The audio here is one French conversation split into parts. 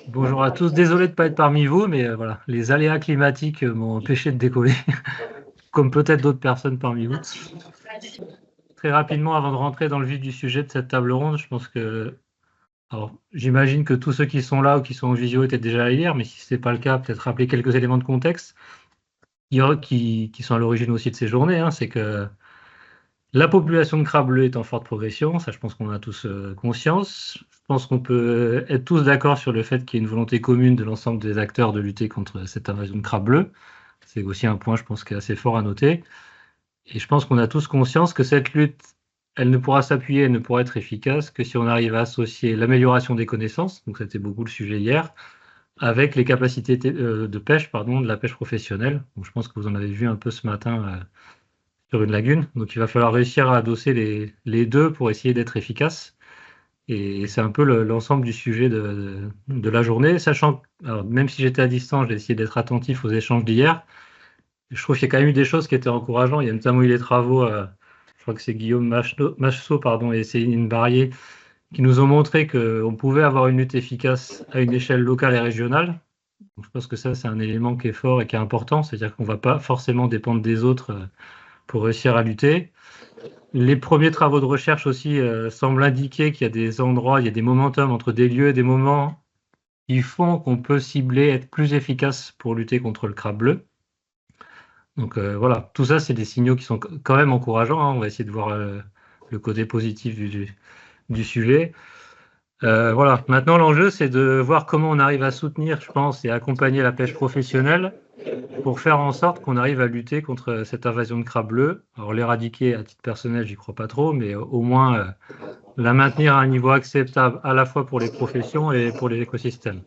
Bonjour à tous, désolé de ne pas être parmi vous, mais voilà, les aléas climatiques m'ont empêché de décoller, comme peut-être d'autres personnes parmi vous. Très rapidement, avant de rentrer dans le vif du sujet de cette table ronde, je pense que, alors j'imagine que tous ceux qui sont là ou qui sont en visio étaient déjà allés lire, mais si ce n'est pas le cas, peut-être rappeler quelques éléments de contexte qui sont à l'origine aussi de ces journées. C'est que la population de crabes bleus est en forte progression, ça je pense qu'on a tous conscience. Je pense qu'on peut être tous d'accord sur le fait qu'il y a une volonté commune de l'ensemble des acteurs de lutter contre cette invasion de crabes bleus. C'est aussi un point, je pense, qui est assez fort à noter. Et je pense qu'on a tous conscience que cette lutte, elle ne pourra s'appuyer, elle ne pourra être efficace que si on arrive à associer l'amélioration des connaissances, donc c'était beaucoup le sujet hier, avec les capacités de pêche, pardon, de la pêche professionnelle. Donc je pense que vous en avez vu un peu ce matin sur une lagune. Donc il va falloir réussir à adosser les deux pour essayer d'être efficace. Et c'est un peu l'ensemble du sujet de la journée, sachant que, alors, même si j'étais à distance, j'ai essayé d'être attentif aux échanges d'hier. Je trouve qu'il y a quand même eu des choses qui étaient encourageantes. Il y a notamment eu les travaux, je crois que c'est Guillaume Machereau pardon, et Céline Barrier, qui nous ont montré qu'on pouvait avoir une lutte efficace à une échelle locale et régionale. Donc, je pense que ça, c'est un élément qui est fort et qui est important, c'est-à-dire qu'on ne va pas forcément dépendre des autres pour réussir à lutter. Les premiers travaux de recherche aussi semblent indiquer qu'il y a des endroits, il y a des momentum entre des lieux et des moments qui font qu'on peut cibler, être plus efficace pour lutter contre le crabe bleu. Donc voilà, tout ça, c'est des signaux qui sont quand même encourageants. On va essayer de voir le côté positif du sujet. Voilà, maintenant l'enjeu, c'est de voir comment on arrive à soutenir, je pense, et accompagner la pêche professionnelle pour faire en sorte qu'on arrive à lutter contre cette invasion de crabes bleus. Alors l'éradiquer, à titre personnel, j'y crois pas trop, mais au moins la maintenir à un niveau acceptable à la fois pour les professions et pour les écosystèmes.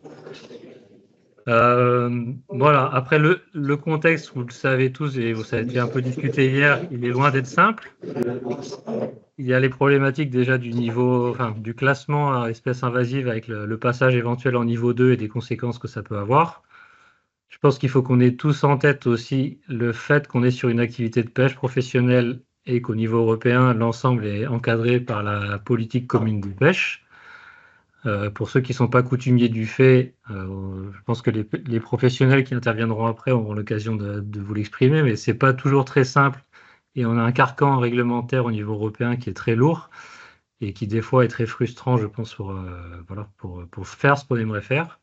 Voilà, après le contexte, vous le savez tous et ça a été un peu discuté hier, il est loin d'être simple. Il y a les problématiques déjà du niveau, enfin, du classement à espèces invasives avec le passage éventuel en niveau 2 et des conséquences que ça peut avoir. Je pense qu'il faut qu'on ait tous en tête aussi le fait qu'on est sur une activité de pêche professionnelle et qu'au niveau européen, l'ensemble est encadré par la politique commune de pêche. Pour ceux qui ne sont pas coutumiers du fait, je pense que les professionnels qui interviendront après auront l'occasion de vous l'exprimer, mais ce n'est pas toujours très simple. Et on a un carcan réglementaire au niveau européen qui est très lourd et qui des fois est très frustrant, je pense, voilà, pour faire ce qu'on aimerait faire.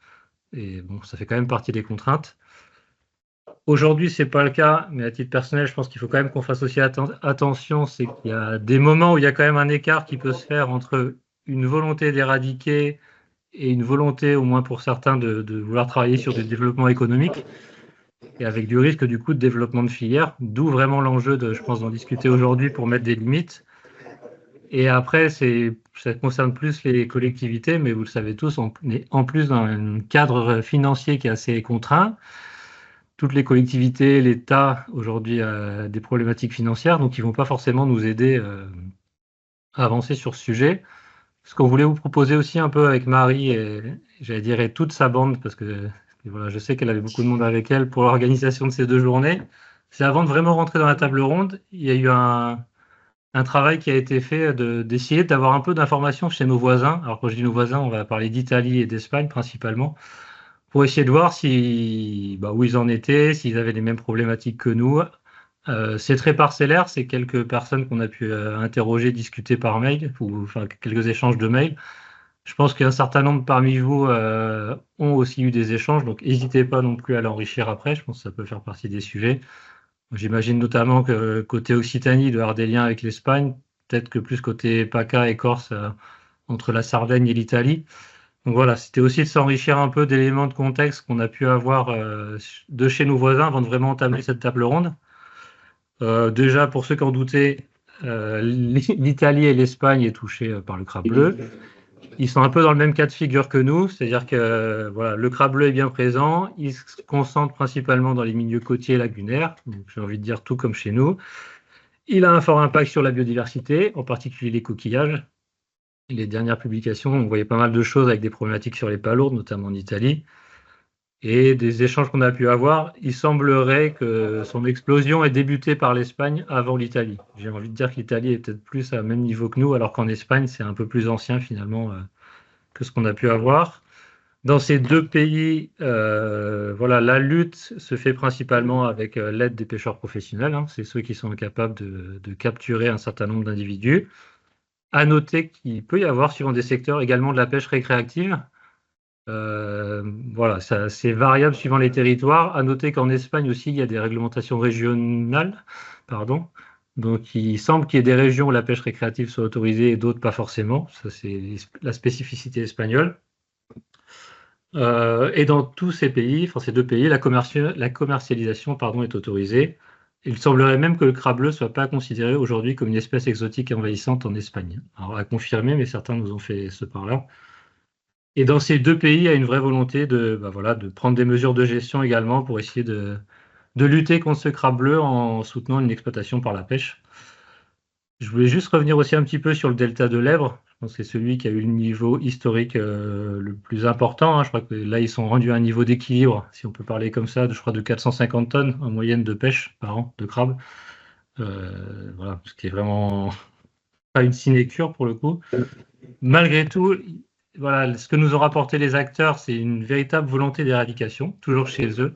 Et bon, ça fait quand même partie des contraintes. Aujourd'hui, ce n'est pas le cas, mais à titre personnel, je pense qu'il faut quand même qu'on fasse aussi attention, c'est qu'il y a des moments où il y a quand même un écart qui peut se faire entre une volonté d'éradiquer et une volonté, au moins pour certains, de vouloir travailler sur du développement économique, et avec du risque du coup de développement de filières, d'où vraiment l'enjeu je pense, d'en discuter aujourd'hui pour mettre des limites. Et après, ça concerne plus les collectivités, mais vous le savez tous, on est en plus dans un cadre financier qui est assez contraint. Toutes les collectivités, l'État, aujourd'hui, a des problématiques financières, donc ils ne vont pas forcément nous aider à avancer sur ce sujet. Ce qu'on voulait vous proposer aussi un peu avec Marie et j'allais dire et toute sa bande, parce que voilà, je sais qu'elle avait beaucoup de monde avec elle pour l'organisation de ces 2 journées, c'est avant de vraiment rentrer dans la table ronde, il y a eu un travail qui a été fait d'essayer d'avoir un peu d'informations chez nos voisins. Alors quand je dis nos voisins, on va parler d'Italie et d'Espagne principalement, pour essayer de voir où ils en étaient, s'ils avaient les mêmes problématiques que nous. C'est très parcellaire, c'est quelques personnes qu'on a pu interroger, discuter par mail, ou enfin quelques échanges de mails. Je pense qu'un certain nombre parmi vous ont aussi eu des échanges, donc n'hésitez pas non plus à l'enrichir après, je pense que ça peut faire partie des sujets. J'imagine notamment que côté Occitanie, il doit y avoir des liens avec l'Espagne, peut-être que plus côté PACA et Corse, entre la Sardaigne et l'Italie. Donc voilà, c'était aussi de s'enrichir un peu d'éléments de contexte qu'on a pu avoir de chez nos voisins avant de vraiment entamer cette table ronde. Déjà, pour ceux qui en doutaient, l'Italie et l'Espagne est touchée par le crabe bleu. Ils sont un peu dans le même cas de figure que nous, c'est-à-dire que voilà, le crabe bleu est bien présent, il se concentre principalement dans les milieux côtiers et lagunaires, j'ai envie de dire tout comme chez nous. Il a un fort impact sur la biodiversité, en particulier les coquillages. Les dernières publications, on voyait pas mal de choses avec des problématiques sur les palourdes, notamment en Italie. Et des échanges qu'on a pu avoir, il semblerait que son explosion ait débuté par l'Espagne avant l'Italie. J'ai envie de dire que l'Italie est peut-être plus à même niveau que nous, alors qu'en Espagne, c'est un peu plus ancien finalement que ce qu'on a pu avoir. Dans ces deux pays, voilà, la lutte se fait principalement avec l'aide des pêcheurs professionnels, hein. C'est ceux qui sont capables de capturer un certain nombre d'individus. À noter qu'il peut y avoir, suivant des secteurs, également de la pêche récréative. Voilà, c'est variable suivant les territoires. À noter qu'en Espagne aussi, il y a des réglementations régionales, pardon. Donc, il semble qu'il y ait des régions où la pêche récréative soit autorisée et d'autres pas forcément. Ça, c'est la spécificité espagnole. Et dans tous ces pays, enfin ces deux pays, la commercialisation, pardon, est autorisée. Il semblerait même que le crabe bleu ne soit pas considéré aujourd'hui comme une espèce exotique et envahissante en Espagne. Alors, à confirmer, mais certains nous ont fait ce par-là. Et dans ces deux pays, il y a une vraie volonté voilà, de prendre des mesures de gestion également pour essayer de lutter contre ce crabe bleu en soutenant une exploitation par la pêche. Je voulais juste revenir aussi un petit peu sur le delta de l'Èbre. Je pense que c'est celui qui a eu le niveau historique le plus important, hein. Je crois que là, ils sont rendus à un niveau d'équilibre, si on peut parler comme ça, je crois de 450 tonnes en moyenne de pêche par an de crabe. Voilà, ce qui est vraiment pas une sinécure pour le coup. Malgré tout, voilà, ce que nous ont rapporté les acteurs, c'est une véritable volonté d'éradication, toujours chez eux.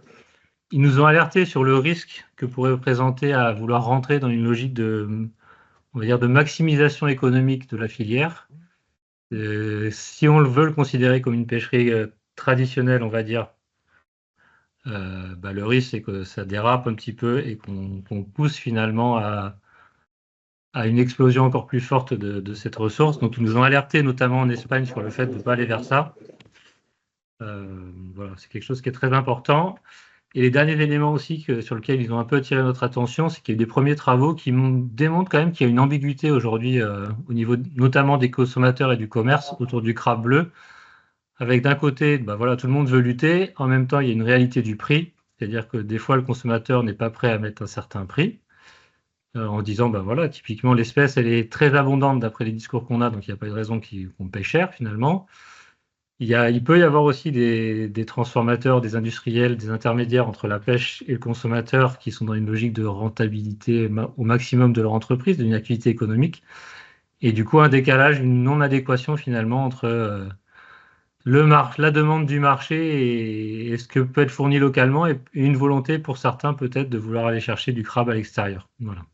Ils nous ont alertés sur le risque que pourrait représenter à vouloir rentrer dans une logique on va dire, de maximisation économique de la filière. Si on veut le considérer comme une pêcherie traditionnelle, on va dire, le risque, c'est que ça dérape un petit peu et qu'on pousse finalement à une explosion encore plus forte de cette ressource. Donc, ils nous ont alertés, notamment en Espagne, sur le fait de ne pas aller vers ça. Voilà, c'est quelque chose qui est très important. Et les derniers éléments aussi sur lesquels ils ont un peu attiré notre attention, c'est qu'il y a eu des premiers travaux qui démontrent quand même qu'il y a une ambiguïté aujourd'hui au niveau notamment des consommateurs et du commerce autour du crabe bleu, avec d'un côté, voilà, tout le monde veut lutter, en même temps il y a une réalité du prix, c'est-à-dire que des fois le consommateur n'est pas prêt à mettre un certain prix, en disant, voilà, typiquement l'espèce elle est très abondante d'après les discours qu'on a, donc il n'y a pas de raison qu'on paye cher finalement. Il peut y avoir aussi des transformateurs, des industriels, des intermédiaires entre la pêche et le consommateur qui sont dans une logique de rentabilité au maximum de leur entreprise, d'une activité économique. Et du coup, un décalage, une non-adéquation finalement entre la demande du marché et ce que peut être fourni localement et une volonté pour certains peut-être de vouloir aller chercher du crabe à l'extérieur. Voilà.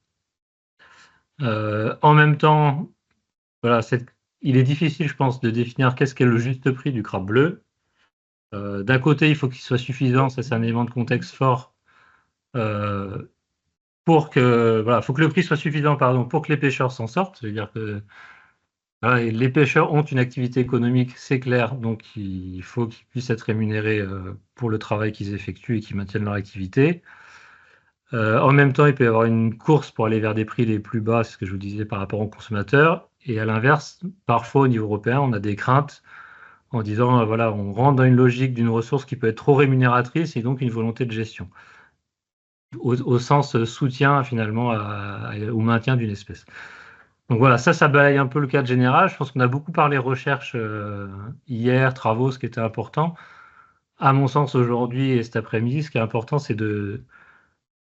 En même temps, voilà, il est difficile, je pense, de définir qu'est-ce qu'est le juste prix du crabe bleu. D'un côté, il faut qu'il soit suffisant, ça c'est un élément de contexte fort, faut que le prix soit suffisant, pardon, pour que les pêcheurs s'en sortent. C'est-à-dire que voilà, les pêcheurs ont une activité économique, c'est clair, donc il faut qu'ils puissent être rémunérés pour le travail qu'ils effectuent et qu'ils maintiennent leur activité. En même temps, il peut y avoir une course pour aller vers des prix les plus bas, c'est ce que je vous disais par rapport aux consommateurs. Et à l'inverse, parfois au niveau européen, on a des craintes en disant, voilà, on rentre dans une logique d'une ressource qui peut être trop rémunératrice et donc une volonté de gestion, au sens soutien finalement au maintien d'une espèce. Donc voilà, ça balaye un peu le cadre général. Je pense qu'on a beaucoup parlé recherche hier, travaux, ce qui était important. À mon sens, aujourd'hui et cet après-midi, ce qui est important, c'est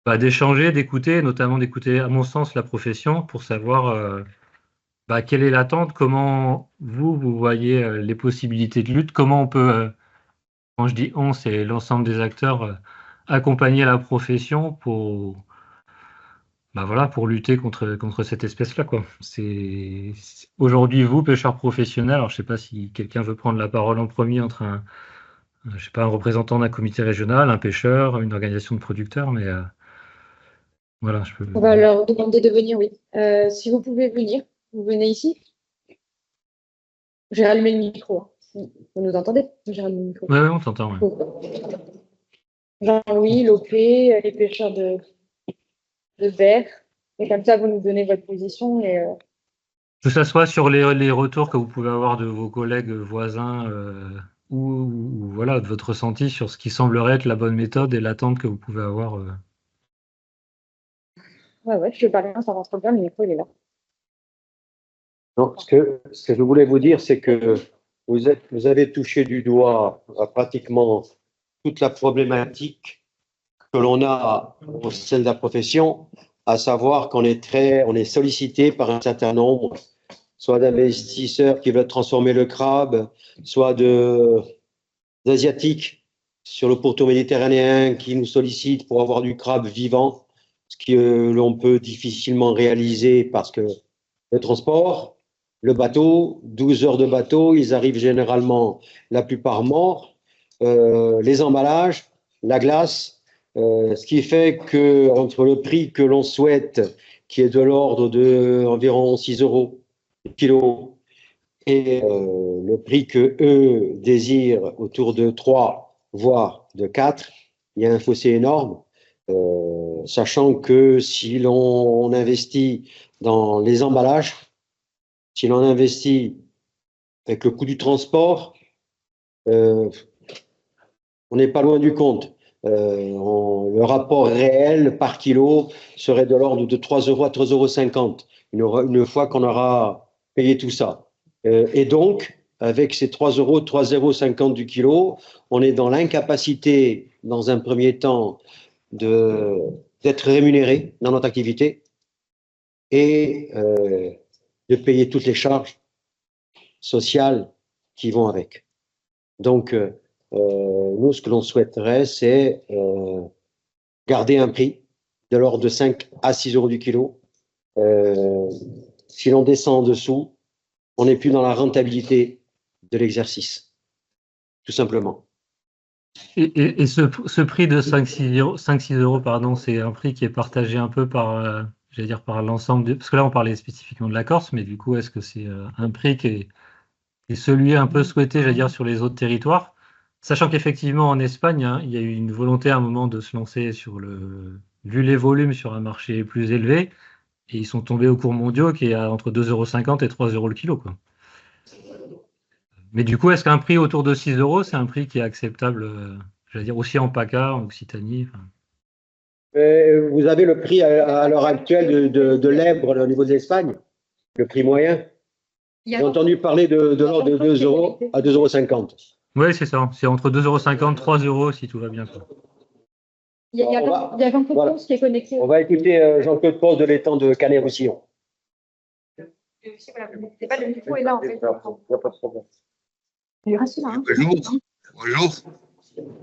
d'échanger, d'écouter, notamment d'écouter, à mon sens, la profession pour savoir quelle est l'attente, comment vous voyez les possibilités de lutte, comment on peut, quand je dis on, c'est l'ensemble des acteurs, accompagner la profession pour lutter contre cette espèce-là, quoi. Aujourd'hui, vous, pêcheurs professionnels, alors je ne sais pas si quelqu'un veut prendre la parole en premier entre je sais pas, un représentant d'un comité régional, un pêcheur, une organisation de producteurs, mais voilà, je peux. On va leur demander de venir, oui. Si vous pouvez venir, vous venez ici. J'ai rallumé le micro, hein. Vous nous entendez? J'ai rallumé le micro. Oui, on t'entend. Ouais. Jean-Louis, Lopé, les pêcheurs de verre. Et comme ça, vous nous donnez votre position. Que ça soit sur les retours que vous pouvez avoir de vos collègues voisins ou voilà, de votre ressenti sur ce qui semblerait être la bonne méthode et l'attente que vous pouvez avoir. Ouais, je parle bien, ça rentre bien, le micro, il est là. Non, ce que je voulais vous dire, c'est que vous avez touché du doigt pratiquement toute la problématique que l'on a au sein de la profession, à savoir qu'on est sollicité par un certain nombre, soit d'investisseurs qui veulent transformer le crabe, soit de Asiatiques sur le pourtour méditerranéen qui nous sollicitent pour avoir du crabe vivant, ce que l'on peut difficilement réaliser parce que le transport, le bateau, 12 heures de bateau, ils arrivent généralement la plupart morts, les emballages, la glace, ce qui fait que entre le prix que l'on souhaite, qui est de l'ordre de environ 6 euros le kilo, et le prix que eux désirent autour de 3, voire de 4, il y a un fossé énorme, sachant que si l'on investit dans les emballages, si l'on investit avec le coût du transport, on n'est pas loin du compte. Le rapport réel par kilo serait de l'ordre de 3 euros à 3,50 euros une fois qu'on aura payé tout ça. Et donc, avec ces 3,50 euros du kilo, on est dans l'incapacité, dans un premier temps, d'être rémunéré dans notre activité et de payer toutes les charges sociales qui vont avec. Donc, nous, ce que l'on souhaiterait, c'est garder un prix de l'ordre de 5 à 6 euros du kilo. Si l'on descend en dessous, on n'est plus dans la rentabilité de l'exercice, tout simplement. Et ce prix de 5-6 euros, pardon, c'est un prix qui est partagé un peu par, j'allais dire, par l'ensemble, parce que là on parlait spécifiquement de la Corse, mais du coup, est-ce que c'est un prix qui est celui un peu souhaité, j'allais dire, sur les autres territoires, sachant qu'effectivement en Espagne, hein, il y a eu une volonté à un moment de se lancer vu les volumes, sur un marché plus élevé, et ils sont tombés aux cours mondiaux qui est entre 2,50 € et 3 euros le kilo, quoi. Mais du coup, est-ce qu'un prix autour de 6 euros, c'est un prix qui est acceptable, j'allais dire, aussi en PACA, en Occitanie? Vous avez le prix à l'heure actuelle de l'Èbre au niveau de l'Espagne, le prix moyen. J'ai entendu parler de l'ordre de 2 euros à 2,50 €. Oui, c'est ça. C'est entre 2,50 €, 3 euros si tout va bien, quoi. Il y a Jean-Claude voilà. Ponce qui est connecté. On va écouter Jean-Claude Ponce de l'étang de Canet-Roussillon. C'est pas le micro est là, en fait. Il n'y a pas de problème. Il reste là. Hein. Bonjour. Bonjour.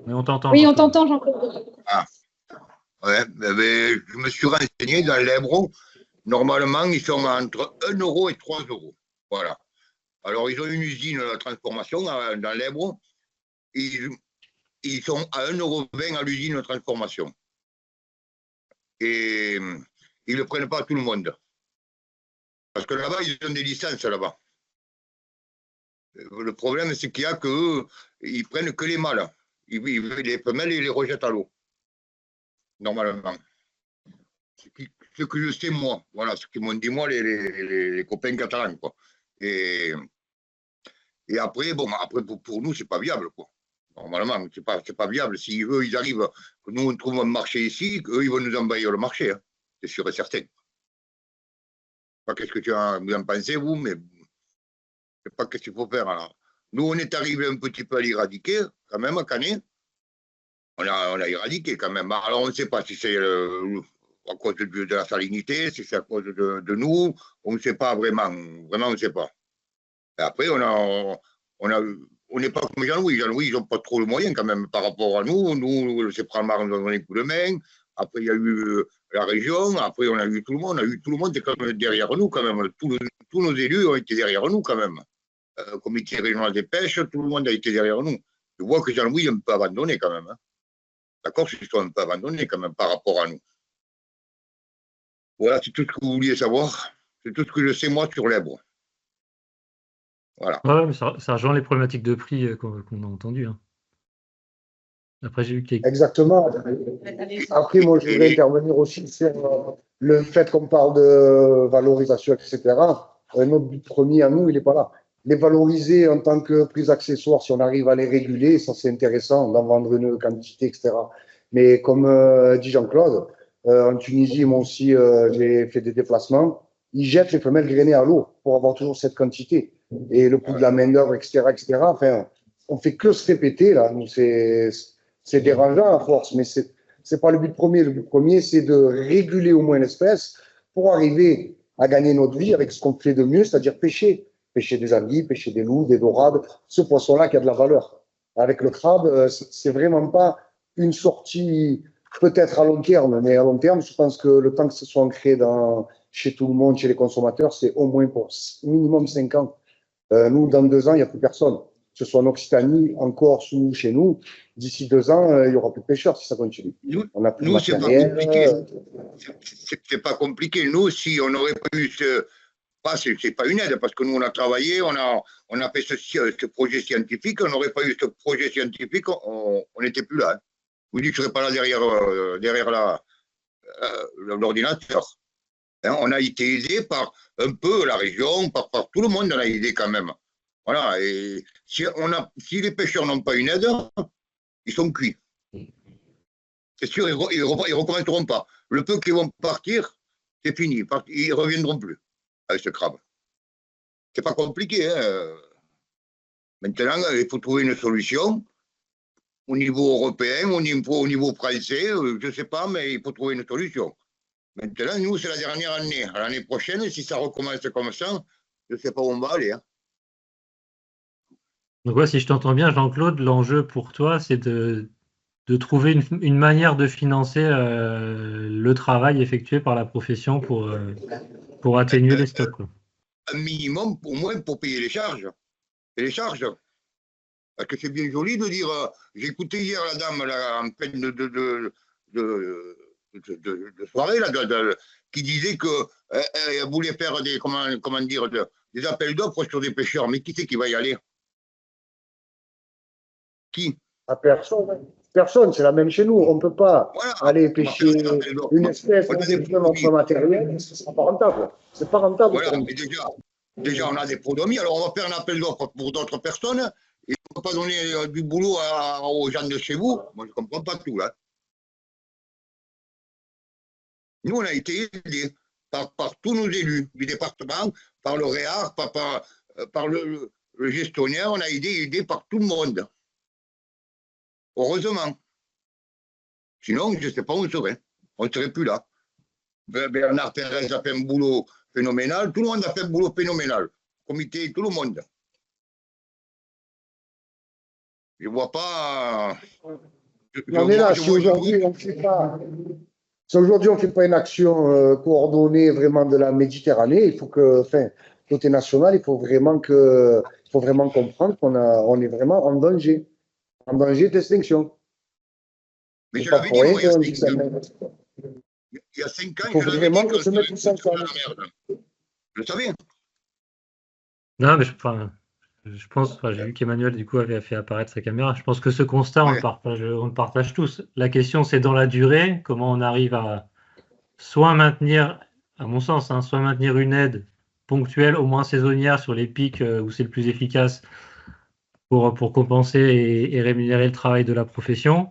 Mais on t'entend. Oui, on t'entend, Jean-Claude. Ah. Ouais, mais je me suis renseigné dans l'Hébron. Normalement, ils sont entre 1 € et 3 €. Voilà. Alors, ils ont une usine de transformation dans l'Hébron. Ils sont à 1,20 € à l'usine de transformation. Et ils ne le prennent pas à tout le monde. Parce que là-bas, ils ont des licences là-bas. Le problème, c'est qu'il y a qu'eux, ils prennent que les mâles. Les femelles, ils les rejettent à l'eau. Normalement. Ce que je sais, moi. Voilà, ce qu'ils m'ont dit, moi, les copains catalans, quoi. Et après, bon, après, pour nous, c'est pas viable, quoi. Normalement, c'est pas viable. Si eux, ils arrivent, que nous, on trouve un marché ici, qu'eux, ils vont nous envahir le marché. Hein. C'est sûr et certain. Pas qu'est-ce que vous en pensez, vous, mais je ne sais pas qu'est-ce qu'il faut faire. Alors. Nous, on est arrivé un petit peu à l'éradiquer, quand même, à Canet. On a éradiqué, quand même. Alors, on ne sait pas si c'est à cause de la salinité, si c'est à cause de nous. On ne sait pas vraiment. Vraiment, on ne sait pas. Et après, on n'est pas comme Jean-Louis. Jean-Louis, ils n'ont pas trop de moyens, quand même, par rapport à nous. Nous, c'est Pramar, nous a donné un coup de main. Après, il y a eu la région. Après, on a eu tout le monde. On a eu tout le monde quand même derrière nous, quand même. Tous nos élus ont été derrière nous, quand même. Comité régional des pêches, tout le monde a été derrière nous. Je vois que Jean-Louis est un peu abandonné, quand même. Hein. D'accord, ils sont un peu abandonnés, quand même, par rapport à nous. Voilà, c'est tout ce que vous vouliez savoir. C'est tout ce que je sais, moi, sur l'Hébron. Voilà. Ouais, mais ça rejoint les problématiques de prix qu'on a entendues. Hein. Après, j'ai eu quelques... Exactement. Après, moi, je voudrais intervenir aussi sur le fait qu'on parle de valorisation, etc. Notre but premier à nous, il n'est pas là. Les valoriser en tant que prix accessoire, si on arrive à les réguler, ça c'est intéressant, d'en vendre une quantité, etc. Mais comme dit Jean-Claude, en Tunisie, moi aussi, j'ai fait des déplacements. Ils jettent les femelles grainées à l'eau pour avoir toujours cette quantité. Et le coût de la main-d'œuvre, etc., etc. Enfin, on fait que se répéter, là. C'est dérangeant à force, mais c'est pas le but premier. Le but premier, c'est de réguler au moins l'espèce pour arriver à gagner notre vie avec ce qu'on fait de mieux, c'est-à-dire pêcher. Pêcher des anguilles, pêcher des loups, des dorades, ce poisson-là qui a de la valeur. avec le crabe, c'est vraiment pas une sortie, peut-être à long terme, mais à long terme, je pense que le temps que ce soit ancré chez tout le monde, chez les consommateurs, c'est au moins pour minimum 5 ans. Nous, dans 2 ans, il n'y a plus personne. Que ce soit en Occitanie, en Corse ou chez nous, d'ici 2 ans, il n'y aura plus de pêcheurs si ça continue. On a plus de c'est pas matériel. compliqué. C'est pas compliqué. Nous, si on n'aurait pas eu c'est pas une aide, parce que nous, on a travaillé, on a fait ce projet scientifique. On n'aurait pas eu ce projet scientifique, on n'était plus là. Hein. Vous dites que je ne serais pas là derrière l'ordinateur. Hein, on a été aidé par un peu la région, par tout le monde, on a aidé quand même. Voilà. Et si les pêcheurs n'ont pas une aide, ils sont cuits. C'est sûr, ils ne recommenceront pas. Le peu qu'ils vont partir, c'est fini. Ils ne reviendront plus avec ce crabe. C'est pas compliqué. Hein. Maintenant, il faut trouver une solution au niveau européen, au niveau français, je ne sais pas, mais il faut trouver une solution. Maintenant, nous, c'est la dernière année. À l'année prochaine, si ça recommence comme ça, je ne sais pas où on va aller. Hein. Donc, ouais, si je t'entends bien, Jean-Claude, l'enjeu pour toi, c'est de trouver une manière de financer le travail effectué par la profession pour atténuer les stocks. Quoi. Un minimum, au moins, pour payer les charges. Et les charges. Parce que c'est bien joli de dire. J'ai écouté hier la dame là, en pleine de soirée là, qui disait qu'elle voulait faire des, des appels d'offres sur des pêcheurs. Mais qui c'est qui va y aller? Qui? À personne. Personne, c'est la même chez nous. On ne peut pas aller pêcher une espèce avec notre matériel, ce ne sera pas rentable. C'est pas rentable. Voilà, mais déjà, on a des produits. Alors, on va faire un appel d'offres pour d'autres personnes et on ne peut pas donner du boulot aux gens de chez vous. Moi, je ne comprends pas tout, là. Nous, on a été aidés par tous nos élus du département, par le REAR, par le gestionnaire. On a été aidés par tout le monde. Heureusement. Sinon, je ne sais pas où on serait. On ne serait plus là. Bernard Thérèse a fait un boulot phénoménal. Tout le monde a fait un boulot phénoménal. Comité, tout le monde. Je ne vois pas. On est là. Si aujourd'hui, on ne fait pas. Si aujourd'hui, on ne fait pas une action coordonnée vraiment de la Méditerranée, il faut que, enfin, côté national, il faut vraiment comprendre qu'on est vraiment en danger d'extinction. Mais je l'avais dit, moi, il y a 5 ans, il faut vraiment que se mette tout ça en Je le savais. Non, mais je pense, j'ai vu qu'Emmanuel, du coup, avait fait apparaître sa caméra. Je pense que ce constat, on le partage tous. La question, c'est dans la durée, comment on arrive à soit maintenir, à mon sens, soit maintenir une aide ponctuelle, au moins saisonnière, sur les pics où c'est le plus efficace pour compenser et rémunérer le travail de la profession.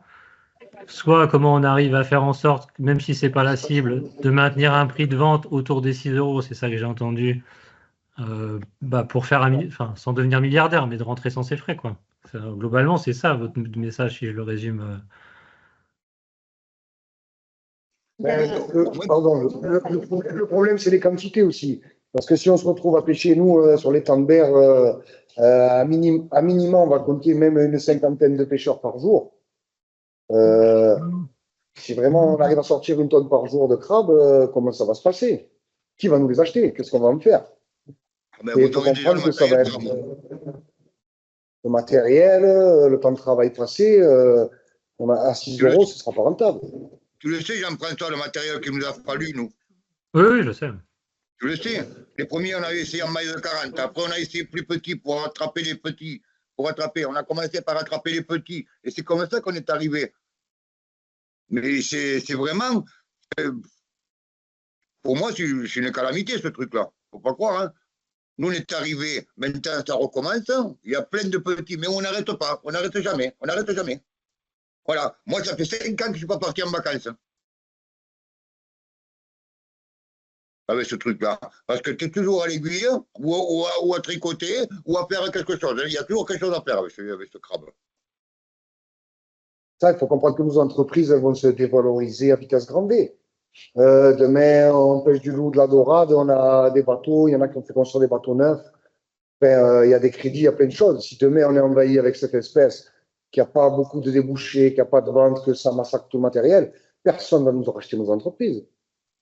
Soit comment on arrive à faire en sorte, même si ce n'est pas la cible, de maintenir un prix de vente autour des 6 €, c'est ça que j'ai entendu, pour faire sans devenir milliardaire, mais de rentrer sans ses frais, quoi. Globalement, c'est ça votre message, si je le résume. Le problème, c'est les quantités aussi. Parce que si on se retrouve à pêcher, nous, sur les temps de berre, à minima, on va compter même une 50aine de pêcheurs par jour. Si vraiment on arrive à sortir 1 tonne par jour de crabe, comment ça va se passer? Qui va nous les acheter? Qu'est-ce qu'on va en faire? Il faut comprendre que ça va être le matériel, le temps de travail passé. À 6 €, ce ne sera pas rentable. Tu le sais, Jean-François, le matériel qu'il nous a fallu, nous. Oui, je sais. Tu le sais. Les premiers, on avait essayé en maille de 40. Après, on a essayé plus petit pour attraper les petits. On a commencé par attraper les petits. Et c'est comme ça qu'on est arrivé. Mais c'est vraiment. Pour moi, c'est une calamité, ce truc-là. Faut pas croire. Hein. Nous, on est arrivés. Maintenant, ça recommence. Il y a plein de petits. Mais on n'arrête pas. On n'arrête jamais. On n'arrête jamais. Voilà. Moi, ça fait 5 ans que je ne suis pas parti en vacances. Avec ce truc-là. Parce que tu es toujours à l'aiguille, ou à tricoter, ou à faire quelque chose. Il y a toujours quelque chose à faire avec ce crabe. Ça, il faut comprendre que nos entreprises elles vont se dévaloriser à vitesse grand V. Demain, on pêche du loup, de la dorade, on a des bateaux, il y en a qui ont fait construire des bateaux neufs. Il y a des crédits, il y a plein de choses. Si demain on est envahi avec cette espèce, qu'il n'y a pas beaucoup de débouchés, qu'il n'y a pas de vente, que ça massacre tout le matériel, personne ne va nous racheter nos entreprises.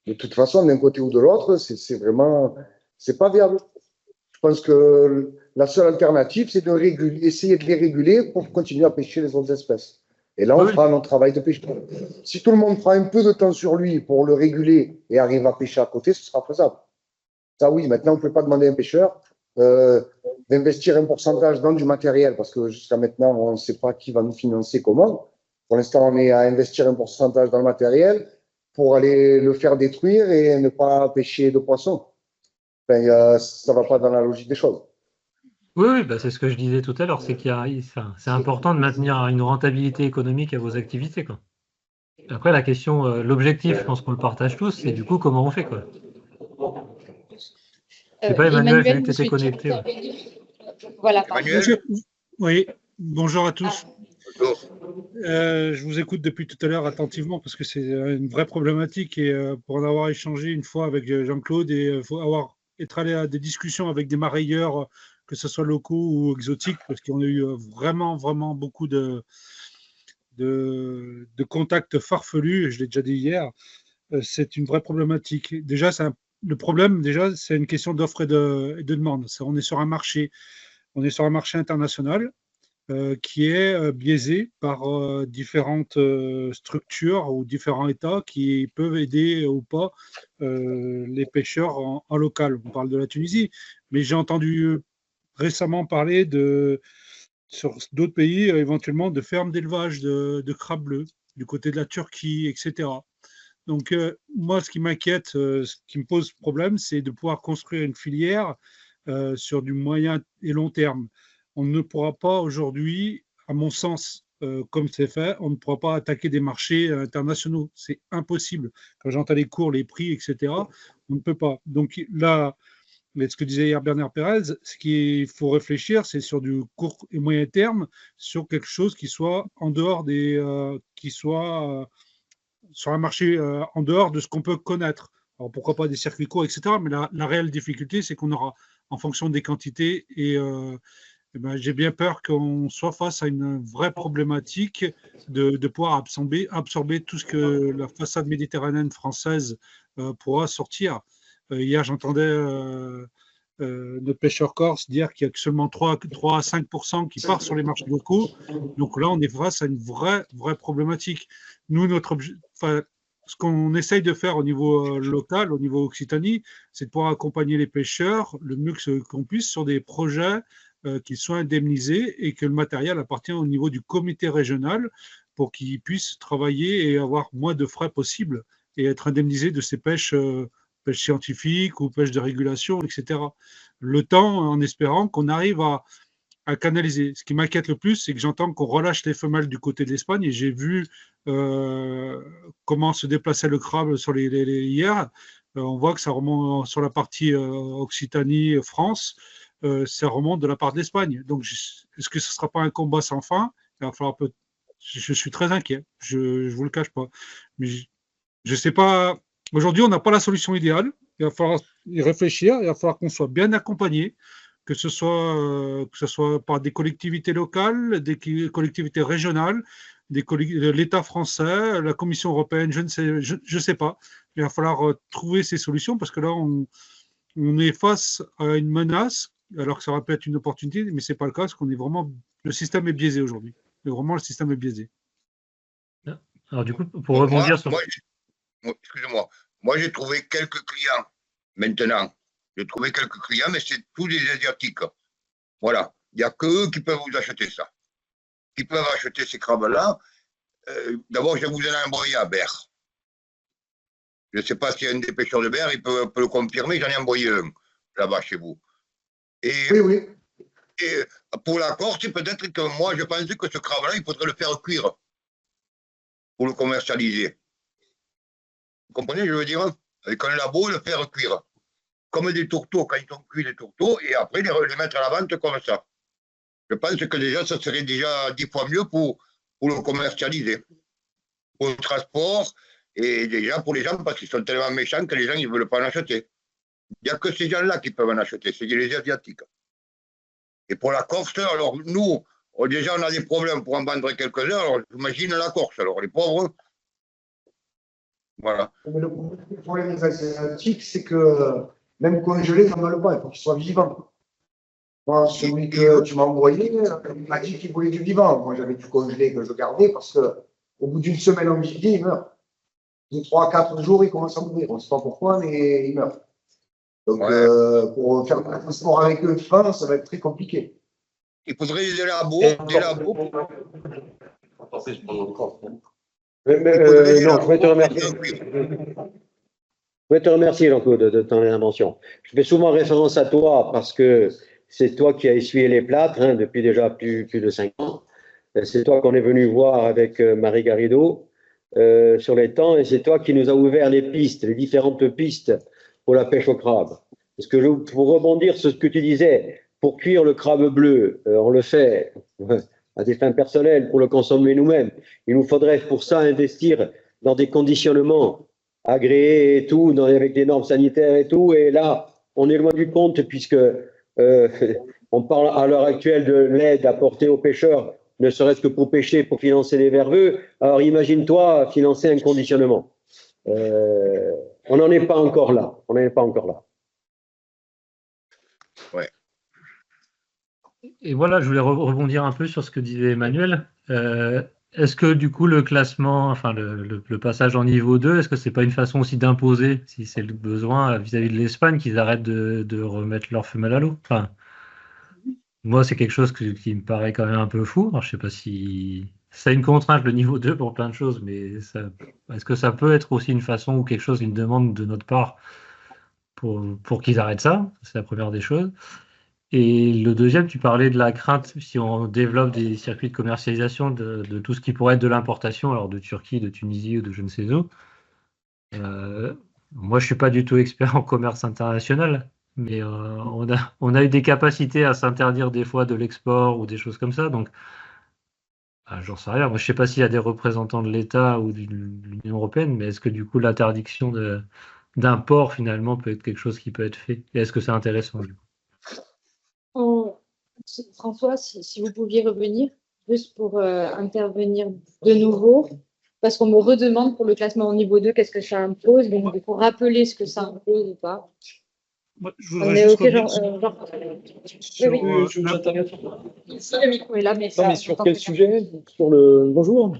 De toute façon, d'un côté ou de l'autre, c'est vraiment, c'est pas viable. Je pense que la seule alternative, c'est essayer de les réguler pour continuer à pêcher les autres espèces. Et là, on fera notre travail de pêcheur. Si tout le monde prend un peu de temps sur lui pour le réguler et arrive à pêcher à côté, ce sera faisable. Ça, oui, maintenant, on ne peut pas demander à un pêcheur d'investir un pourcentage dans du matériel, parce que jusqu'à maintenant, on ne sait pas qui va nous financer comment. Pour l'instant, on est à investir un pourcentage dans le matériel pour aller le faire détruire et ne pas pêcher de poissons. Enfin, ça ne va pas dans la logique des choses. Oui, bah c'est ce que je disais tout à l'heure, c'est c'est important de maintenir une rentabilité économique à vos activités, quoi. Après, la question, l'objectif, je pense qu'on le partage tous, c'est du coup comment on fait, quoi. Je sais pas, Emmanuel, j'ai vu que tu étais connecté. Ouais. Voilà. Emmanuel, Oui, bonjour à tous. bonjour. Je vous écoute depuis tout à l'heure attentivement parce que c'est une vraie problématique et pour en avoir échangé une fois avec Jean-Claude et faut être allé à des discussions avec des marailleurs, que ce soit locaux ou exotiques, parce qu'on a eu vraiment beaucoup de contacts farfelus, et je l'ai déjà dit hier, c'est une vraie problématique. Déjà, le problème, déjà, c'est une question d'offre et de demande. On est sur un marché international qui est biaisé par différentes structures ou différents États qui peuvent aider ou pas les pêcheurs en local. On parle de la Tunisie, mais j'ai entendu récemment parler sur d'autres pays, éventuellement, de fermes d'élevage de crabes bleus, du côté de la Turquie, etc. Donc, moi, ce qui m'inquiète, ce qui me pose problème, c'est de pouvoir construire une filière sur du moyen et long terme. On ne pourra pas aujourd'hui, à mon sens, comme c'est fait, on ne pourra pas attaquer des marchés internationaux. C'est impossible. Quand j'entends les cours, les prix, etc., on ne peut pas. Donc là, mais ce que disait hier Bernard Pérez, ce qu'il faut réfléchir, c'est sur du court et moyen terme, sur quelque chose qui soit en dehors sur un marché en dehors de ce qu'on peut connaître. Alors pourquoi pas des circuits courts, etc. Mais la réelle difficulté, c'est qu'on aura, en fonction des quantités, et j'ai bien peur qu'on soit face à une vraie problématique de pouvoir absorber tout ce que la façade méditerranéenne française pourra sortir. Hier, j'entendais notre pêcheur corse dire qu'il y a que seulement 3 à 5% qui part sur les marchés locaux. Donc là, on est face à une vraie problématique. Nous, ce qu'on essaye de faire au niveau local, au niveau Occitanie, c'est de pouvoir accompagner les pêcheurs le mieux qu'on puisse sur des projets qui soient indemnisés et que le matériel appartient au niveau du comité régional pour qu'ils puissent travailler et avoir moins de frais possibles et être indemnisés de ces pêches scientifiques ou pêche de régulation, etc. Le temps, en espérant qu'on arrive à canaliser. Ce qui m'inquiète le plus, c'est que j'entends qu'on relâche les femelles du côté de l'Espagne et j'ai vu comment se déplaçait le crabe sur hier. On voit que ça remonte sur la partie Occitanie, France, ça remonte de la part de l'Espagne. Donc, est-ce que ce ne sera pas un combat sans fin? Il va falloir je suis très inquiet, je ne vous le cache pas. Mais je ne sais pas. Aujourd'hui, on n'a pas la solution idéale. Il va falloir y réfléchir. Il va falloir qu'on soit bien accompagné, que ce soit par des collectivités locales, des collectivités régionales, l'État français, la Commission européenne, je ne sais pas. Il va falloir trouver ces solutions parce que là, on est face à une menace, alors que ça aurait pu être une opportunité, mais ce n'est pas le cas parce qu'on est vraiment. Le système est biaisé aujourd'hui. Vraiment, le système est biaisé. Alors, du coup, pour rebondir sur. Excusez-moi. Moi, j'ai trouvé quelques clients maintenant. J'ai trouvé quelques clients, mais c'est tous des Asiatiques. Voilà. Il n'y a qu'eux qui peuvent vous acheter ça. Qui peuvent acheter ces crabes-là. D'abord, je vais vous donner un broyé à Berre. Je ne sais pas s'il y a un des pêcheurs de Berre, il peut le confirmer. J'en ai envoyé un là-bas chez vous. Oui. Et pour la Corse, peut-être que moi, je pense que ce crabe-là, il faudrait le faire cuire pour le commercialiser. Vous comprenez, je veux dire, avec un labo, le faire cuire. Comme des tourteaux, quand ils sont cuits les tourteaux, et après les mettre à la vente comme ça. Je pense que déjà, ça serait déjà 10 fois mieux pour le commercialiser. Pour le transport, et déjà pour les gens, parce qu'ils sont tellement méchants que les gens, ils ne veulent pas en acheter. Il n'y a que ces gens-là qui peuvent en acheter, c'est les Asiatiques. Et pour la Corse, alors nous, déjà, on a des problèmes pour en vendre quelques-uns, alors j'imagine la Corse, alors les pauvres. Voilà. Mais le problème des Asiatiques, c'est que même congelé, ça ne vale pas, il faut qu'il soit vivant. Moi, celui que tu m'as envoyé, il m'a dit qu'il voulait du vivant. Moi, j'avais du congelé que je gardais parce qu'au bout d'une semaine en vie, il meurt. De 3 à 4 jours, il commence à mourir. On ne sait pas pourquoi, mais il meurt. Donc, pour faire un transport avec eux fin, ça va être très compliqué. Il faudrait des labos, Non, je vais te remercier. Je vais te remercier, Jean-Claude, de ton intervention. Je fais souvent référence à toi parce que c'est toi qui as essuyé les plâtres depuis déjà plus de 5 ans. C'est toi qu'on est venu voir avec Marie Garrido sur les temps et c'est toi qui nous a ouvert les pistes, les différentes pistes pour la pêche au crabe. Parce que pour rebondir sur ce que tu disais, pour cuire le crabe bleu, on le fait à des fins personnelles pour le consommer nous-mêmes. Il nous faudrait pour ça investir dans des conditionnements agréés et tout, avec des normes sanitaires et tout. Et là, on est loin du compte puisque on parle à l'heure actuelle de l'aide apportée aux pêcheurs, ne serait-ce que pour pêcher, pour financer des verveux. Alors imagine-toi financer un conditionnement. On n'en est pas encore là. On n'en est pas encore là. Ouais. Et voilà, je voulais rebondir un peu sur ce que disait Emmanuel. Est-ce que du coup le classement, enfin le passage en niveau 2, est-ce que c'est pas une façon aussi d'imposer, si c'est le besoin, vis-à-vis de l'Espagne, qu'ils arrêtent de remettre leur femelle à l'eau? Enfin, moi, c'est quelque chose qui me paraît quand même un peu fou. Alors, je sais pas si c'est une contrainte, le niveau 2, pour plein de choses, mais est-ce que ça peut être aussi une façon ou quelque chose, une demande de notre part pour qu'ils arrêtent ça? C'est la première des choses. Et le deuxième, tu parlais de la crainte, si on développe des circuits de commercialisation de tout ce qui pourrait être de l'importation, alors de Turquie, de Tunisie ou de je ne sais où. Moi, je suis pas du tout expert en commerce international, mais on a eu des capacités à s'interdire des fois de l'export ou des choses comme ça. Donc, j'en sais rien. Moi, je sais pas s'il y a des représentants de l'État ou de l'Union européenne, mais est-ce que du coup l'interdiction d'import finalement peut être quelque chose qui peut être fait? Et est-ce que c'est intéressant du coup? François, si vous pouviez revenir, juste pour intervenir de nouveau, parce qu'on me redemande pour le classement au niveau 2, qu'est-ce que ça impose, donc il faut rappeler ce que ça impose ou pas. Moi, je On voudrais est juste OK, revenir sur- Oui, oui. Si le micro est là, mais ça. Non, mais sur quel sujet? Sur le. Bonjour.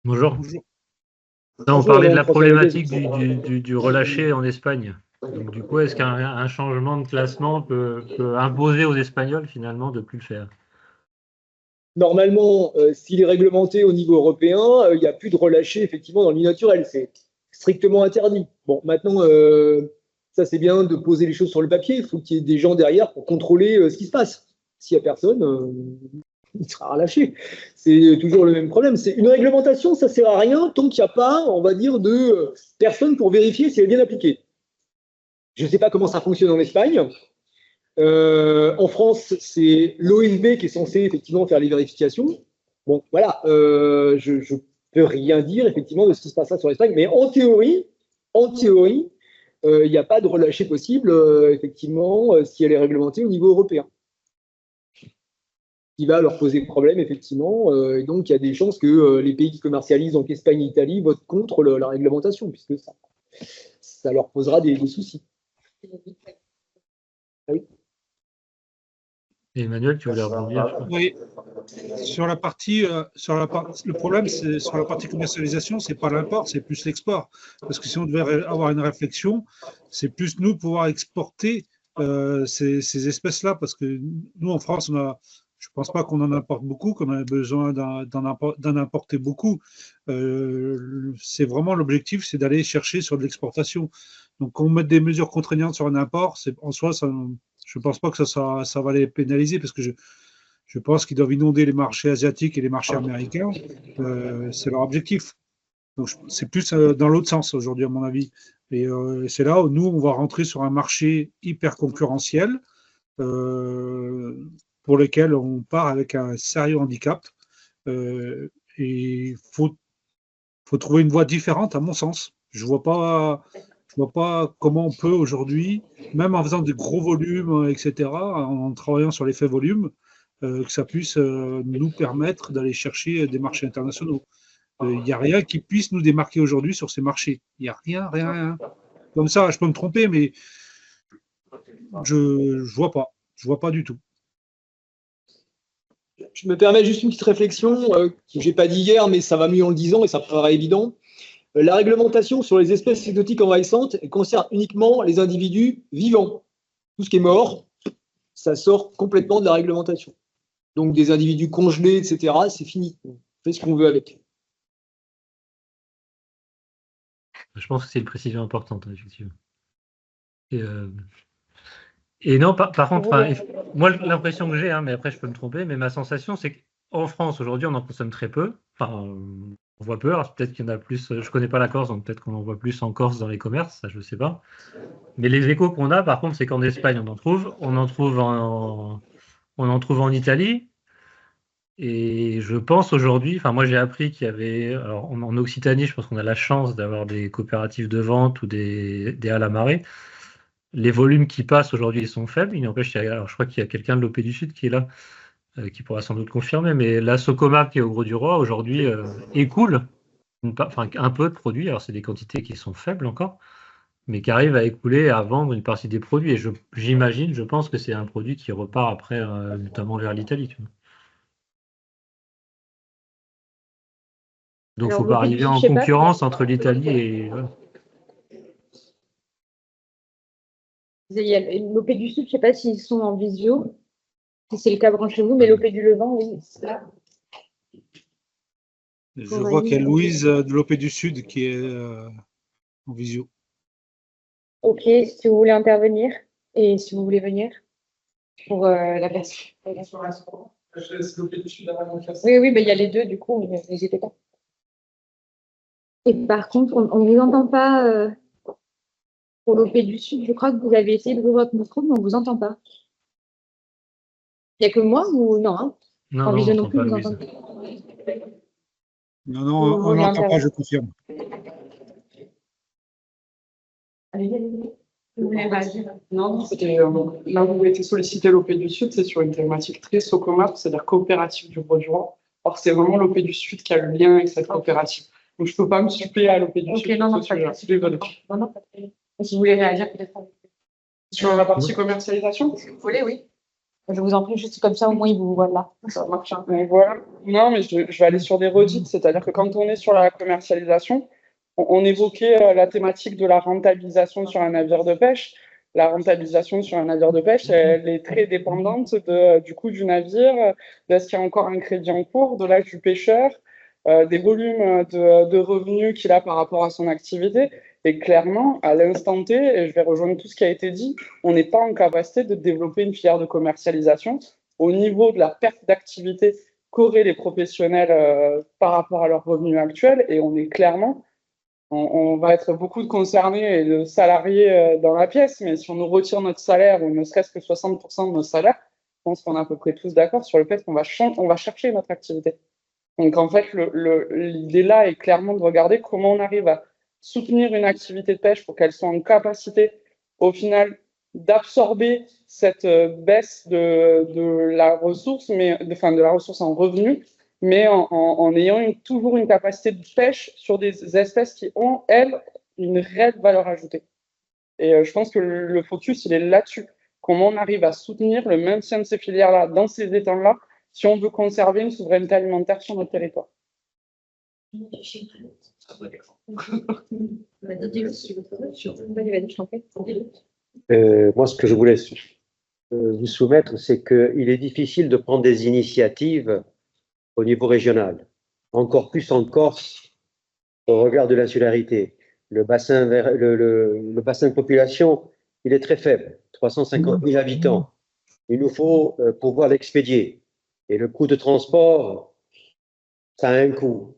Bonjour. Bonjour. Non, on Bonjour, parlait de la François problématique Rodez. du relâché en Espagne. Donc, du coup, est-ce qu'un changement de classement peut imposer aux Espagnols finalement de plus le faire? Normalement, s'il est réglementé au niveau européen, il n'y a plus de relâché effectivement dans le milieu naturel. C'est strictement interdit. Bon, maintenant, ça c'est bien de poser les choses sur le papier. Il faut qu'il y ait des gens derrière pour contrôler ce qui se passe. S'il n'y a personne, il sera relâché. C'est toujours le même problème. C'est une réglementation, ça ne sert à rien tant qu'il n'y a pas, on va dire, de personnes pour vérifier si elle est bien appliquée. Je ne sais pas comment ça fonctionne en Espagne. En France, c'est l'ONB qui est censé effectivement faire les vérifications. Bon, voilà, je ne peux rien dire effectivement de ce qui se passe là sur l'Espagne, mais en théorie, il n'y a pas de relâché possible, effectivement, si elle est réglementée au niveau européen. Qui va leur poser problème, effectivement, et donc il y a des chances que les pays qui commercialisent, donc Espagne et Italie, votent contre la réglementation, puisque ça leur posera des soucis. Oui. Et Emmanuel, tu voulais rebondir? Oui, le problème, c'est sur la partie commercialisation, c'est pas l'import, c'est plus l'export. Parce que si on devait avoir une réflexion, c'est plus nous pouvoir exporter ces espèces-là, parce que nous en France, je pense pas qu'on en importe beaucoup, qu'on a besoin d'en importer beaucoup. C'est vraiment l'objectif, c'est d'aller chercher sur de l'exportation. Donc, qu'on mette des mesures contraignantes sur un import, en soi, je ne pense pas que ça va les pénaliser parce que je pense qu'ils doivent inonder les marchés asiatiques et les marchés américains. C'est leur objectif. Donc, c'est plus dans l'autre sens aujourd'hui, à mon avis. Et c'est là où nous, on va rentrer sur un marché hyper concurrentiel pour lequel on part avec un sérieux handicap. Et il faut trouver une voie différente, à mon sens. Je ne vois pas comment on peut aujourd'hui, même en faisant des gros volumes, etc., en travaillant sur l'effet volume, que ça puisse nous permettre d'aller chercher des marchés internationaux. Il n'y a rien qui puisse nous démarquer aujourd'hui sur ces marchés. Il n'y a rien. Comme ça, je peux me tromper, mais je ne vois pas. Je vois pas du tout. Je me permets juste une petite réflexion que je n'ai pas dit hier, mais ça va mieux en le disant et ça paraît évident. La réglementation sur les espèces exotiques envahissantes concerne uniquement les individus vivants. Tout ce qui est mort, ça sort complètement de la réglementation. Donc des individus congelés, etc., c'est fini. On fait ce qu'on veut avec. Je pense que c'est une précision importante, effectivement. Et non, par contre, moi, l'impression que j'ai, hein, mais après je peux me tromper, mais ma sensation, c'est qu'en France, aujourd'hui, on en consomme très peu. Enfin, on voit peu. Alors peut-être qu'il y en a plus. Je connais pas la Corse, donc peut-être qu'on en voit plus en Corse dans les commerces, ça je sais pas. Mais les échos qu'on a, par contre, c'est qu'en Espagne, on en trouve. On en trouve en Italie. Et je pense aujourd'hui, enfin moi j'ai appris qu'il y avait, alors en Occitanie, je pense qu'on a la chance d'avoir des coopératives de vente ou des halles à marée. Les volumes qui passent aujourd'hui ils sont faibles. Il n'empêche, alors je crois qu'il y a quelqu'un de l'OP du Sud qui est là, qui pourra sans doute confirmer, mais la Socoma qui est au Gros du Roi aujourd'hui écoule un peu de produits. Alors c'est des quantités qui sont faibles encore, mais qui arrivent à écouler, à vendre une partie des produits. Et je pense que c'est un produit qui repart après, notamment vers l'Italie. Tu vois. Donc, il ne faut pas arriver en concurrence entre l'Italie et. L'OP du Sud, je ne sais pas s'ils sont en visio, si c'est le cas chez vous, mais l'OP du Levant, oui, c'est là. Je vois qu'il y a Louise de l'OP du Sud qui est en visio. Ok, si vous voulez intervenir et si vous voulez venir pour la version. Oui, mais il y a les deux, du coup, n'hésitez pas. Et par contre, on ne vous entend pas pour l'OP du Sud. Je crois que vous avez essayé d'ouvrir votre micro, mais on ne vous entend pas. Il n'y a que moi ou non hein. Non, en non, visio on non plus, pas vous Louise. entendez. Non, on n'entend pas, je confirme. Allez. Non, c'était là où vous été sollicité l'OP du Sud, c'est sur une thématique très Socomar, c'est-à-dire coopérative du Gros du Roi. Or, c'est vraiment l'OP du Sud qui a le lien avec cette coopérative. Donc, je ne peux pas me suppléer à l'OP du Sud. Non, pas si vous voulez réagir, peut-être. Sur la partie commercialisation, Si vous voulez, oui. Je vous en prie, juste comme ça, au moins, ils vous voient là. ça marche. Donc, voilà. Non, mais je vais aller sur des redites, c'est-à-dire que quand on est sur la commercialisation, on évoquait la thématique de la rentabilisation sur un navire de pêche. La rentabilisation sur un navire de pêche, elle est très dépendante du coût du navire, de ce qu'il y a encore un crédit en cours, de l'âge du pêcheur, des volumes de revenus qu'il a par rapport à son activité. Et clairement, à l'instant T, et je vais rejoindre tout ce qui a été dit, on n'est pas en capacité de développer une filière de commercialisation au niveau de la perte d'activité qu'auraient les professionnels par rapport à leurs revenus actuels. Et on est clairement, on va être beaucoup de concernés et de salariés dans la pièce, mais si on nous retire notre salaire ou ne serait-ce que 60% de nos salaires, je pense qu'on est à peu près tous d'accord sur le fait qu'on va chercher notre activité. Donc en fait, l'idée là est clairement de regarder comment on arrive à soutenir une activité de pêche pour qu'elle soit en capacité, au final, d'absorber cette baisse de la ressource, de la ressource en revenus, mais en ayant toujours une capacité de pêche sur des espèces qui ont, elles, une réelle valeur ajoutée. Et je pense que le focus, il est là-dessus. Comment on arrive à soutenir le maintien de ces filières-là, dans ces étangs-là, si on veut conserver une souveraineté alimentaire sur notre territoire. Moi, ce que je voulais vous soumettre, c'est qu'il est difficile de prendre des initiatives au niveau régional, encore plus en Corse, au regard de l'insularité. Le bassin de population, il est très faible, 350 000 habitants. Il nous faut pouvoir l'expédier. Et le coût de transport, ça a un coût,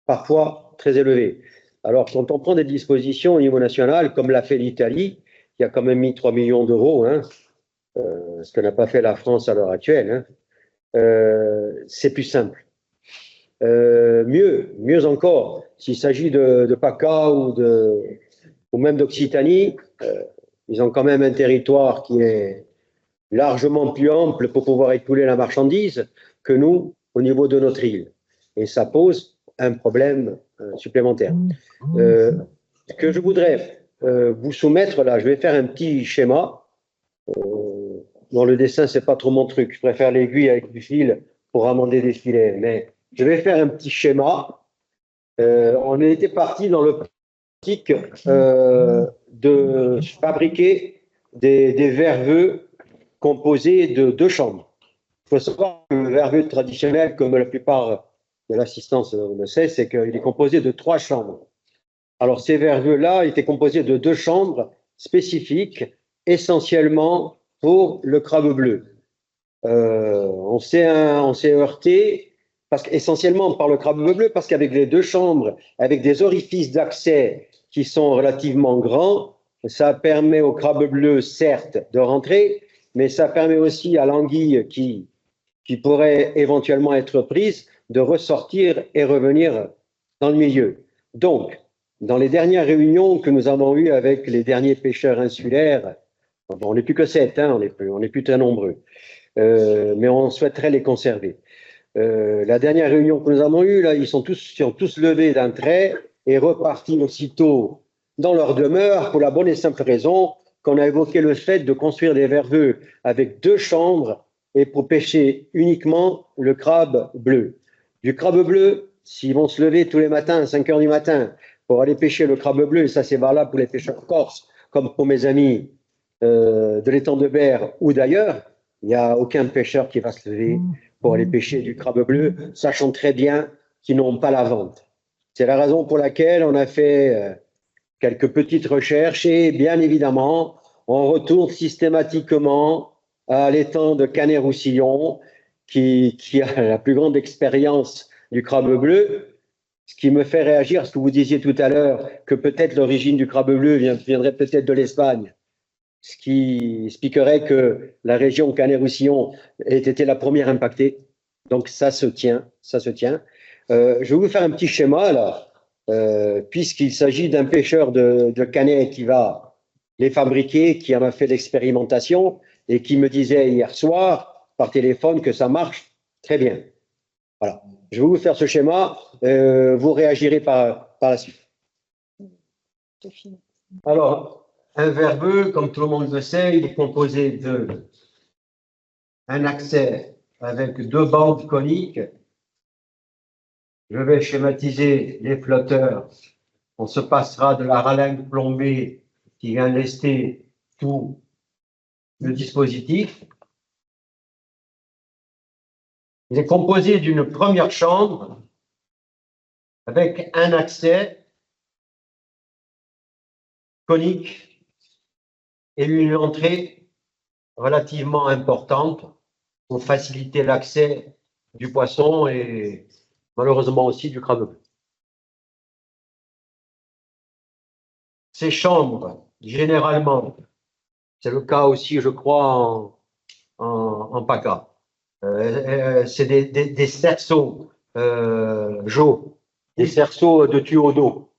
parfois très élevé. Alors, quand on prend des dispositions au niveau national, comme l'a fait l'Italie, qui a quand même mis 3 millions d'euros, ce que n'a pas fait la France à l'heure actuelle, c'est plus simple. Mieux encore, s'il s'agit de PACA ou même d'Occitanie, ils ont quand même un territoire qui est largement plus ample pour pouvoir écouler la marchandise que nous au niveau de notre île. Et ça pose un problème supplémentaire. Ce que je voudrais vous soumettre là, je vais faire un petit schéma. Dans le dessin, c'est pas trop mon truc. Je préfère l'aiguille avec du fil pour amender des filets. Mais je vais faire un petit schéma. On était parti dans l'optique de fabriquer des verveux composés de 2 chambres. Il faut savoir que le verveux traditionnel, comme la plupart de l'assistance le sait, c'est qu'il est composé de 3 chambres. Alors ces verveux-là étaient composés de 2 chambres spécifiques, essentiellement pour le crabe bleu. On s'est heurté essentiellement par le crabe bleu, parce qu'avec les 2 chambres, avec des orifices d'accès qui sont relativement grands, ça permet au crabe bleu, certes, de rentrer, mais ça permet aussi à l'anguille qui pourrait éventuellement être prise de ressortir et revenir dans le milieu. Donc, dans les dernières réunions que nous avons eues avec les derniers pêcheurs insulaires, bon, on n'est plus que 7, hein, on n'est plus très nombreux, mais on souhaiterait les conserver. La dernière réunion que nous avons eue, là, ils sont tous levés d'un trait et repartis aussitôt dans leur demeure pour la bonne et simple raison qu'on a évoqué le fait de construire des verveux avec 2 chambres et pour pêcher uniquement le crabe bleu. Du crabe bleu, s'ils vont se lever tous les matins à 5 heures du matin pour aller pêcher le crabe bleu, et ça c'est valable pour les pêcheurs corses comme pour mes amis de l'étang de Berre ou d'ailleurs, il n'y a aucun pêcheur qui va se lever pour aller pêcher du crabe bleu, sachant très bien qu'ils n'ont pas la vente. C'est la raison pour laquelle on a fait quelques petites recherches et bien évidemment, on retourne systématiquement à l'étang de Canet-Roussillon qui a la plus grande expérience du crabe bleu. Ce qui me fait réagir à ce que vous disiez tout à l'heure, que peut-être l'origine du crabe bleu viendrait peut-être de l'Espagne, ce qui expliquerait que la région Canet-Roussillon ait été la première impactée. Donc ça se tient, ça se tient. Je vais vous faire un petit schéma là, puisqu'il s'agit d'un pêcheur de Canet qui va les fabriquer, qui en a fait l'expérimentation et qui me disait hier soir par téléphone que ça marche très bien. Voilà. Je vais vous faire ce schéma, vous réagirez par la suite. Alors, un verveux, comme tout le monde le sait, il est composé de un accès avec 2 bandes coniques. Je vais schématiser les flotteurs. On se passera de la rallonge plombée qui vient lester tout le dispositif. Il est composé d'une première chambre avec un accès conique et une entrée relativement importante pour faciliter l'accès du poisson et malheureusement aussi du crabe bleu. Ces chambres, généralement, c'est le cas aussi, je crois, en PACA, c'est des cerceaux jaunes, des cerceaux de tuyaux d'eau.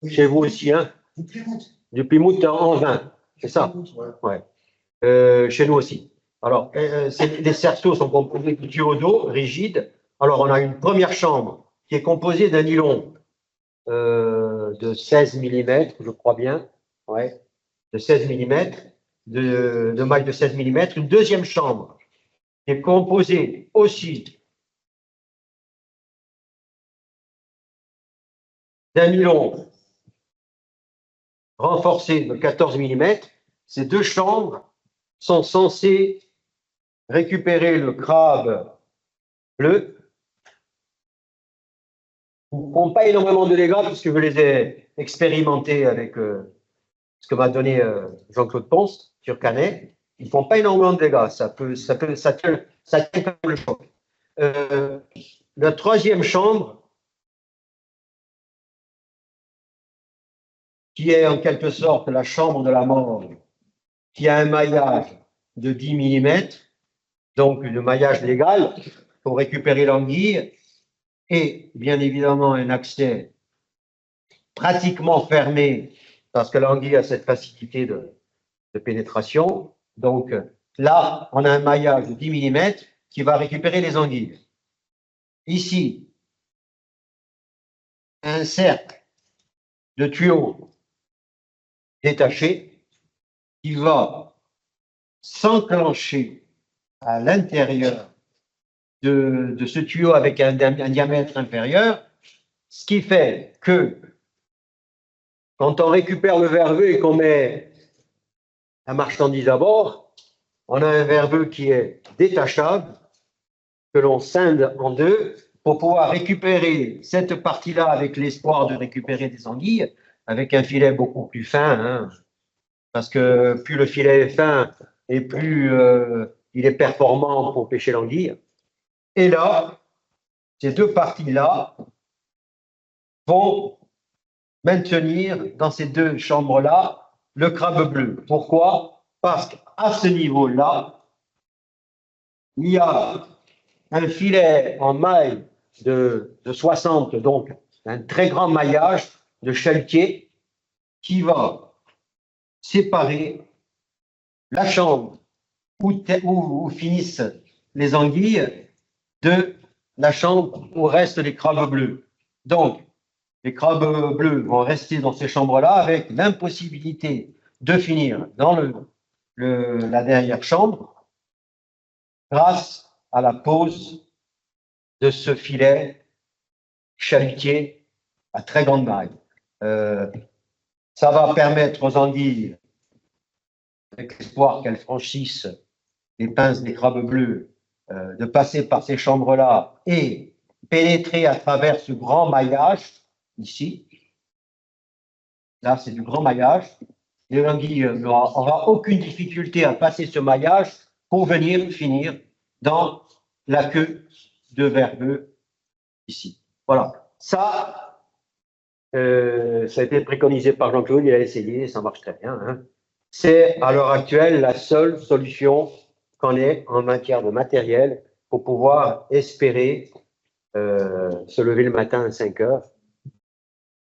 Chez vous aussi, hein? Du Plymouth en vin, c'est ça? Ouais. Chez nous aussi. Alors, les cerceaux sont composés de tuyaux d'eau rigides. Alors, on a une première chambre qui est composée d'un nylon de 16 mm, je crois bien, ouais, de 16 mm, de maille de 16 mm. Une deuxième chambre qui est composée aussi d'un nylon renforcé de 14 mm. Ces 2 chambres sont censées récupérer le crabe bleu. Ils ne font pas énormément de dégâts puisque je les ai expérimentés avec ce que m'a donné Jean-Claude Ponce sur Canet. Ils ne font pas énormément de dégâts. Ça tient quand même le choc. La troisième chambre, qui est en quelque sorte la chambre de la mort, qui a un maillage de 10 mm, donc le maillage légal pour récupérer l'anguille, et bien évidemment un accès pratiquement fermé, parce que l'anguille a cette facilité de pénétration, donc là, on a un maillage de 10 mm qui va récupérer les anguilles. Ici, un cercle de tuyaux détaché qui va s'enclencher à l'intérieur de ce tuyau avec un diamètre inférieur, ce qui fait que quand on récupère le verveux et qu'on met la marchandise à bord, on a un verveux qui est détachable, que l'on scinde en deux pour pouvoir récupérer cette partie-là avec l'espoir de récupérer des anguilles, avec un filet beaucoup plus fin, hein, parce que plus le filet est fin et plus il est performant pour pêcher l'anguille. Et là, ces deux parties-là vont maintenir dans ces deux chambres-là le crabe bleu. Pourquoi? Parce qu'à ce niveau-là, il y a un filet en maille de 60, donc un très grand maillage de chalutier qui va séparer la chambre où finissent les anguilles de la chambre où restent les crabes bleus. Donc, les crabes bleus vont rester dans ces chambres-là avec l'impossibilité de finir dans la dernière chambre grâce à la pose de ce filet chalutier à très grande maille. Ça va permettre aux anguilles, avec l'espoir qu'elles franchissent les pinces des crabes bleus, de passer par ces chambres-là et pénétrer à travers ce grand maillage, ici. Là, c'est du grand maillage. Et l'anguille n'aura aucune difficulté à passer ce maillage pour venir finir dans la queue de verveux ici. Voilà. Ça a été préconisé par Jean-Claude, il a essayé, ça marche très bien. Hein. C'est à l'heure actuelle la seule solution qu'on ait en matière de matériel pour pouvoir espérer se lever le matin à 5 heures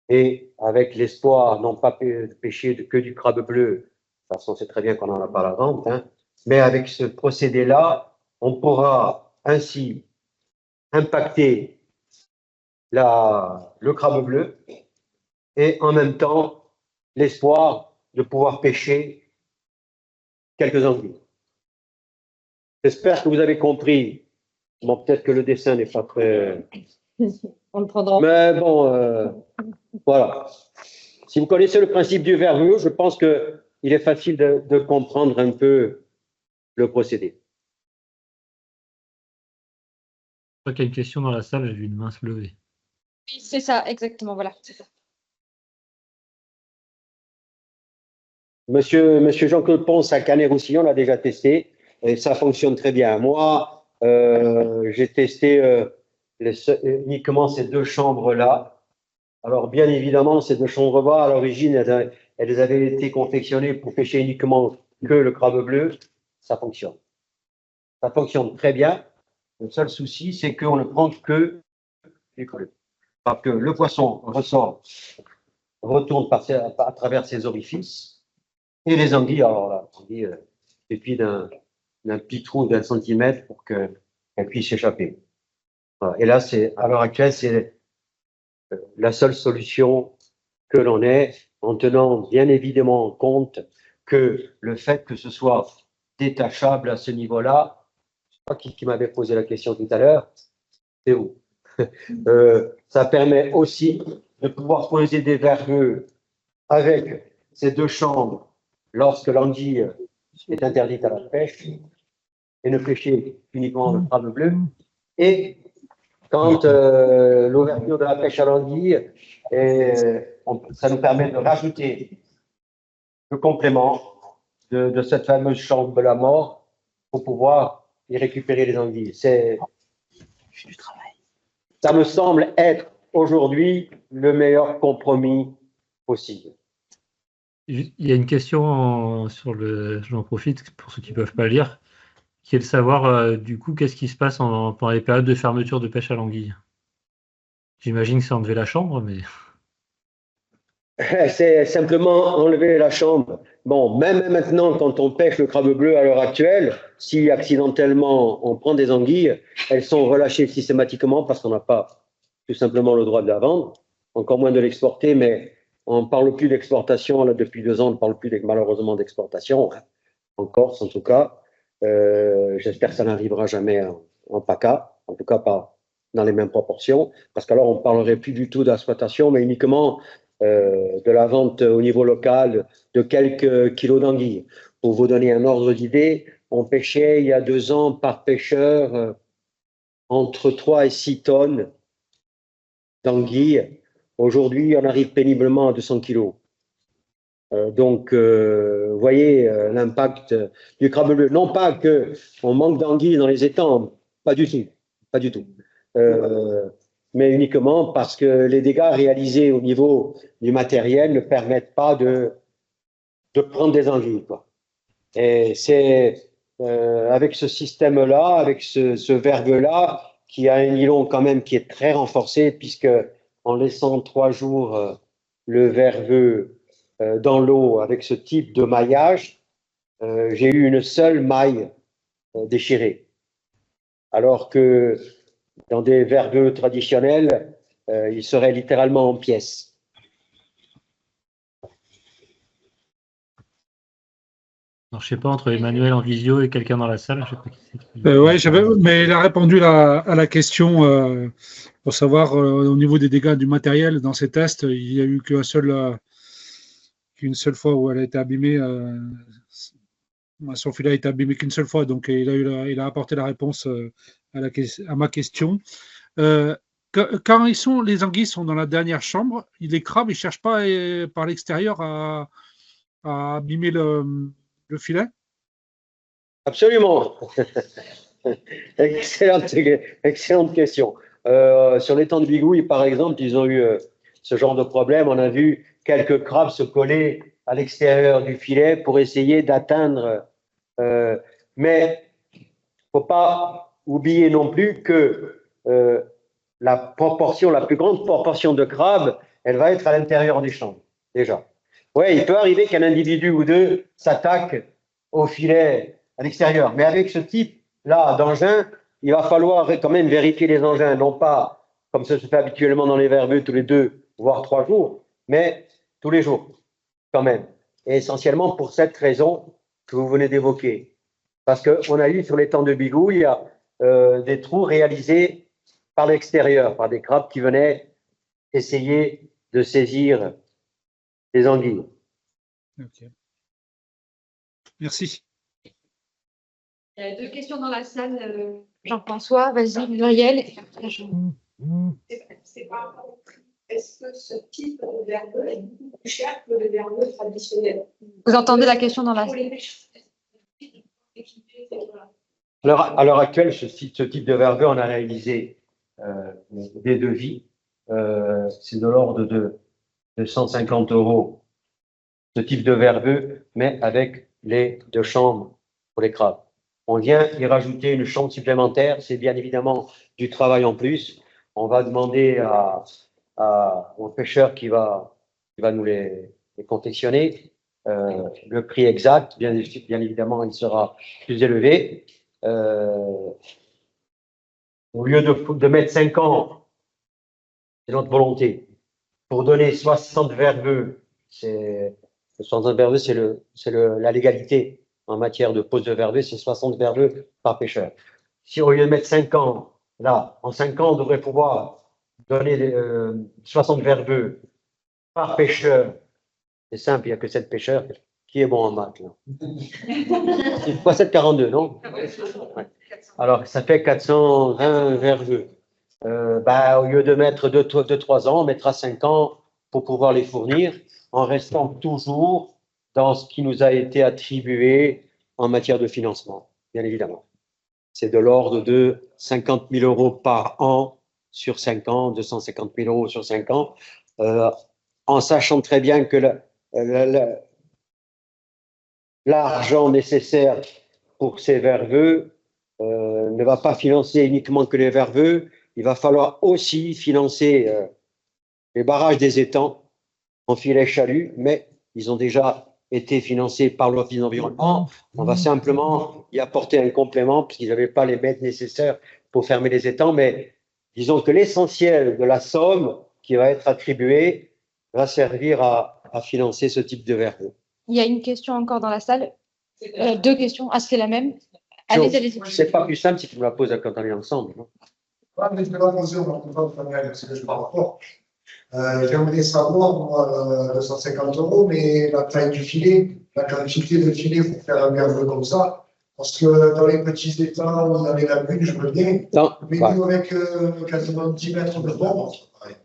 et avec l'espoir, non pas de pêcher que du crabe bleu, de toute façon c'est très bien qu'on n'en a pas à la vente, hein, mais avec ce procédé-là, on pourra ainsi impacter le crabe bleu et en même temps l'espoir de pouvoir pêcher quelques anguilles. J'espère que vous avez compris. Bon, peut-être que le dessin n'est pas très... On le prendra. Mais bon, voilà. Si vous connaissez le principe du verveux, je pense qu'il est facile de comprendre un peu le procédé. Je crois qu'il y a une question dans la salle, j'ai vu une main se lever. Oui, c'est ça, exactement, voilà. Ça. Monsieur Jean-Claude Ponce à Canet-Roussillon l'a déjà testé et ça fonctionne très bien. Moi, j'ai testé uniquement ces deux chambres-là. Alors, bien évidemment, ces deux chambres-là, à l'origine, elles avaient été confectionnées pour pêcher uniquement que le crabe bleu. Ça fonctionne. Ça fonctionne très bien. Le seul souci, c'est qu'on ne prend que les crabes. Parce que le poisson retourne à travers ses orifices. Et les anguilles, alors là, suffit d'un petit trou d'1 centimètre pour qu'elles puissent s'échapper. Voilà. Et là, à l'heure actuelle, c'est la seule solution que l'on ait, en tenant bien évidemment compte que le fait que ce soit détachable à ce niveau-là, je ne sais pas qui m'avait posé la question tout à l'heure, c'est vous. Ça permet aussi de pouvoir poser des verveux avec ces deux chambres lorsque l'anguille est interdite à la pêche et ne pêcher uniquement le crabe bleu. Et quand l'ouverture de la pêche à l'anguille, ça nous permet de rajouter le complément de cette fameuse chambre de la mort pour pouvoir y récupérer les anguilles. Ça me semble être aujourd'hui le meilleur compromis possible. Il y a une question j'en profite pour ceux qui ne peuvent pas lire, qui est de savoir du coup qu'est-ce qui se passe pendant les périodes de fermeture de pêche à l'anguille. J'imagine que c'est enlever la chambre, mais... C'est simplement enlever la chambre. Bon, même maintenant, quand on pêche le crabe bleu à l'heure actuelle, si accidentellement on prend des anguilles, elles sont relâchées systématiquement parce qu'on n'a pas tout simplement le droit de la vendre, encore moins de l'exporter, mais on ne parle plus d'exportation. Là, depuis 2 ans, on ne parle plus malheureusement d'exportation, hein, en Corse en tout cas. J'espère que ça n'arrivera jamais en PACA, en tout cas pas dans les mêmes proportions, parce qu'alors on ne parlerait plus du tout d'exploitation, mais uniquement de la vente au niveau local de quelques kilos d'anguilles. Pour vous donner un ordre d'idée, on pêchait il y a 2 ans par pêcheur entre 3 et 6 tonnes d'anguilles. Aujourd'hui, on arrive péniblement à 200 kilos. Donc, vous voyez l'impact du crabe bleu. Non pas qu'on manque d'anguilles dans les étangs, pas du tout, pas du tout. Mais uniquement parce que les dégâts réalisés au niveau du matériel ne permettent pas de prendre des anguilles, quoi. Et c'est avec ce système-là, avec ce verbe-là, qui a un nylon quand même qui est très renforcé, puisque en laissant 3 jours le verbeux dans l'eau avec ce type de maillage, j'ai eu une seule maille déchirée. Alors que dans des verbeux traditionnels, il serait littéralement en pièces. Alors, je sais pas, entre Emmanuel en visio et quelqu'un dans la salle, je sais pas qui c'est. Ouais, mais il a répondu à la question pour savoir au niveau des dégâts du matériel dans ces tests, il n'y a eu qu'une seule fois où elle a été abîmée. Son filet a été abîmé qu'une seule fois, donc il a apporté la réponse à ma question. Quand les anguilles sont dans la dernière chambre, les crabes, ils ne cherchent pas par l'extérieur à abîmer le filet? Absolument. Excellente question. Sur l'étang de Bigouille, par exemple, ils ont eu ce genre de problème. On a vu quelques crabes se coller à l'extérieur du filet pour essayer d'atteindre. Mais il ne faut pas oublier non plus que la plus grande proportion de crabes, elle va être à l'intérieur des chambres, déjà. Oui, il peut arriver qu'un individu ou deux s'attaque au filet à l'extérieur. Mais avec ce type-là d'engin, il va falloir quand même vérifier les engins, non pas comme ça se fait habituellement dans les verbeux tous les 2, voire 3 jours, mais tous les jours, quand même. Et essentiellement pour cette raison que vous venez d'évoquer. Parce qu'on a eu sur l'étang de Bigouille des trous réalisés par l'extérieur, par des crabes qui venaient essayer de saisir les anguilles. Okay. Merci. Il y a 2 questions dans la salle. Jean-François, vas-y, Muriel. Est-ce que ce type de verbeux est beaucoup plus cher que le verbeux traditionnel? Vous entendez la question dans la salle? Alors, à l'heure actuelle, ce type de verbeux, on a réalisé des devis. C'est de l'ordre de 150 € ce type de verbeux, mais avec les 2 chambres pour les crabes. On vient y rajouter une chambre supplémentaire, c'est bien évidemment du travail en plus. On va demander au pêcheur qui va nous les confectionner le prix exact. Bien évidemment, il sera plus élevé. Au lieu de mettre 5 ans, c'est notre volonté, pour donner 60 verbeux, c'est la légalité en matière de pose de verbeux, c'est 60 verbeux par pêcheur. Si au lieu de mettre 5 ans, là, en 5 ans, on devrait pouvoir donner 60 verbeux par pêcheur, c'est simple, il n'y a que 7 pêcheurs. Qui est bon en maths, là? C'est quoi, 7,42, non? Ouais. Alors, ça fait 420 verbeux. Au lieu de mettre 2-3 ans, on mettra 5 ans pour pouvoir les fournir, en restant toujours dans ce qui nous a été attribué en matière de financement, bien évidemment. C'est de l'ordre de 50 000 € par an sur 5 ans, 250 000 € sur 5 ans, en sachant très bien que l'argent nécessaire pour ces verbeux ne va pas financer uniquement que les verbeux, il va falloir aussi financer les barrages des étangs en filet chalut, mais ils ont déjà été financés par l'Office d'environnement. On va simplement y apporter un complément, puisqu'ils n'avaient pas les mètres nécessaires pour fermer les étangs, mais disons que l'essentiel de la somme qui va être attribuée va servir à financer ce type de verre. Il y a une question encore dans la salle. Deux questions. Ah, c'est la même. Allez-y. C'est pas plus simple si tu me la poses quand on est ensemble. Non? Mais je vais la poser, on va parce que je parle fort. J'aimerais savoir, moi, 250 €, mais la taille du filet, la quantité de filet pour faire un verre comme ça. Parce que dans les petits étangs, on avait la lune, je veux bien. Non, Mais ouais. nous, avec quasiment 10 mètres de fond,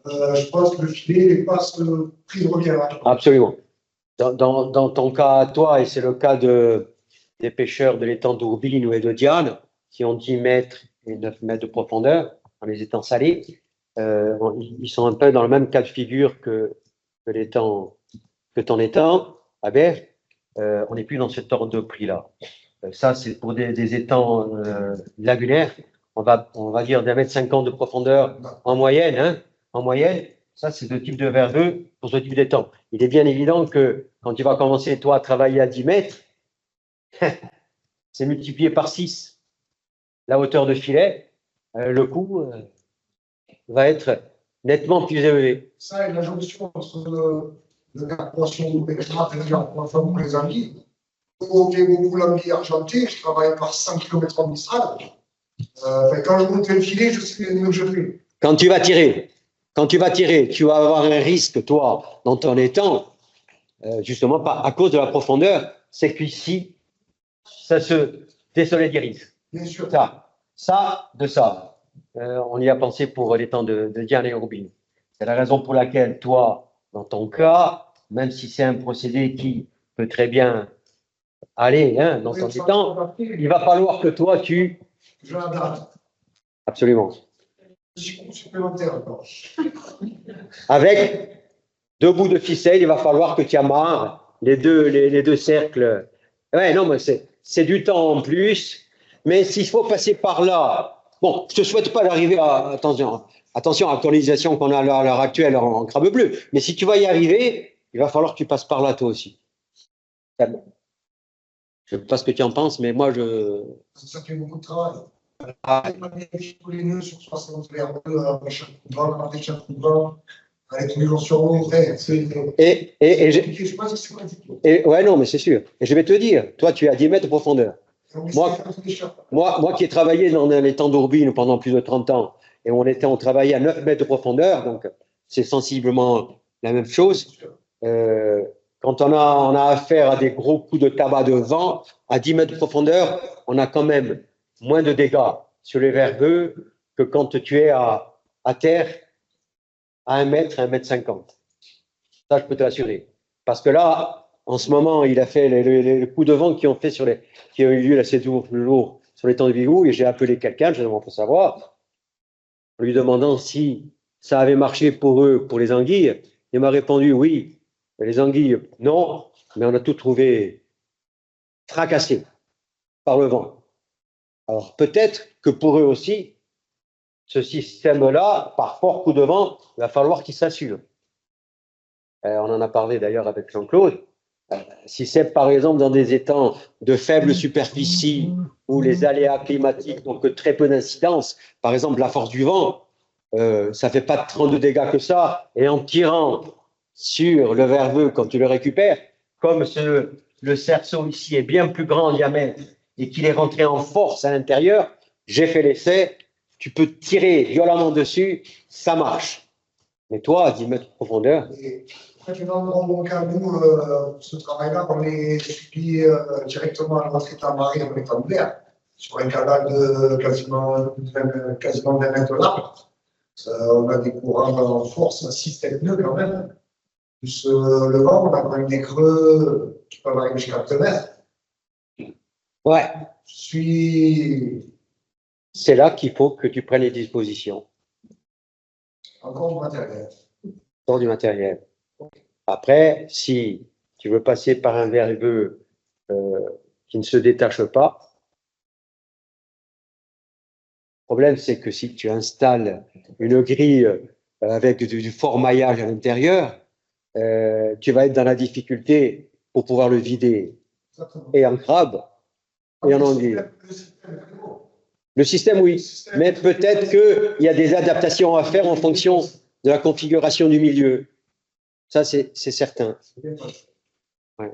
je pense que le filet passe pris de revient. Absolument. Dans ton cas à toi, et c'est le cas des pêcheurs de l'étang d'Ourbine et de Diane, qui ont 10 mètres et 9 mètres de profondeur dans les étangs salés, ils sont un peu dans le même cas de figure que ton étang, à Berge. On n'est plus dans cet ordre de prix-là. Ça, c'est pour des étangs lagulaires. On va dire d'un mètre 50 de profondeur en moyenne. Hein, en moyenne, ça, c'est le type de verveux pour ce type d'étang. Il est bien évident que quand tu vas commencer, toi, à travailler à 10 mètres, c'est multiplié par 6 la hauteur de filet. Le coût va être nettement plus élevé. Ça et la jonction entre la poisson extra et les anguilles. On fait beaucoup l'anguille argentée, je travaille par 100 km en Mistral. Quand je monte le filet, je sais ce que je fais. Quand tu vas tirer, tu vas avoir un risque, toi, dans ton étang, justement, pas à cause de la profondeur, c'est qu'ici, ça se désolidarise. Bien sûr. Ça. On y a pensé pour l'étang de Diane et Urbine. C'est la raison pour laquelle, toi, dans ton cas, même si c'est un procédé qui peut très bien aller dans ton étang, il va falloir que toi, tu... Je l'adapte. Absolument. Supplémentaire encore. Avec 2 bouts de ficelle, il va falloir que tu amarres les deux cercles. Ouais, non, mais c'est du temps en plus. Mais s'il faut passer par là, bon, je te souhaite pas d'arriver à, attention à l'actualisation qu'on a à l'heure actuelle en crabe bleu. Mais si tu vas y arriver, il va falloir que tu passes par là toi aussi. Je ne sais pas ce que tu en penses, mais moi, Ça fait beaucoup de travail. Ah. Tous les nœuds sur 60 verres, après chaque couvrant, avec tous les jours sur l'eau, je pense que c'est compliqué. Ouais, non, mais c'est sûr. Et je vais te dire, toi, tu es à 10 mètres de profondeur. Moi qui ai travaillé dans l'étang d'Ourbine pendant plus de 30 ans, et on travaillait à 9 mètres de profondeur, donc c'est sensiblement la même chose. Quand on a affaire à des gros coups de tabac de vent, à 10 mètres de profondeur, on a quand même moins de dégâts sur les verveux que quand tu es à terre à 1 mètre, 1 mètre 50. Ça, je peux te l'assurer. Parce que là, en ce moment, il a fait les coups de vent qui ont eu lieu assez lourd sur l'étang de Bigou, et j'ai appelé quelqu'un, justement pour savoir, en lui demandant si ça avait marché pour eux, pour les anguilles. Il m'a répondu oui. Les anguilles, non, mais on a tout trouvé fracassé par le vent. Alors peut-être que pour eux aussi, ce système-là, par fort coup de vent, il va falloir qu'il s'assure. On en a parlé d'ailleurs avec Jean-Claude. Si c'est par exemple dans des étangs de faible superficie où les aléas climatiques n'ont que très peu d'incidence, par exemple la force du vent, ça fait pas tant de dégâts que ça, et en tirant sur le verveux quand tu le récupères, comme le cerceau ici est bien plus grand en diamètre et qu'il est rentré en force à l'intérieur, j'ai fait l'essai, tu peux tirer violemment dessus, ça marche. Mais toi, à 10 mètres de profondeur... Dans mon cas, nous, ce travail-là, on est suivi directement à notre état marée en étant vert, sur un canal de quasiment 20 mètres large. On a des courants en force à 6-7 nœuds quand même. Plus le vent, on a quand même des creux qui peuvent arriver jusqu'à 2 mètres. Ouais. C'est là qu'il faut que tu prennes les dispositions. Encore du matériel. Encore du matériel. Après, si tu veux passer par un verveux qui ne se détache pas, le problème c'est que si tu installes une grille avec du fort maillage à l'intérieur, tu vas être dans la difficulté pour pouvoir le vider. Et en crabe, et en anguille. Le système, oui. Mais peut-être qu'il y a des adaptations à faire en fonction de la configuration du milieu. Ça, c'est certain. Ouais.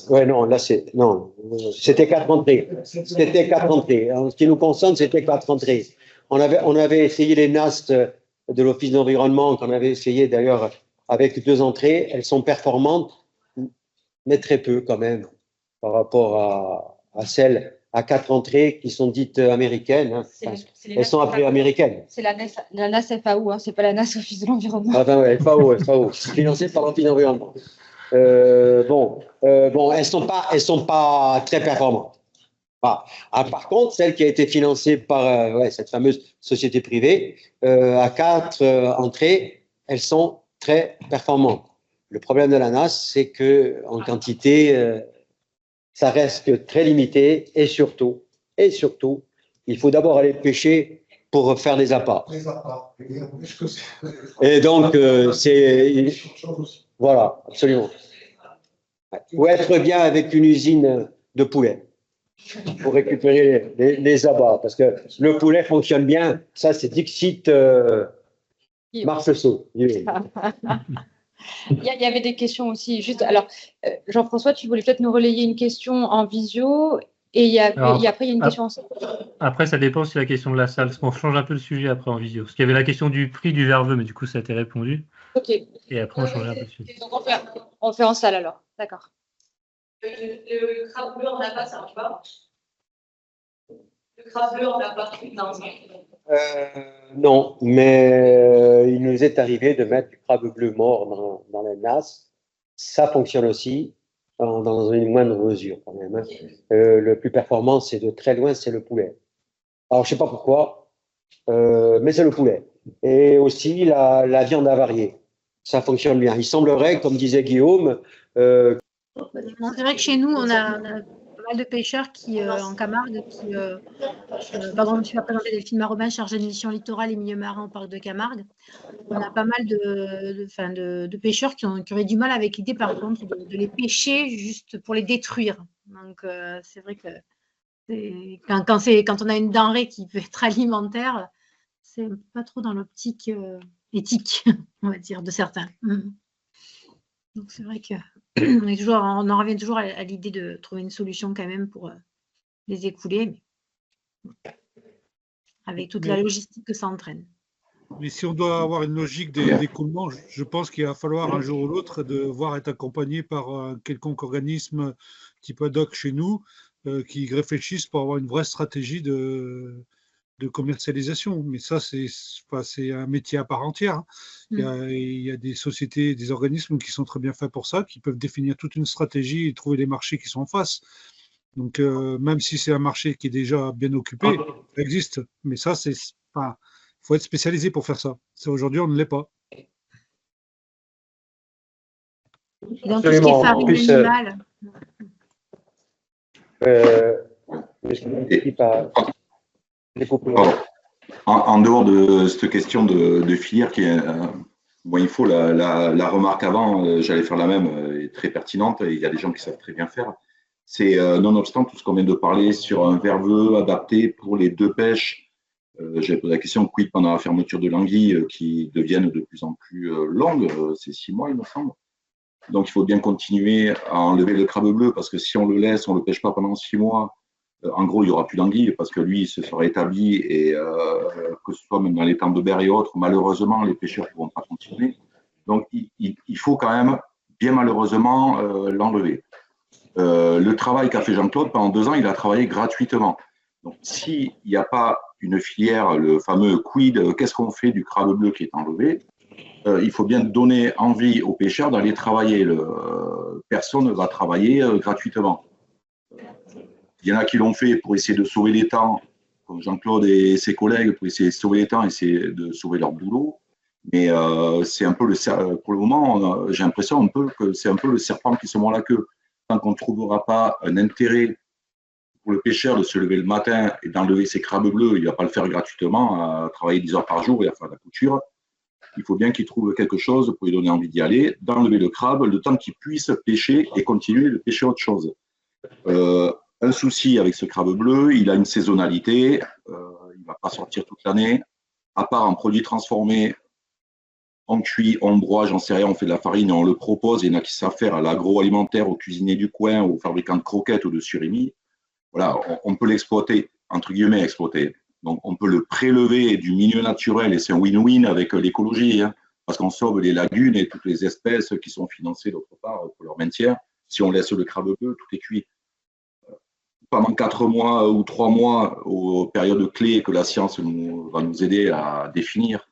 Ouais, non, là, c'était 4 entrées. C'était 4 entrées. En ce qui nous concerne, c'était 4 entrées. On avait essayé les NAST de l'Office d'environnement, qu'on avait essayé d'ailleurs avec 2 entrées. Elles sont performantes, mais très peu quand même, par rapport à celles à 4 entrées qui sont dites américaines. Hein. Elles sont appelées américaines. C'est la NAS FAO, hein, c'est pas la NAS Office de l'environnement. Ah ben ouais, FAO, financée par l'Office d'environnement. Bon, elles sont pas très performantes. Par contre, celle qui a été financée par cette fameuse société privée, à 4 entrées, elles sont très performantes. Le problème de la NAS, c'est que en quantité, ça reste très limité, et surtout, il faut d'abord aller pêcher pour faire des appâts. Et donc, voilà, absolument. Ou être bien avec une usine de poulet pour récupérer les abats, parce que le poulet fonctionne bien. Ça, c'est Dixit Marceau. Il y avait des questions aussi. Juste, alors, Jean-François, tu voulais peut-être nous relayer une question en visio, et après, il y a une question en salle. Après, ça dépend si la question de la salle, parce qu'on change un peu le sujet après en visio. Parce qu'il y avait la question du prix du verveux, mais du coup, ça a été répondu. Ok. Et après, on change un peu le sujet. Donc, on fait en salle alors. D'accord. Le crabe bleu en appât, ça marche pas? Le crabe bleu en appât, non. Non, mais il nous est arrivé de mettre du crabe bleu mort dans la NAS. Ça fonctionne aussi, dans une moindre mesure quand même. Hein. Le plus performant, c'est de très loin, c'est le poulet. Alors, je ne sais pas pourquoi, mais c'est le poulet. Et aussi la viande avariée. Ça fonctionne bien. Il semblerait, comme disait Guillaume, c'est vrai que chez nous, on a pas mal de pêcheurs qui, en Camargue, pardon, je me suis présenté Delphine Marobin, chargée de mission littorale et milieu marin au parc de Camargue. On a pas mal de pêcheurs qui auraient du mal avec l'idée, par contre, de les pêcher juste pour les détruire. Donc, c'est vrai que quand on a une denrée qui peut être alimentaire, c'est pas trop dans l'optique éthique, on va dire, de certains. Donc, c'est vrai que on en revient toujours à l'idée de trouver une solution quand même pour les écouler, mais avec toute la logistique que ça entraîne. Mais si on doit avoir une logique d'écoulement, je pense qu'il va falloir un jour ou l'autre devoir être accompagné par un quelconque organisme type ad hoc chez nous qui réfléchissent pour avoir une vraie stratégie de commercialisation. Mais ça, c'est un métier à part entière. Hein. Il y a des sociétés, des organismes qui sont très bien faits pour ça, qui peuvent définir toute une stratégie et trouver les marchés qui sont en face. Donc, même si c'est un marché qui est déjà bien occupé, ça existe. Mais ça, faut être spécialisé pour faire ça. Aujourd'hui, on ne l'est pas. Et dans tout ce qui est farine animale. En dehors de cette question de filière qui est, bon, il faut la remarque avant, j'allais faire la même, est très pertinente, et il y a des gens qui savent très bien faire. C'est nonobstant tout ce qu'on vient de parler sur un verveux adapté pour les 2 pêches. J'avais posé la question, quid pendant la fermeture de l'anguille qui deviennent de plus en plus longues, c'est 6 mois il me semble. Donc il faut bien continuer à enlever le crabe bleu, parce que si on le laisse, on ne le pêche pas pendant 6 mois, en gros, il n'y aura plus d'anguille parce que lui, il se sera établi et que ce soit même dans les temps de berre et autres, malheureusement, les pêcheurs ne pourront pas continuer. Donc, il faut quand même, bien malheureusement, l'enlever. Le travail qu'a fait Jean-Claude, pendant 2 ans, il a travaillé gratuitement. Donc, s'il n'y a pas une filière, le fameux quid, qu'est-ce qu'on fait du crabe bleu qui est enlevé, il faut bien donner envie aux pêcheurs d'aller travailler. Personne ne va travailler gratuitement. Il y en a qui l'ont fait pour essayer de sauver les temps, comme Jean-Claude et ses collègues, pour essayer de sauver les temps, essayer de sauver leur boulot. Mais c'est un peu pour le moment, j'ai l'impression un peu que c'est un peu le serpent qui se mord la queue. tant qu'on ne trouvera pas un intérêt pour le pêcheur de se lever le matin et d'enlever ses crabes bleus, il ne va pas le faire gratuitement, à travailler 10 heures par jour et à faire de la couture. Il faut bien qu'il trouve quelque chose pour lui donner envie d'y aller, d'enlever le crabe, le temps qu'il puisse pêcher et continuer de pêcher autre chose. Un souci avec ce crabe bleu, il a une saisonnalité, il ne va pas sortir toute l'année, à part en produits transformés, on cuit, on broie, j'en sais rien, on fait de la farine et on le propose. Il y en a qui savent faire à l'agroalimentaire, aux cuisiniers du coin, aux fabricants de croquettes ou de surimi. Voilà, on peut l'exploiter, entre guillemets, exploiter. Donc, on peut le prélever du milieu naturel et c'est un win-win avec l'écologie, hein, parce qu'on sauve les lagunes et toutes les espèces qui sont financées d'autre part pour leur maintien. Si on laisse le crabe bleu, tout est cuit. Pendant 4 mois ou 3 mois, aux périodes clés que la science va nous aider à définir,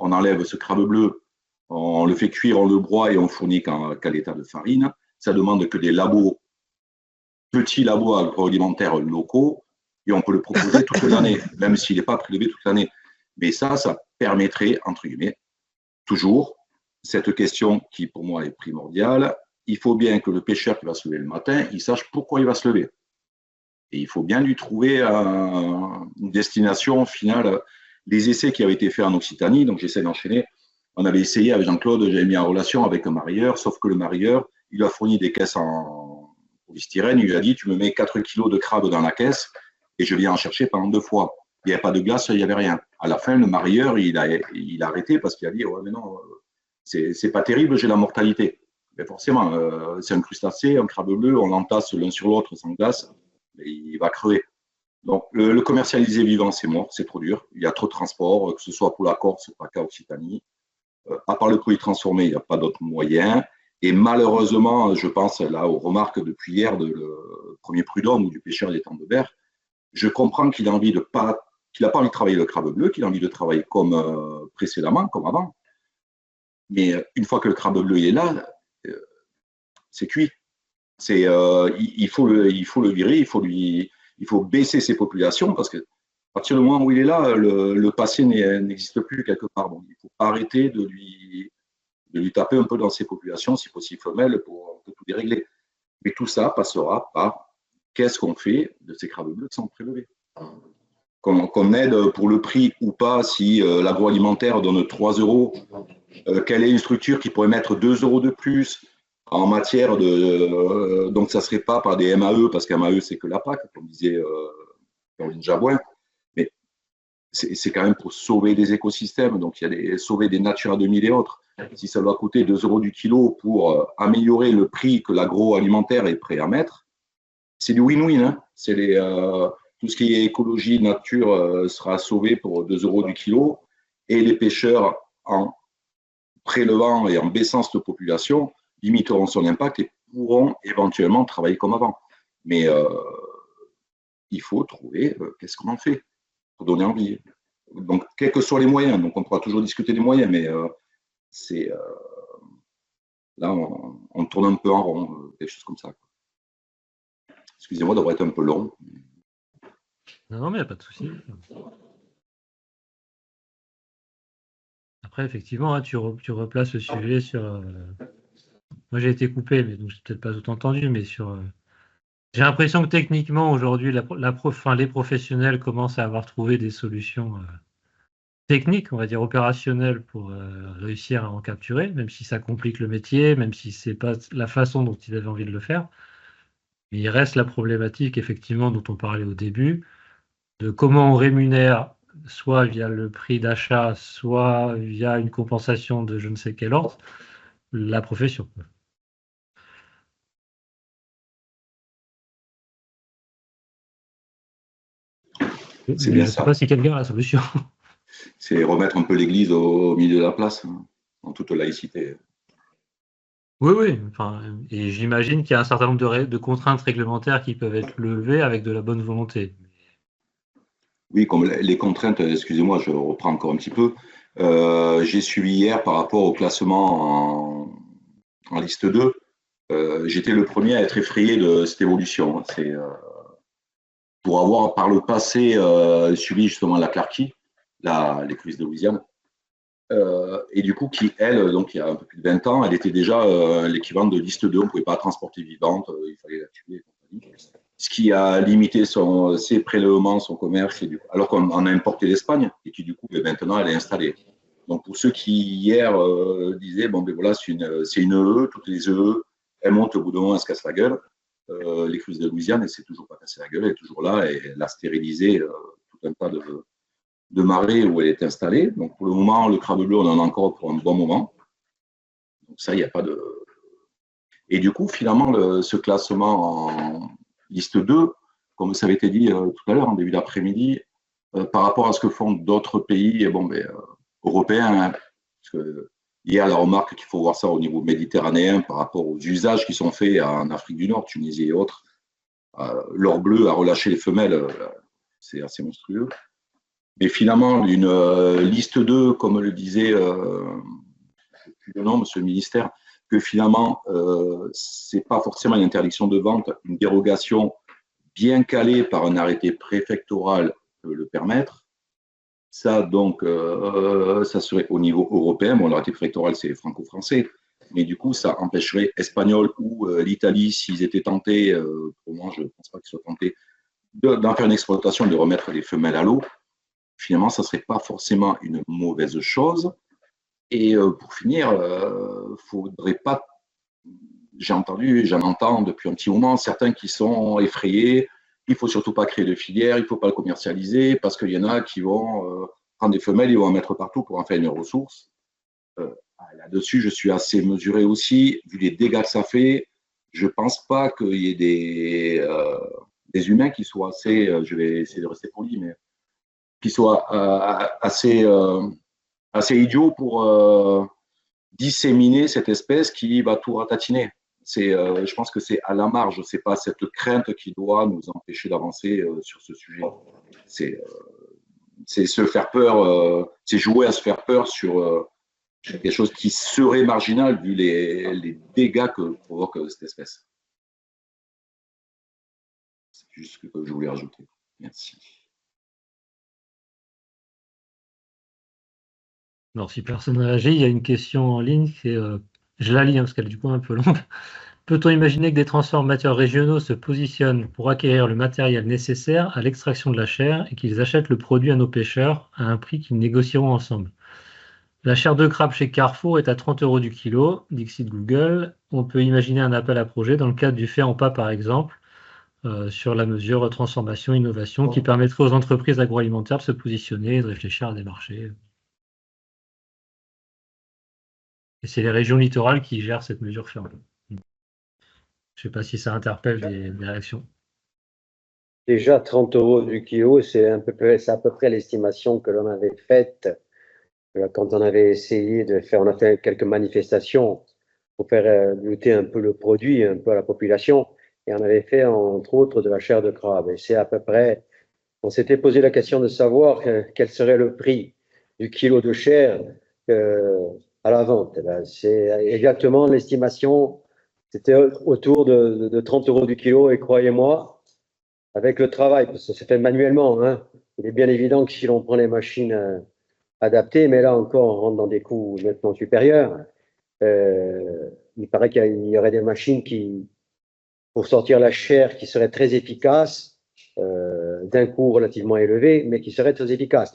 on enlève ce crabe bleu, on le fait cuire, on le broie et on fournit qu'à l'état de farine. Ça demande que des labos, petits labos agroalimentaires locaux, et on peut le proposer toute l'année, même s'il n'est pas prélevé toute l'année. Mais ça permettrait, entre guillemets, toujours, cette question qui pour moi est primordiale, il faut bien que le pêcheur qui va se lever le matin, il sache pourquoi il va se lever. Et il faut bien lui trouver une destination finale. Les essais qui avaient été faits en Occitanie, donc j'essaie d'enchaîner, on avait essayé avec Jean-Claude, j'avais mis en relation avec un marieur, sauf que le marieur, il a fourni des caisses en polystyrène, il lui a dit, tu me mets 4 kilos de crabes dans la caisse et je viens en chercher pendant 2 fois. Il n'y avait pas de glace, il n'y avait rien. À la fin, le marieur, il a arrêté parce qu'il a dit, ouais, mais non, c'est pas terrible, j'ai la mortalité. Mais forcément, c'est un crustacé, un crabe bleu, on l'entasse l'un sur l'autre sans glace, mais il va crever. Donc, le commercialiser vivant, c'est mort, c'est trop dur. Il y a trop de transport, que ce soit pour la Corse, pas qu'à Occitanie. À part le produit transformé, il n'y a pas d'autres moyens. Et malheureusement, je pense là aux remarques depuis hier de le premier prud'homme ou du pêcheur des temps de Berre, je comprends qu'il a envie de pas, qu'il n'a pas envie de travailler le crabe bleu, qu'il a envie de travailler comme précédemment, comme avant. Mais une fois que le crabe bleu est là, c'est cuit. Il faut le virer, il faut baisser ses populations parce que à partir du moment où il est là, le passé n'existe plus quelque part. Bon, il faut arrêter de lui taper un peu dans ses populations, si possible femelles, pour tout dérégler. Mais tout ça passera par qu'est-ce qu'on fait de ces crabes bleus qui sont prélevés. Qu'on aide pour le prix ou pas, si l'agroalimentaire donne 3 €, quelle est une structure qui pourrait mettre 2 € de plus en matière de. Donc, ça ne serait pas par des MAE, parce qu'un MAE, c'est que la PAC, comme disait Caroline Jabouin, mais c'est quand même pour sauver des écosystèmes. Donc, il y a sauver des Natura 2000 et autres. Si ça doit coûter 2 € du kilo pour améliorer le prix que l'agroalimentaire est prêt à mettre, c'est du win-win. Hein. Tout ce qui est écologie, nature sera sauvé pour 2 € du kilo. Et les pêcheurs, en prélevant et en baissant cette population, limiteront son impact et pourront éventuellement travailler comme avant. Mais il faut trouver qu'est-ce qu'on en fait pour donner envie. Donc, quels que soient les moyens, donc on pourra toujours discuter des moyens, mais là, on tourne un peu en rond, des choses comme ça. Excusez-moi d'avoir été un peu long. Non, mais il n'y a pas de souci. Après, effectivement, hein, tu replaces le sujet sur. Moi, j'ai été coupé, mais donc je n'ai peut-être pas tout entendu, mais sur. J'ai l'impression que techniquement, aujourd'hui, les professionnels commencent à avoir trouvé des solutions techniques, on va dire opérationnelles, pour réussir à en capturer, même si ça complique le métier, même si ce n'est pas la façon dont ils avaient envie de le faire. Mais il reste la problématique, effectivement, dont on parlait au début, de comment on rémunère, soit via le prix d'achat, soit via une compensation de je ne sais quel ordre, la profession. C'est bien ça. Je ne sais pas si quelqu'un a la solution. C'est remettre un peu l'église au milieu de la place, hein, en toute laïcité. Oui. Enfin, et j'imagine qu'il y a un certain nombre de contraintes réglementaires qui peuvent être levées avec de la bonne volonté. Oui, comme les contraintes, excusez-moi, je reprends encore un petit peu. J'ai suivi hier par rapport au classement en liste 2. J'étais le premier à être effrayé de cette évolution. C'est pour avoir par le passé suivi justement la Clarkie, l'écluse de Louisiane. et du coup, qui, elle, donc il y a un peu plus de 20 ans, elle était déjà l'équivalent de liste 2, on ne pouvait pas la transporter vivante, il fallait la tuer et compagnie. Ce qui a limité ses prélèvements, son commerce, alors qu'on en a importé d'Espagne, et qui du coup, maintenant, elle est installée. Donc pour ceux qui, hier, disaient, bon, ben voilà, c'est une EE, toutes les EE, elles montent au bout d'un moment, elles se cassent la gueule. Les cruses de Louisiane, elle ne s'est toujours pas cassée la gueule, elle est toujours là, et elle a stérilisé tout un tas de marées où elle est installée. Donc pour le moment, le crabe bleu, on en a encore pour un bon moment. Donc ça, il n'y a pas de... Et du coup, finalement, ce classement en liste 2, comme ça avait été dit tout à l'heure, en début d'après-midi, par rapport à ce que font d'autres pays européens, hein, parce que hier, la remarque qu'il faut voir ça au niveau méditerranéen par rapport aux usages qui sont faits en Afrique du Nord, Tunisie et autres. L'or bleu a relâché les femelles, c'est assez monstrueux. Mais finalement, une liste 2, comme le disait depuis le nom, monsieur le ministère, que finalement, ce n'est pas forcément une interdiction de vente, une dérogation bien calée par un arrêté préfectoral peut le permettre. Ça, donc, ça serait au niveau européen. Bon, l'arrêté préfectoral, c'est franco-français, mais du coup, ça empêcherait Espagnol ou l'Italie, s'ils étaient tentés, pour moi, je ne pense pas qu'ils soient tentés, d'en faire une exploitation, de remettre les femelles à l'eau. Finalement, ça ne serait pas forcément une mauvaise chose. Et pour finir, faudrait pas. J'en entends depuis un petit moment certains qui sont effrayés. Il ne faut surtout pas créer de filière, il ne faut pas le commercialiser parce qu'il y en a qui vont prendre des femelles, ils vont en mettre partout pour en faire une ressource. Là-dessus, je suis assez mesuré aussi, vu les dégâts que ça fait. Je ne pense pas qu'il y ait des humains qui soient assez, je vais essayer de rester poli, mais qui soient assez idiots pour disséminer cette espèce qui va tout ratatiner. Je pense que c'est à la marge, c'est pas cette crainte qui doit nous empêcher d'avancer sur ce sujet. C'est se faire peur, c'est jouer à se faire peur sur quelque chose qui serait marginal vu les dégâts que provoque cette espèce. C'est juste ce que je voulais rajouter. Merci. Alors, si personne ne réagit, il y a une question en ligne, je la lis parce qu'elle est du coup un peu longue. Peut-on imaginer que des transformateurs régionaux se positionnent pour acquérir le matériel nécessaire à l'extraction de la chair et qu'ils achètent le produit à nos pêcheurs à un prix qu'ils négocieront ensemble? La chair de crabe chez Carrefour est à 30 € du kilo, dixit Google. On peut imaginer un appel à projet dans le cadre du fait en pas, par exemple, sur la mesure transformation, innovation, qui permettrait aux entreprises agroalimentaires de se positionner et de réfléchir à des marchés. Et c'est les régions littorales qui gèrent cette mesure ferme. Je ne sais pas si ça interpelle des réactions. Déjà, 30 € du kilo, c'est à peu près l'estimation que l'on avait faite quand on avait essayé de faire, on a fait quelques manifestations pour faire goûter un peu le produit, un peu à la population, et on avait fait entre autres de la chair de crabe. Et c'est à peu près, on s'était posé la question de savoir quel serait le prix du kilo de chair à la vente. C'est exactement l'estimation, c'était autour de 30 € du kilo, et croyez-moi, avec le travail, parce que c'est fait manuellement, hein, il est bien évident que si l'on prend les machines adaptées, mais là encore, on rentre dans des coûts nettement supérieurs. Il paraît qu'il y aurait des machines pour sortir la chair, qui seraient très efficaces, d'un coût relativement élevé, mais qui seraient très efficaces.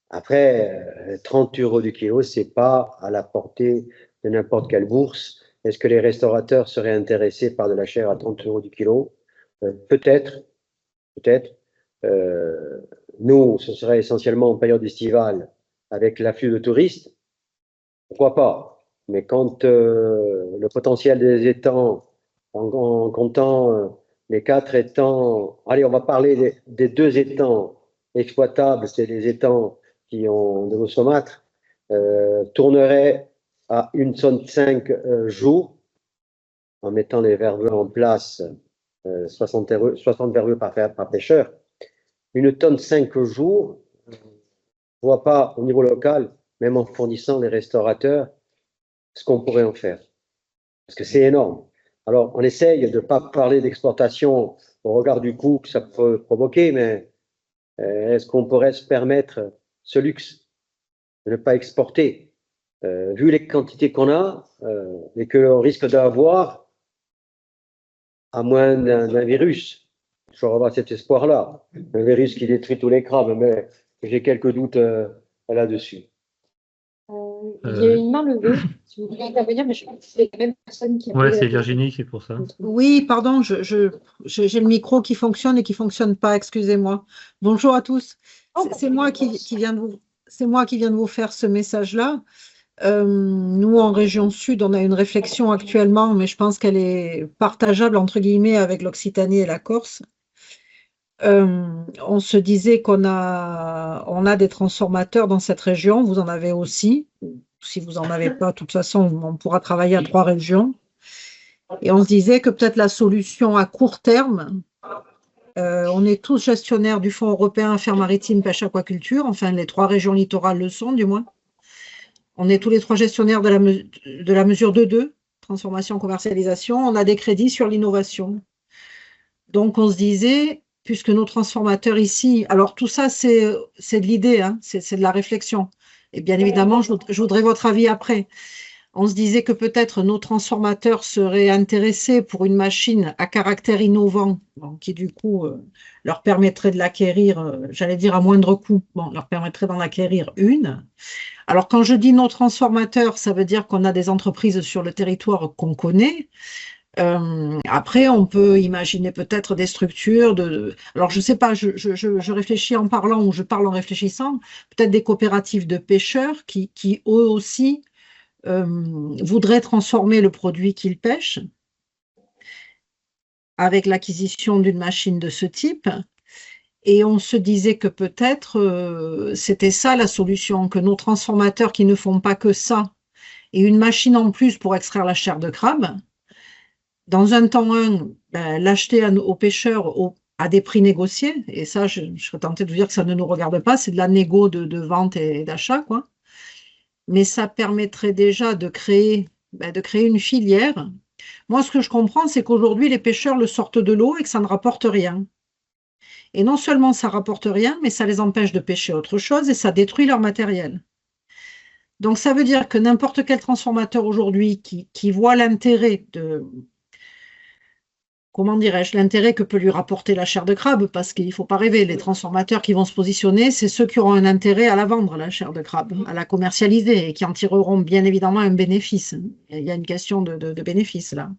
Après, 30 € du kilo, c'est pas à la portée de n'importe quelle bourse. Est-ce que les restaurateurs seraient intéressés par de la chair à 30 € du kilo? Peut-être. Nous, ce serait essentiellement en période estivale, avec l'afflux de touristes. Pourquoi pas? Mais quand le potentiel des étangs, en comptant les 4 étangs, allez, on va parler des 2 étangs exploitables, c'est les étangs qui ont de l'eau saumâtre, tournerait à 1,5 tonne jour, en mettant les verbeux en place, 60 verbeux par pêcheur. 1,5 tonne jours, je ne vois pas au niveau local, même en fournissant les restaurateurs, ce qu'on pourrait en faire. Parce que c'est énorme. Alors, on essaye de ne pas parler d'exportation au regard du coût que ça peut provoquer, mais est-ce qu'on pourrait se permettre ce luxe de ne pas exporter? vu les quantités qu'on a et qu'on risque d'avoir, à moins d'un virus, je vais avoir cet espoir-là, un virus qui détruit tous les crabes, mais j'ai quelques doutes là-dessus. Il y a une main levée, si vous voulez intervenir, mais je pense que c'est la même personne qui a Ouais, posé la c'est question. Virginie, c'est pour ça. Oui, pardon, j'ai le micro qui fonctionne et qui fonctionne pas, excusez-moi. Bonjour à tous. C'est moi qui viens de vous faire ce message-là. Nous, en région sud, on a une réflexion actuellement, mais je pense qu'elle est partageable, entre guillemets, avec l'Occitanie et la Corse. On se disait on a des transformateurs dans cette région, vous en avez aussi. Si vous n'en avez pas, de toute façon, on pourra travailler à 3 régions. Et on se disait que peut-être la solution à court terme, on est tous gestionnaires du Fonds européen Affaires maritimes, pêche, aquaculture, enfin les 3 régions littorales le sont du moins. On est tous les 3 gestionnaires de la mesure 2.2, transformation, commercialisation. On a des crédits sur l'innovation. Donc on se disait, puisque nos transformateurs ici, alors tout ça c'est de l'idée, hein, c'est de la réflexion. Et bien évidemment, je voudrais votre avis après. On se disait que peut-être nos transformateurs seraient intéressés pour une machine à caractère innovant, qui du coup leur permettrait de l'acquérir, j'allais dire à moindre coût, leur permettrait d'en acquérir une. Alors quand je dis nos transformateurs, ça veut dire qu'on a des entreprises sur le territoire qu'on connaît. Après, on peut imaginer peut-être des structures alors je sais pas, je réfléchis en parlant ou je parle en réfléchissant, peut-être des coopératives de pêcheurs qui eux aussi voudraient transformer le produit qu'ils pêchent avec l'acquisition d'une machine de ce type. Et on se disait que peut-être c'était ça la solution, que nos transformateurs qui ne font pas que ça, et une machine en plus pour extraire la chair de crabe, dans un temps l'acheter aux pêcheurs à des prix négociés, et ça, je serais tentée de vous dire que ça ne nous regarde pas, c'est de la négo de vente et d'achat, quoi. Mais ça permettrait déjà de créer une filière. Moi, ce que je comprends, c'est qu'aujourd'hui, les pêcheurs le sortent de l'eau et que ça ne rapporte rien. Et non seulement ça ne rapporte rien, mais ça les empêche de pêcher autre chose et ça détruit leur matériel. Donc, ça veut dire que n'importe quel transformateur aujourd'hui qui voit l'intérêt comment dirais-je, l'intérêt que peut lui rapporter la chair de crabe, parce qu'il ne faut pas rêver, les transformateurs qui vont se positionner, c'est ceux qui auront un intérêt à la vendre, la chair de crabe, à la commercialiser, et qui en tireront bien évidemment un bénéfice. Il y a une question de bénéfice là.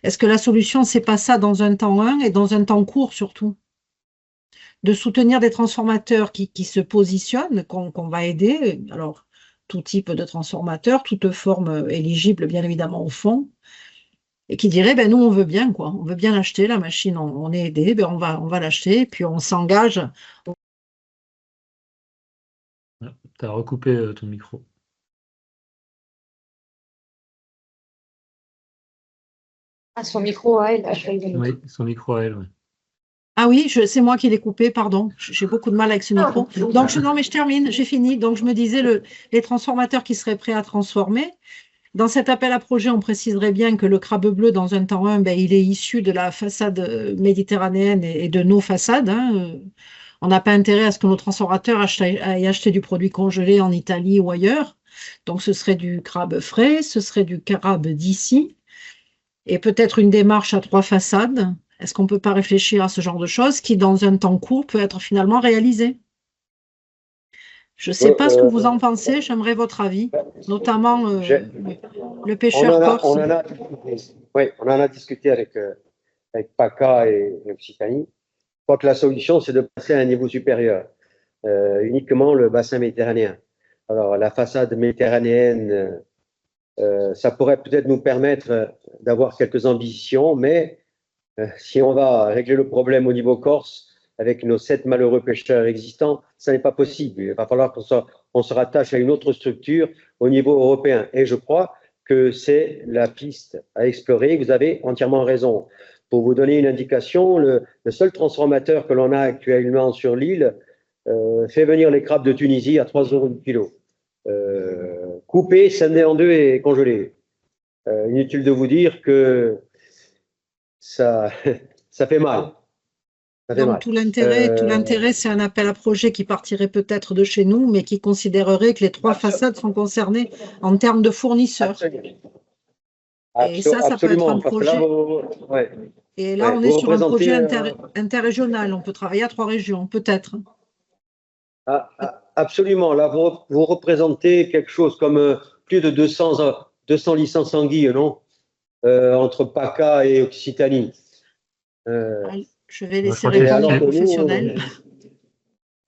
Est-ce que la solution, c'est pas ça dans un temps et dans un temps court surtout? De soutenir des transformateurs qui se positionnent, qu'on va aider, alors tout type de transformateur, toute forme éligible bien évidemment au fonds, et qui dirait, nous, on veut bien, quoi. On veut bien l'acheter, la machine, on est aidé, on va l'acheter, puis on s'engage. Tu as recoupé ton micro. Ah, son micro à elle. Oui, son micro à elle, oui. Ah oui, c'est moi qui l'ai coupé, pardon. J'ai beaucoup de mal avec ce micro. Donc, non, mais je termine, j'ai fini. Donc, je me disais, les transformateurs qui seraient prêts à transformer. Dans cet appel à projet, on préciserait bien que le crabe bleu, dans un temps 1, il est issu de la façade méditerranéenne et de nos façades. Hein. On n'a pas intérêt à ce que nos transformateurs aillent acheter du produit congelé en Italie ou ailleurs. Donc, ce serait du crabe frais, ce serait du crabe d'ici, et peut-être une démarche à 3 façades. Est-ce qu'on ne peut pas réfléchir à ce genre de choses qui, dans un temps court, peut être finalement réalisé? Je ne sais pas ce que vous en pensez, j'aimerais votre avis, notamment le pêcheur corse. On en a discuté avec PACA et Occitanie. Je crois que la solution, c'est de passer à un niveau supérieur, uniquement le bassin méditerranéen. Alors, la façade méditerranéenne, ça pourrait peut-être nous permettre d'avoir quelques ambitions, mais si on va régler le problème au niveau corse, avec nos 7 malheureux pêcheurs existants, ça n'est pas possible. Il va falloir qu'on se rattache à une autre structure au niveau européen. Et je crois que c'est la piste à explorer. Vous avez entièrement raison. Pour vous donner une indication, le seul transformateur que l'on a actuellement sur l'île fait venir les crabes de Tunisie à 3 € le kilo. Coupé, scindé en 2 et congelé. Inutile de vous dire que ça fait mal. Ça fait mal. Donc, tout l'intérêt, c'est un appel à projet qui partirait peut-être de chez nous, mais qui considérerait que les 3 façades sont concernées en termes de fournisseurs. Et ça peut être un Absolument, parce que là, projet. ouais. Et là, Ouais, on vous est sur un projet représentez, interrégional. On peut travailler à 3 régions, peut-être. absolument. Là, vous représentez quelque chose comme plus de 200 licences anguilles, non? Entre PACA et Occitanie. Je vais Moi, je laisser crois que répondre c'est- les professionnels.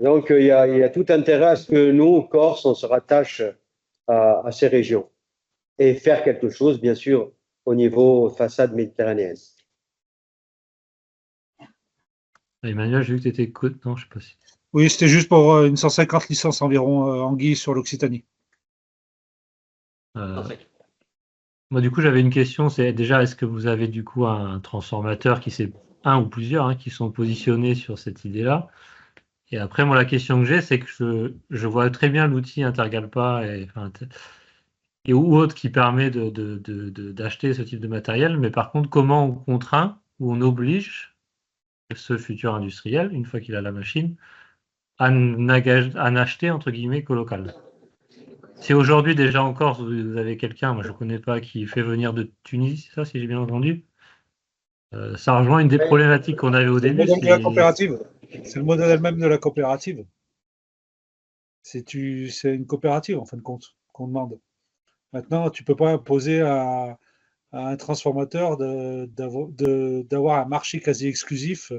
Donc, il y a tout intérêt à ce que nous, Corse, on se rattache à ces régions et faire quelque chose, bien sûr, au niveau façade méditerranéenne. Emmanuel, j'ai vu que tu étais non, je sais pas si. Oui, c'était juste pour une 150 licences environ anguilles sur l'Occitanie. Moi, du coup, j'avais une question, c'est déjà, est-ce que vous avez du coup un transformateur un ou plusieurs, hein, qui sont positionnés sur cette idée-là? Et après, moi, la question que j'ai, c'est que je vois très bien l'outil Intergalpa ou autre qui permet d'acheter ce type de matériel, mais par contre, comment on contraint ou on oblige ce futur industriel, une fois qu'il a la machine, à n'acheter, entre guillemets, qu'au local? Si aujourd'hui, déjà en Corse, vous avez quelqu'un, moi je ne connais pas, qui fait venir de Tunisie, c'est ça, si j'ai bien entendu, ça rejoint une des problématiques qu'on avait au C'est le début. modèle de la coopérative. C'est le modèle même de la coopérative. C'est une coopérative, en fin de compte, qu'on demande. Maintenant, tu ne peux pas imposer à un transformateur d'avoir un marché quasi exclusif.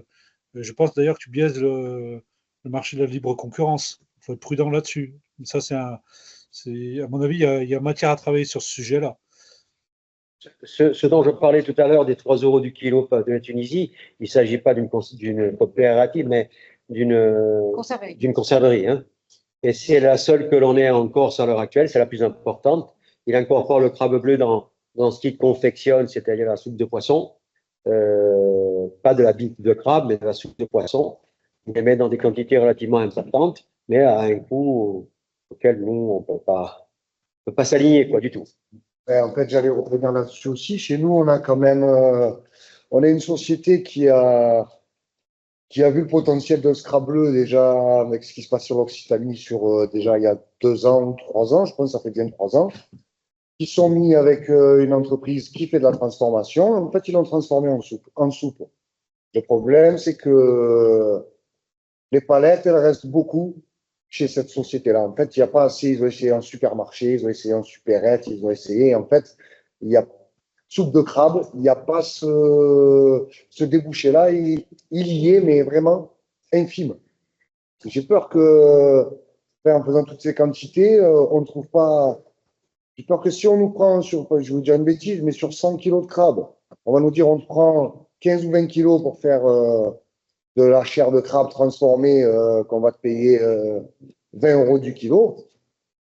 Je pense d'ailleurs que tu biaises le marché de la libre concurrence. Il faut être prudent là-dessus. Ça, à mon avis, il y a matière à travailler sur ce sujet-là. Ce dont je parlais tout à l'heure des 3 euros du kilo de la Tunisie, il ne s'agit pas d'une coopérative, mais d'une conserverie. Hein. Et c'est la seule que l'on ait en Corse à l'heure actuelle, c'est la plus importante. Il incorpore le crabe bleu dans ce qu'il confectionne, c'est-à-dire la soupe de poisson. Pas de la bite de crabe, mais de la soupe de poisson. Il les met dans des quantités relativement importantes, mais à un coût auquel nous, on peut pas s'aligner, quoi, du tout. Ouais, en fait, j'allais revenir là-dessus aussi. Chez nous, on a quand même, on est une société qui a vu le potentiel de Scrabble déjà avec ce qui se passe sur l'Occitanie déjà il y a 2 ans ou 3 ans, je pense que ça fait bien 3 ans, qui sont mis avec une entreprise qui fait de la transformation. En fait, ils l'ont transformé en soupe. Le problème, c'est que les palettes, elles restent beaucoup chez cette société-là. En fait, il n'y a pas assez. Ils ont essayé en supermarché, ils ont essayé en supérette, ils ont essayé. En fait, il y a soupe de crabe, il n'y a pas ce débouché-là. Il y est, mais vraiment infime. J'ai peur que, en faisant toutes ces quantités, on ne trouve pas. J'ai peur que si on nous prend je vais vous dire une bêtise, mais sur 100 kilos de crabe, on va nous dire on prend 15 ou 20 kilos pour faire de la chair de crabe transformée qu'on va te payer 20 euros du kilo.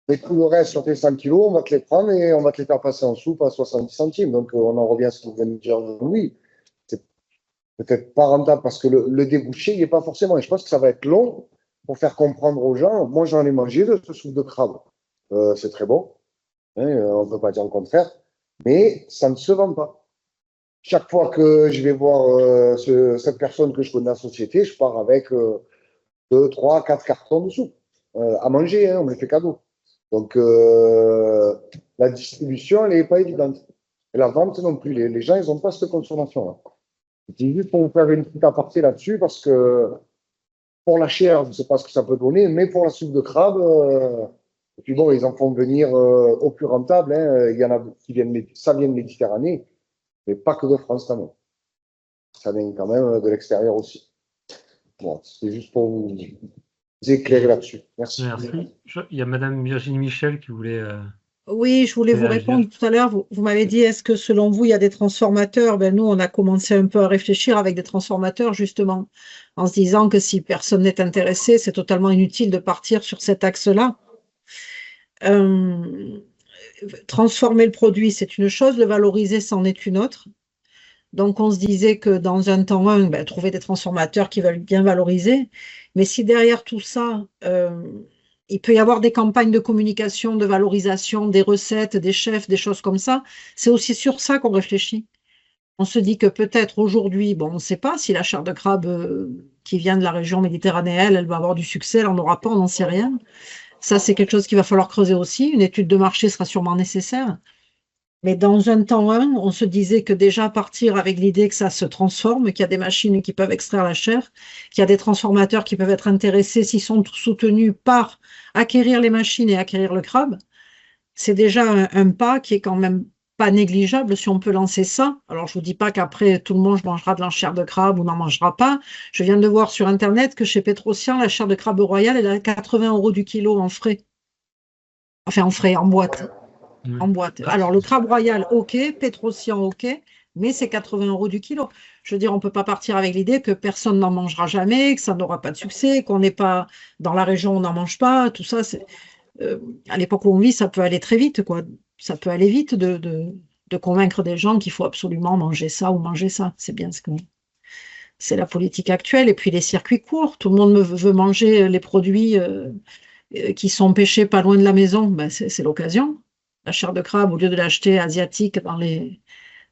Mais tout le reste sur tes 100 kilos, on va te les prendre et on va te les faire passer en soupe à 70 centimes. Donc on en revient à ce que vous venez de dire. Oui, c'est peut-être pas rentable parce que le débouché, il n'est pas forcément. Et je pense que ça va être long pour faire comprendre aux gens. Moi, j'en ai mangé de ce soupe de crabe. C'est très bon. Hein, on ne peut pas dire le contraire. Mais ça ne se vend pas. Chaque fois que je vais voir cette personne que je connais dans la société, je pars avec 2, 3, 4 cartons de soupe à manger, hein, on me les fait cadeau. Donc, la distribution, elle n'est pas évidente. Et la vente non plus. Les gens, ils n'ont pas cette consommation-là. C'est juste pour vous faire une petite aparté là-dessus, parce que pour la chair, je ne sais pas ce que ça peut donner, mais pour la soupe de crabe, et puis bon, ils en font venir au plus rentable. Hein, il y en a qui ça vient de Méditerranée, mais pas que de France quand même. Ça vient quand même de l'extérieur aussi. Bon, c'est juste pour vous éclairer là-dessus. Merci. Merci. Il y a Madame Virginie Michel qui voulait. Oui, je voulais vous répondre tout à l'heure. Vous m'avez dit, est-ce que selon vous, il y a des transformateurs? Ben, nous, on a commencé un peu à réfléchir avec des transformateurs, justement, en se disant que si personne n'est intéressé, c'est totalement inutile de partir sur cet axe-là. Transformer le produit, c'est une chose, le valoriser, c'en est une autre. Donc, on se disait que dans un temps, trouver des transformateurs qui veulent bien valoriser. Mais si derrière tout ça, il peut y avoir des campagnes de communication, de valorisation, des recettes, des chefs, des choses comme ça, c'est aussi sur ça qu'on réfléchit. On se dit que peut-être aujourd'hui, bon, on ne sait pas si la chair de crabe qui vient de la région méditerranéenne, elle va avoir du succès, elle n'en aura pas, on n'en sait rien. Ça, c'est quelque chose qu'il va falloir creuser aussi. Une étude de marché sera sûrement nécessaire. Mais dans un temps, on se disait que déjà partir avec l'idée que ça se transforme, qu'il y a des machines qui peuvent extraire la chair, qu'il y a des transformateurs qui peuvent être intéressés s'ils sont soutenus par acquérir les machines et acquérir le crabe, c'est déjà un pas qui est quand même pas négligeable si on peut lancer ça. Alors, je vous dis pas qu'après, tout le monde mangera de la chair de crabe ou n'en mangera pas. Je viens de voir sur Internet que chez Pétrosian, la chair de crabe royale, elle est à 80 € du kilo en frais. Enfin, en frais, en boîte. En boîte. Alors, le crabe royal, OK, Pétrosian, OK, mais c'est 80 € du kilo. Je veux dire, on ne peut pas partir avec l'idée que personne n'en mangera jamais, que ça n'aura pas de succès, qu'on n'est pas dans la région, on n'en mange pas, tout ça. À l'époque où on vit, ça peut aller très vite, quoi. Ça peut aller vite de convaincre des gens qu'il faut absolument manger ça ou manger ça. C'est bien ce que c'est la politique actuelle. Et puis les circuits courts, tout le monde veut manger les produits qui sont pêchés pas loin de la maison. Ben, c'est l'occasion. La chair de crabe, au lieu de l'acheter asiatique dans les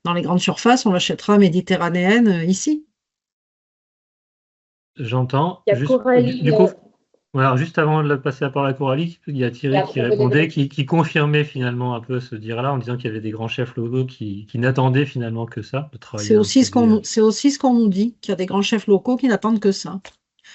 grandes surfaces, on l'achètera méditerranéenne ici. J'entends. Il y a Coralie, Du coup, alors juste avant de passer la parole à Coralie, il y a Thierry qui répondait, qui confirmait finalement un peu ce dire-là en disant qu'il y avait des grands chefs locaux qui n'attendaient finalement que ça, de travailler. C'est aussi ce qu'on nous dit, qu'il y a des grands chefs locaux qui n'attendent que ça.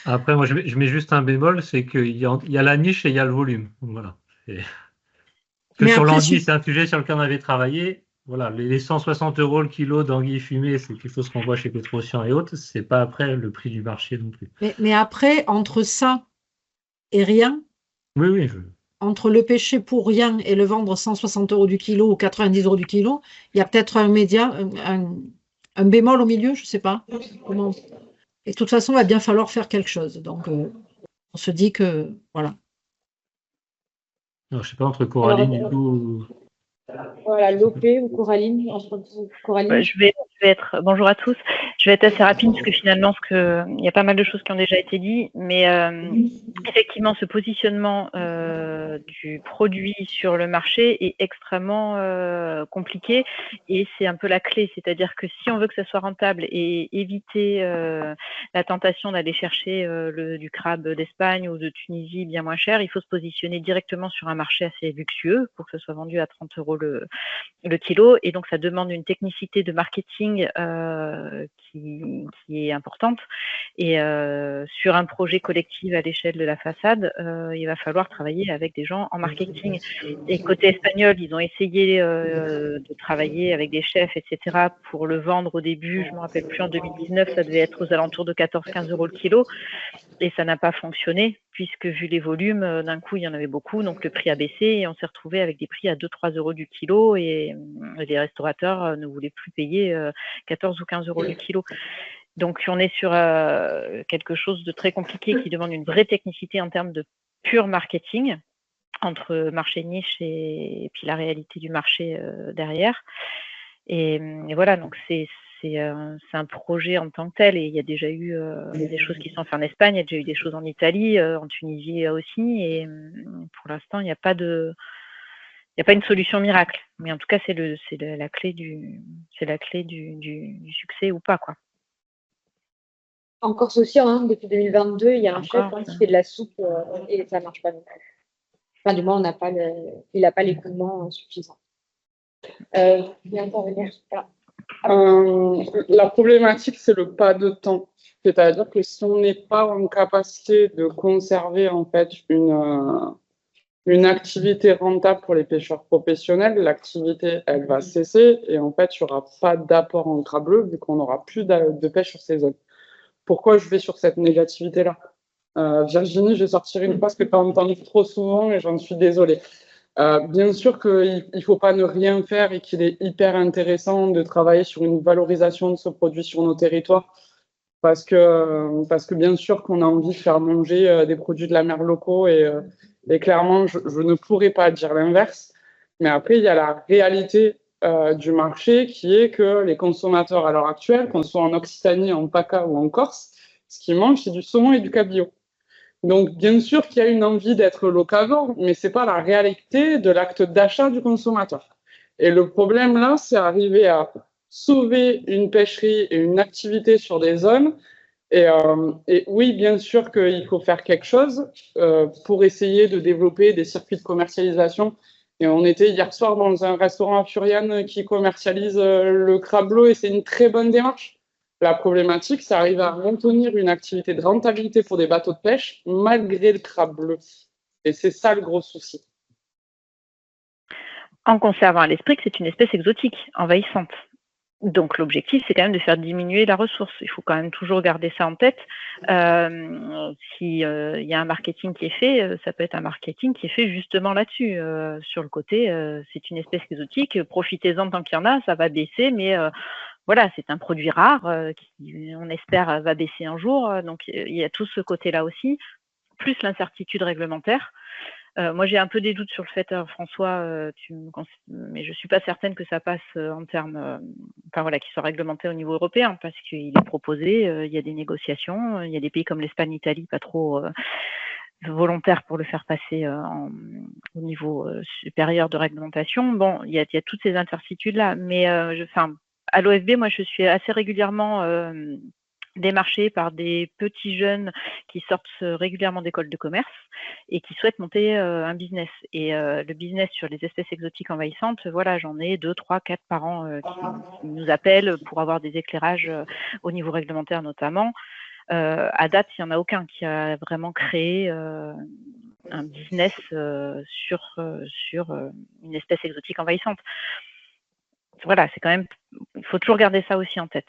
Après, moi, je mets juste un bémol, c'est qu'il y a la niche et il y a le volume. Donc, voilà. Que sur l'anguille, c'est un sujet sur lequel on avait travaillé. Voilà, les 160 € le kilo d'anguille fumée, c'est quelque chose qu'on voit chez Pétrosian et autres. C'est pas après le prix du marché non plus. Mais après, entre ça et rien, oui. Entre le pêcher pour rien et le vendre 160 € du kilo ou 90 € du kilo, il y a peut-être un bémol au milieu, je ne sais pas. Comment. Et de toute façon, il va bien falloir faire quelque chose. Donc, on se dit que, voilà. Alors, je ne sais pas, entre Coraline et vous. Voilà, Lopé ou Coraline. Ouais, je vais être, bonjour à tous, je vais être assez rapide parce que finalement, il y a pas mal de choses qui ont déjà été dites, mais effectivement, ce positionnement du produit sur le marché est extrêmement compliqué et c'est un peu la clé, c'est-à-dire que si on veut que ça soit rentable et éviter la tentation d'aller chercher du crabe d'Espagne ou de Tunisie bien moins cher, il faut se positionner directement sur un marché assez luxueux pour que ce soit vendu à 30 € le kilo, et donc ça demande une technicité de marketing qui est importante, et sur un projet collectif à l'échelle de la façade, il va falloir travailler avec des gens en marketing. Et côté espagnol, ils ont essayé de travailler avec des chefs, etc., pour le vendre au début, je ne me rappelle plus, en 2019, ça devait être aux alentours de 14-15 € le kilo, et ça n'a pas fonctionné, puisque vu les volumes, d'un coup, il y en avait beaucoup, donc le prix a baissé, et on s'est retrouvé avec des prix à 2-3 € du kilo, et les restaurateurs ne voulaient plus payer 14 ou 15 € du kilo. Donc, on est sur quelque chose de très compliqué qui demande une vraie technicité en termes de pur marketing, entre marché niche et puis la réalité du marché derrière. Et voilà, donc c'est un projet en tant que tel, et il y a déjà eu des choses qui sont faites en Espagne, il y a déjà eu des choses en Italie, en Tunisie aussi, et pour l'instant, il n'y a pas une solution miracle, mais en tout cas, c'est la clé du succès ou pas, quoi. En Corse aussi, depuis 2022, il y a un chef qui fait de la soupe et ça ne marche pas non plus. Enfin, du moins, il n'a pas l'écoulement suffisant. Bien intervenir. La problématique, c'est le pas de temps. C'est-à-dire que si on n'est pas en capacité de conserver en fait une activité rentable pour les pêcheurs professionnels, l'activité, elle va cesser et en fait, il n'y aura pas d'apport en crabe bleu vu qu'on n'aura plus de pêche sur ces zones. Pourquoi je vais sur cette négativité-là? Virginie, je vais sortir une phrase que tu as entendue trop souvent et j'en suis désolée. Bien sûr qu'il ne faut pas ne rien faire et qu'il est hyper intéressant de travailler sur une valorisation de ce produit sur nos territoires parce que bien sûr qu'on a envie de faire manger des produits de la mer locaux et clairement, je ne pourrais pas dire l'inverse. Mais après, il y a la réalité du marché qui est que les consommateurs à l'heure actuelle, qu'on soit en Occitanie, en PACA ou en Corse, ce qu'ils mangent, c'est du saumon et du cabillaud. Donc, bien sûr qu'il y a une envie d'être locavore, mais ce n'est pas la réalité de l'acte d'achat du consommateur. Et le problème là, c'est arriver à sauver une pêcherie et une activité sur des zones Et oui, bien sûr qu'il faut faire quelque chose pour essayer de développer des circuits de commercialisation. Et on était hier soir dans un restaurant à Furian qui commercialise le crabe bleu et c'est une très bonne démarche. La problématique, c'est d'arriver à maintenir une activité de rentabilité pour des bateaux de pêche malgré le crabe bleu. Et c'est ça le gros souci. En conservant à l'esprit que c'est une espèce exotique, envahissante. Donc l'objectif, c'est quand même de faire diminuer la ressource. Il faut quand même toujours garder ça en tête. S'il y a un marketing qui est fait, ça peut être un marketing qui est fait justement là-dessus. Sur le côté, c'est une espèce exotique, profitez-en tant qu'il y en a, ça va baisser, mais voilà, c'est un produit rare qui, on espère, va baisser un jour. Donc il y a tout ce côté-là aussi, plus l'incertitude réglementaire. Moi, j'ai un peu des doutes sur le fait, François, mais je ne suis pas certaine que ça passe en termes, enfin voilà, qu'il soit réglementé au niveau européen, parce qu'il est proposé, il y a des négociations, il y a des pays comme l'Espagne, l'Italie, pas trop volontaires pour le faire passer au niveau supérieur de réglementation. Bon, il y a toutes ces incertitudes-là, mais à l'OFB, moi, je suis assez régulièrement démarchés par des petits jeunes qui sortent régulièrement d'écoles de commerce et qui souhaitent monter un business. Et le business sur les espèces exotiques envahissantes, voilà, j'en ai 2, 3, 4 par an qui nous appellent pour avoir des éclairages au niveau réglementaire notamment. À date, il n'y en a aucun qui a vraiment créé un business sur une espèce exotique envahissante. Voilà, c'est quand même, il faut toujours garder ça aussi en tête.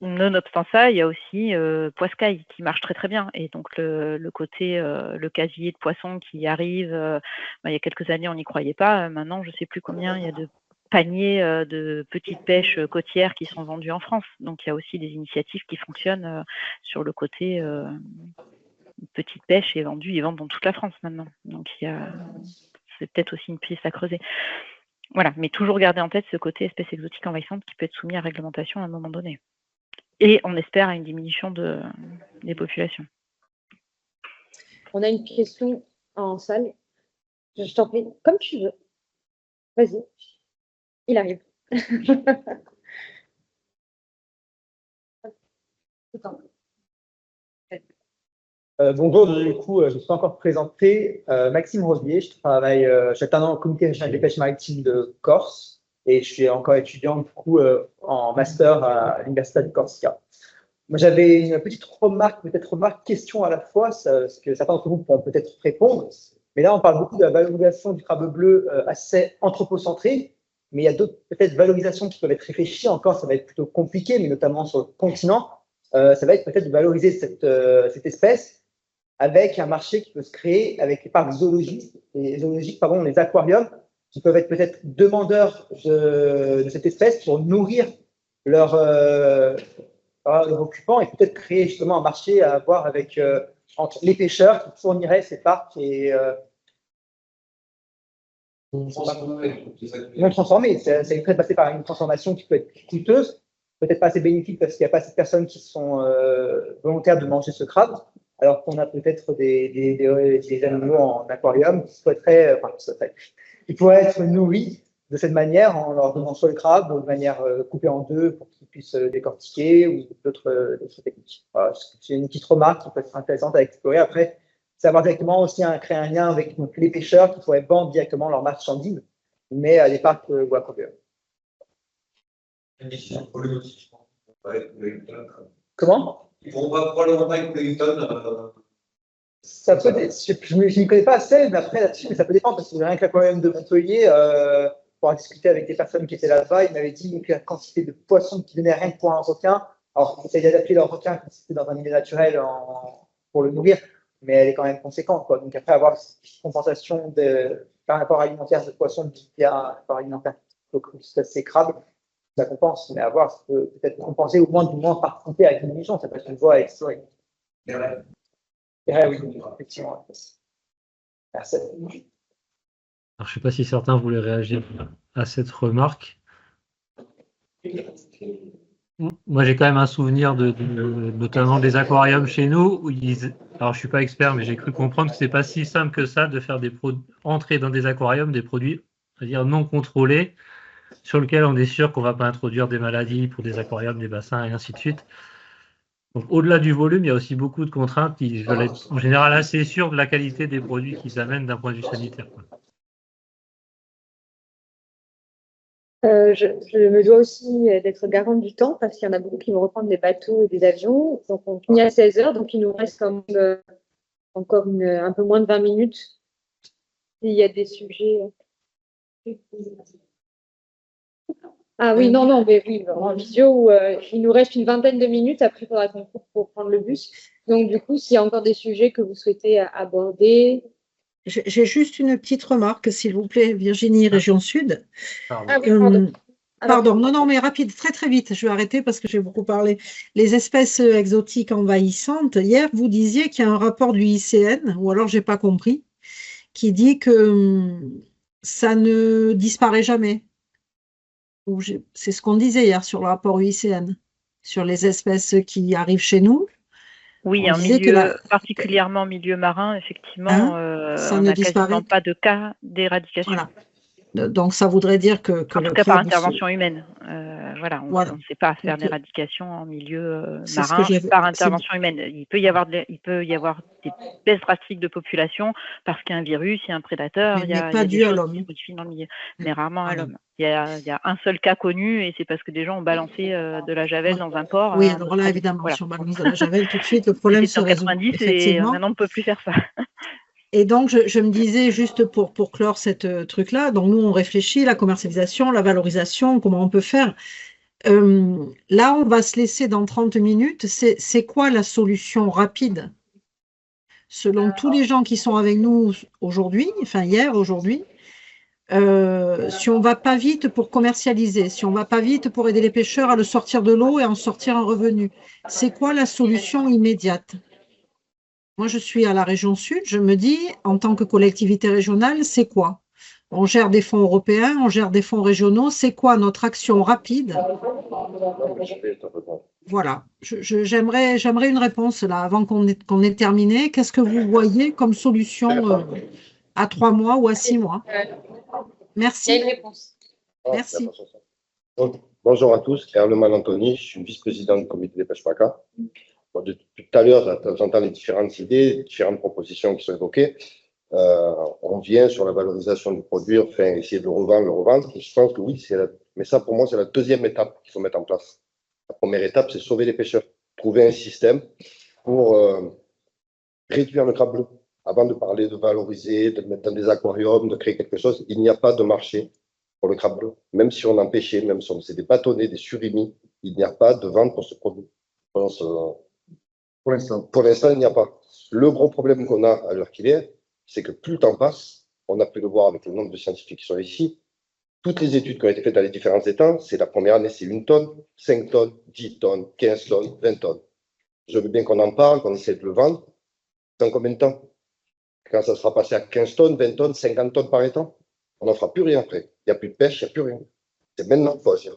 Nonobstant ça, il y a aussi Poiscaille qui marche très très bien. Et donc le côté, le casier de poissons qui arrive, il y a quelques années on n'y croyait pas. Maintenant, je ne sais plus combien il y a de paniers de petites pêches côtières qui sont vendus en France. Donc il y a aussi des initiatives qui fonctionnent sur le côté petite pêche et vendent dans toute la France maintenant. Donc c'est peut-être aussi une piste à creuser. Voilà, mais toujours garder en tête ce côté espèce exotique envahissante qui peut être soumis à réglementation à un moment donné. Et on espère à une diminution des populations. On a une question en salle. Je t'en prie, comme tu veux. Vas-y. Il arrive. Bonjour, du coup, je me suis encore présenté. Maxime Rosier, je travaille, je suis alternant au comité régional des pêches maritimes de Corse et je suis encore étudiant du coup en master à l'Université de Corsica. Moi, j'avais une petite remarque, question à la fois, parce que certains d'entre vous pourront peut-être répondre. Mais là, on parle beaucoup de la valorisation du crabe bleu assez anthropocentrée, mais il y a d'autres peut-être valorisations qui peuvent être réfléchies. Encore, ça va être plutôt compliqué, mais notamment sur le continent, ça va être peut-être de valoriser cette espèce avec un marché qui peut se créer avec les parcs zoologiques, les aquariums, qui peuvent être peut-être demandeurs de cette espèce pour nourrir leurs occupants et peut-être créer justement un marché à avoir avec entre les pêcheurs qui fourniraient ces parcs et non transformés. Ça éviterait de passer par une transformation qui peut être coûteuse, peut-être pas assez bénéfique parce qu'il n'y a pas assez de personnes qui sont volontaires de manger ce crabe, alors qu'on a peut-être des animaux en aquarium qui pourraient être nourris de cette manière en leur donnant soit le crabe de manière coupée en deux pour qu'ils puissent décortiquer ou d'autres techniques. Voilà, c'est une petite remarque qui peut être intéressante à explorer. Après, savoir directement aussi créer un lien avec les pêcheurs qui pourraient vendre directement leurs marchandises, mais à des parcs ou aquariums. Comment? Ils vont pas probablement pas avec Plankton. Ça peut je ne connais pas assez, mais après là-dessus, mais ça peut dépendre parce que rien que l'aquarium de Montpellier, pour discuter avec des personnes qui étaient là-bas, ils m'avaient dit que la quantité de poissons qui venaient rien que pour un requin, alors ils essayaient d'adapter leur requin comme si c'était dans un milieu naturel pour le nourrir, mais elle est quand même conséquente, quoi. Donc après avoir une compensation par rapport alimentaire de poissons qui a un rapport alimentaire, donc c'est crabe. Ça compense, mais à voir, ça peut peut-être compenser ou moins, du moins participer à une diminution, ça peut être une voie à explorer. Oui, effectivement. Merci. Alors, je ne sais pas si certains voulaient réagir à cette remarque. Moi, j'ai quand même un souvenir notamment des aquariums chez nous, où alors je ne suis pas expert, mais j'ai cru comprendre que ce n'est pas si simple que ça de faire entrer dans des aquariums des produits, c'est-à-dire non contrôlés, sur lequel on est sûr qu'on ne va pas introduire des maladies pour des aquariums, des bassins et ainsi de suite. Donc, au-delà du volume, il y a aussi beaucoup de contraintes qui veulent être en général assez sûrs de la qualité des produits qu'ils amènent d'un point de vue sanitaire, quoi. Je me dois aussi d'être garante du temps parce qu'il y en a beaucoup qui vont reprendre des bateaux et des avions. Donc, on finit à 16 heures, donc il nous reste quand même encore un peu moins de 20 minutes. Il y a des sujets. Ah oui, non, mais oui, en visio, il nous reste une vingtaine de minutes. Après, il faudra qu'on coupe pour prendre le bus. Donc, du coup, s'il y a encore des sujets que vous souhaitez aborder. J'ai juste une petite remarque, s'il vous plaît, Virginie, région Sud. Ah oui, pardon. Pardon, non, mais rapide, très très vite, je vais arrêter parce que j'ai beaucoup parlé. Les espèces exotiques envahissantes, hier, vous disiez qu'il y a un rapport du ICN, ou alors j'ai pas compris, qui dit que ça ne disparaît jamais. C'est ce qu'on disait hier sur le rapport UICN, sur les espèces qui arrivent chez nous. Oui, On en disait que milieu, particulièrement en milieu marin, effectivement, ça on ne n'a disparaît. quasiment pas de cas d'éradication. Voilà. Donc ça voudrait dire que En tout cas, par intervention humaine. Voilà, on ne sait pas faire d'éradication en milieu marin par intervention humaine. Il peut y avoir des baisses drastiques de population parce qu'il y a un virus, il y a un prédateur, il y a des choses qui se modifient dans le milieu, mais rarement à l'homme. Il y a un seul cas connu et c'est parce que des gens ont balancé de la javel dans un port. Oui, alors là, évidemment, si on balance de la javel tout de suite, le problème se résout. En 90 et maintenant on ne peut plus faire ça. Et donc, je me disais, juste pour clore cette truc-là, donc nous, on réfléchit, la commercialisation, la valorisation, comment on peut faire. Là, on va se laisser dans 30 minutes. C'est quoi la solution rapide? Selon tous les gens qui sont avec nous aujourd'hui, enfin hier, aujourd'hui, si on ne va pas vite pour commercialiser, si on ne va pas vite pour aider les pêcheurs à le sortir de l'eau et en sortir un revenu, c'est quoi la solution immédiate? Moi, je suis à la région Sud, je me dis, en tant que collectivité régionale, c'est quoi? On gère des fonds européens, on gère des fonds régionaux, c'est quoi notre action rapide? Voilà, j'aimerais une réponse là, avant qu'on ait terminé. Qu'est-ce que vous voyez comme solution à 3 mois ou à 6 mois? Merci. Il y a une réponse. Merci. Bonjour à tous, Erleman Anthony, je suis vice-président du comité des pêches PACA. Depuis tout à l'heure, j'entends les différentes idées, les différentes propositions qui sont évoquées. On vient sur la valorisation du produit, enfin, essayer de le revendre. Je pense que oui, mais ça, pour moi, c'est la deuxième étape qu'il faut mettre en place. La première étape, c'est sauver les pêcheurs. Trouver un système pour réduire le crabe bleu. Avant de parler de valoriser, de le mettre dans des aquariums, de créer quelque chose, il n'y a pas de marché pour le crabe bleu. Même si on en pêchait, même si on faisait des bâtonnets, des surimi, il n'y a pas de vente pour ce produit. Je pense, pour l'instant, il n'y a pas. Le gros problème qu'on a à l'heure qu'il est, c'est que plus le temps passe, on a pu le voir avec le nombre de scientifiques qui sont ici, toutes les études qui ont été faites dans les différents États, c'est la première année, c'est 1 tonne, 5 tonnes, 10 tonnes, 15 tonnes, 20 tonnes. Je veux bien qu'on en parle, qu'on essaie de le vendre. Dans combien de temps? Quand ça sera passé à 15 tonnes, 20 tonnes, 50 tonnes par étang, on n'en fera plus rien après. Il n'y a plus de pêche, il n'y a plus rien. C'est maintenant qu'il faut agir.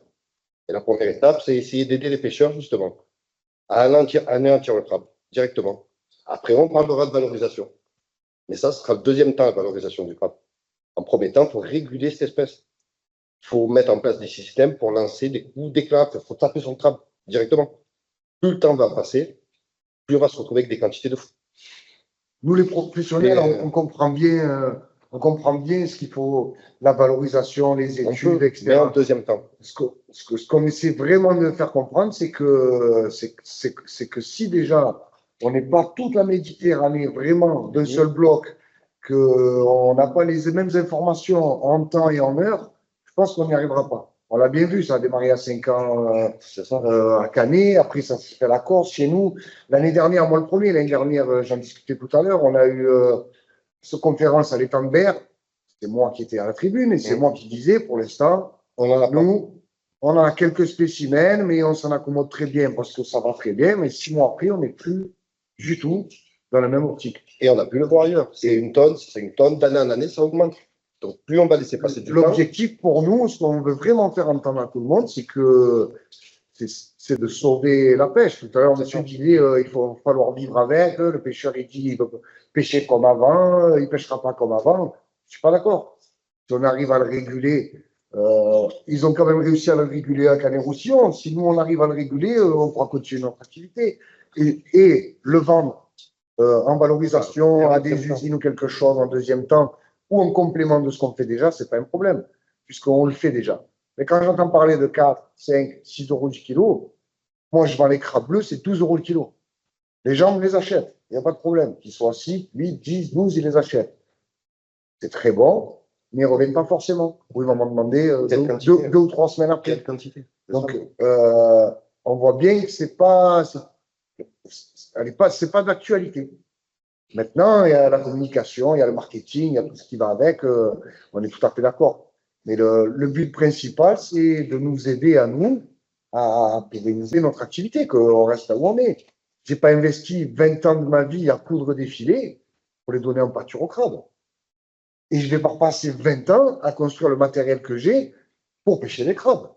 Et la première étape, c'est essayer d'aider les pêcheurs, justement, à anéantir le crabe, directement. Après, on parlera de valorisation. Mais ça, ce sera le deuxième temps, la valorisation du crabe. En premier temps, il faut réguler cette espèce. Il faut mettre en place des systèmes pour lancer des coups d'éclat. Il faut taper son crabe directement. Plus le temps va passer, plus on va se retrouver avec des quantités de fou. Nous, les professionnels, on comprend bien ce qu'il faut, la valorisation, les études, etc. Mais en deuxième temps. Ce qu'on essaie vraiment de faire comprendre, c'est que si déjà on n'est pas toute la Méditerranée vraiment d'un seul bloc, qu'on n'a pas les mêmes informations en temps et en heure, je pense qu'on n'y arrivera pas. On l'a bien vu, ça a démarré à 5 ans à Canet, après ça s'est fait à la Corse, chez nous. L'année dernière, moi le premier, l'année dernière, j'en discutais tout à l'heure, on a eu cette conférence à l'étang de Berre, c'est moi qui étais à la tribune, et c'est moi qui disais, pour l'instant, on a quelques spécimens, mais on s'en accommode très bien parce que ça va très bien, mais 6 mois après, on n'est plus du tout dans la même optique. Et on a pu le voir ailleurs. C'est 1 tonne, c'est 5 tonnes, d'année en année, ça augmente. Donc, plus on va laisser passer du temps. L'objectif pour nous, ce qu'on veut vraiment faire entendre à tout le monde, c'est de sauver la pêche. Tout à l'heure, monsieur disait il va falloir vivre avec. Le pêcheur, il dit il veut pêcher comme avant, il ne pêchera pas comme avant. Je ne suis pas d'accord. Si on arrive à le réguler, ils ont quand même réussi à le réguler à Canet-Roussillon. Si nous, on arrive à le réguler, on pourra continuer notre activité. et le vendre en valorisation à des usines ou quelque chose en deuxième temps, ou en complément de ce qu'on fait déjà, c'est pas un problème, puisqu'on le fait déjà. Mais quand j'entends parler de 4, 5, 6 euros du kilo, moi, je vends les crabes bleus, c'est 12 euros le kilo. Les gens me les achètent, il n'y a pas de problème. Qu'ils soient 6, 8, 10, 12, ils les achètent. C'est très bon, mais ils ne reviennent pas forcément. Ou ils vont m'en demander 2 ou 3 semaines après. Quelle quantité? Donc, on voit bien que c'est pas d'actualité. Maintenant, il y a la communication, il y a le marketing, il y a tout ce qui va avec. On est tout à fait d'accord. Mais le but principal, c'est de nous aider à nous à pérenniser notre activité, qu'on reste là où on est. Je n'ai pas investi 20 ans de ma vie à coudre des filets pour les donner en pâture au crabe. Et je ne vais pas passer 20 ans à construire le matériel que j'ai pour pêcher les crabes.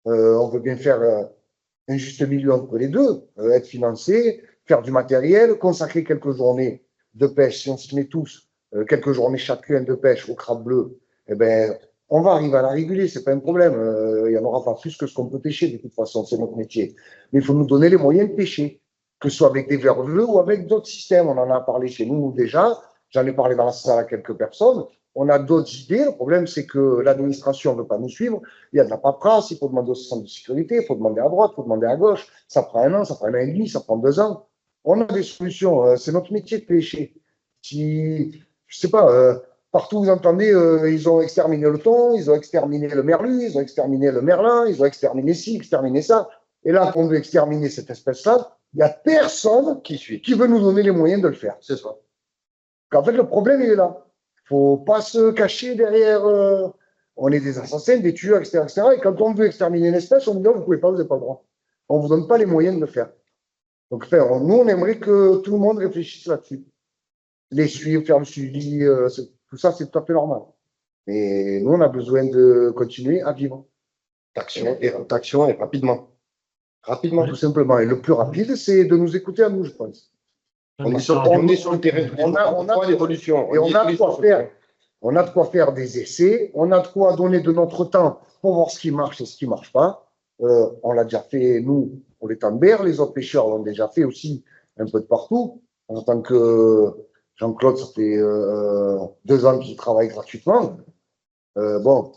On veut bien faire un juste milieu entre les deux, être financé, faire du matériel, consacrer quelques journées de pêche. Si on se met tous quelques journées chacun de pêche au crabe bleu, eh ben, on va arriver à la réguler, c'est pas un problème. Il n'y en aura pas plus que ce qu'on peut pêcher, de toute façon, c'est notre métier. Mais il faut nous donner les moyens de pêcher, que ce soit avec des verres bleus ou avec d'autres systèmes. On en a parlé chez nous déjà, j'en ai parlé dans la salle à quelques personnes. On a d'autres idées. Le problème, c'est que l'administration ne veut pas nous suivre. Il y a de la paperasse, il faut demander au centre de sécurité, il faut demander à droite, il faut demander à gauche. Ça prend 1 an, ça prend 1 an et demi, ça prend 2 ans. On a des solutions. C'est notre métier de pêcher. Si, je sais pas, partout vous entendez, ils ont exterminé le thon, ils ont exterminé le merlu, ils ont exterminé le merlin, ils ont exterminé ci, exterminé ça. Et là, on veut exterminer cette espèce-là. Il n'y a personne qui veut nous donner les moyens de le faire. C'est ça. En fait, le problème, il est là. Il ne faut pas se cacher derrière. On est des assassins, des tueurs, etc., etc. Et quand on veut exterminer une espèce, on dit non, vous ne pouvez pas, vous n'avez pas le droit. On ne vous donne pas les moyens de le faire. Donc, nous, on aimerait que tout le monde réfléchisse là-dessus. Les suivre, faire le suivi, tout ça, c'est tout à fait normal. Mais nous, on a besoin de continuer à vivre. D'action et rapidement. Rapidement. Tout simplement. Et le plus rapide, c'est de nous écouter à nous, je pense. On est sur le terrain. On a l'évolution. Et on a de quoi faire. On a de quoi faire des essais. On a de quoi donner de notre temps pour voir ce qui marche et ce qui ne marche pas. On l'a déjà fait, nous, pour les tambers. Les autres pêcheurs l'ont déjà fait aussi un peu de partout. En tant que Jean-Claude, ça fait 2 ans qu'il travaille gratuitement. Bon,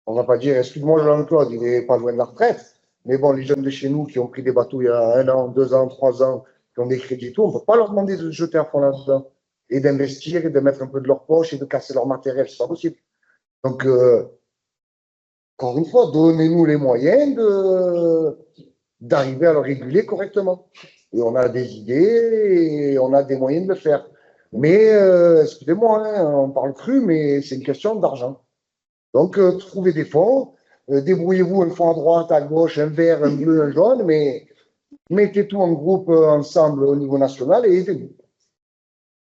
on ne va pas dire, excuse-moi Jean-Claude, il n'est pas loin de la retraite. Mais bon, les jeunes de chez nous qui ont pris des bateaux il y a 1 an, 2 ans, 3 ans, qui ont des crédits et tout, on ne peut pas leur demander de se jeter à fond là-dedans et d'investir et de mettre un peu de leur poche et de casser leur matériel. C'est pas possible. Donc, encore une fois, donnez-nous les moyens d'arriver à le réguler correctement. Et on a des idées et on a des moyens de le faire. Mais, excusez-moi, hein, on parle cru, mais c'est une question d'argent. Donc, trouvez des fonds, débrouillez-vous un fonds à droite, à gauche, un vert, un bleu, un jaune, mais mettez tout en groupe ensemble au niveau national et aidez-nous.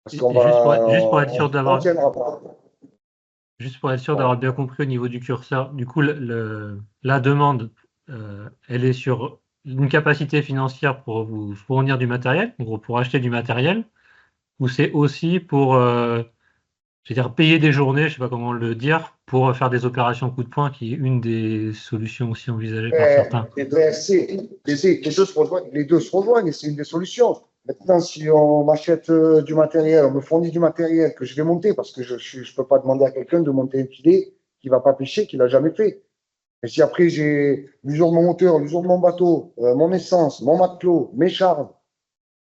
Parce qu'on va. Juste pour être sûr d'avoir. tiendra pas. Juste pour être sûr d'avoir bien compris au niveau du curseur, du coup, la demande, elle est sur une capacité financière pour vous fournir du matériel, en gros, pour acheter du matériel, ou c'est aussi pour, je veux dire, payer des journées, je ne sais pas comment le dire, pour faire des opérations coup de poing, qui est une des solutions aussi envisagées par certains. Les deux se rejoignent et c'est une des solutions. Maintenant, si on m'achète du matériel, on me fournit du matériel que je vais monter, parce que je ne peux pas demander à quelqu'un de monter un filet qui ne va pas pêcher, qui ne l'a jamais fait. Et si après j'ai l'usure de mon moteur, l'usure de mon bateau, mon essence, mon matelot, mes charges,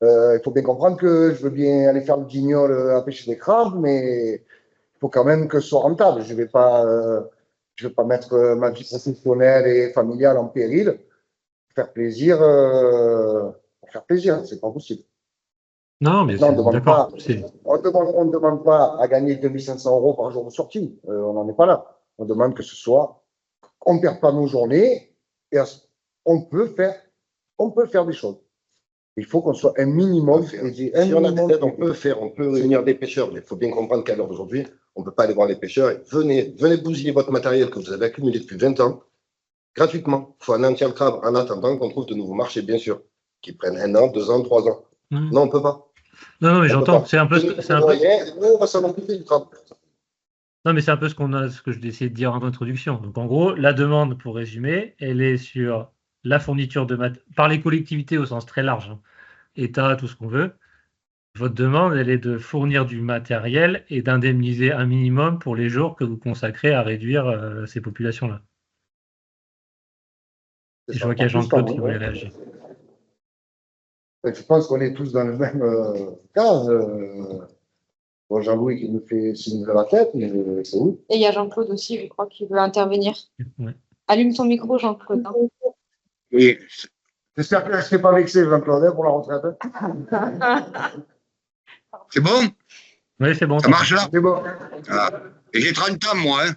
il faut bien comprendre que je veux bien aller faire le guignol à pêcher des crabes, mais il faut quand même que ce soit rentable. Je ne vais pas mettre ma vie professionnelle et familiale en péril pour faire plaisir. C'est pas possible. Non, mais on ne d'accord. demande pas à gagner 2500 € par jour de sortie. On n'en est pas là. On demande que ce soit, on ne perd pas nos journées et on peut faire des choses. Il faut qu'on soit un minimum. Si on a des aides, on peut réunir des pêcheurs, mais il faut bien comprendre qu'à l'heure d'aujourd'hui, on ne peut pas aller voir les pêcheurs. Venez bousiller votre matériel que vous avez accumulé depuis 20 ans, gratuitement. Il faut anéantir le crabe en attendant qu'on trouve de nouveaux marchés, bien sûr, qui prennent 1 an, 2 ans, 3 ans. Non, on ne peut pas. Non, mais j'entends. C'est un peu. On va s'en occuper du crabe. Non, mais c'est un peu ce que j'ai essayé de dire en introduction. Donc, en gros, la demande, pour résumer, elle est sur la fourniture de par les collectivités au sens très large, hein, État, tout ce qu'on veut. Votre demande, elle est de fournir du matériel et d'indemniser un minimum pour les jours que vous consacrez à réduire ces populations-là. Et je vois qu'il y a Jean-Claude qui voulait réagir. Je pense qu'on est tous dans le même cas. Bon, Jean-Louis qui nous fait signe de la tête, mais c'est où? Et il y a Jean-Claude aussi, je crois, qui veut intervenir. Ouais. Allume ton micro, Jean-Claude. Oui. J'espère que je ne serai pas vexé, Jean-Claude, pour la retraite. C'est bon? Oui, c'est bon. Ça marche là? C'est bon. Ah. Et j'ai 30 ans, moi. Hein.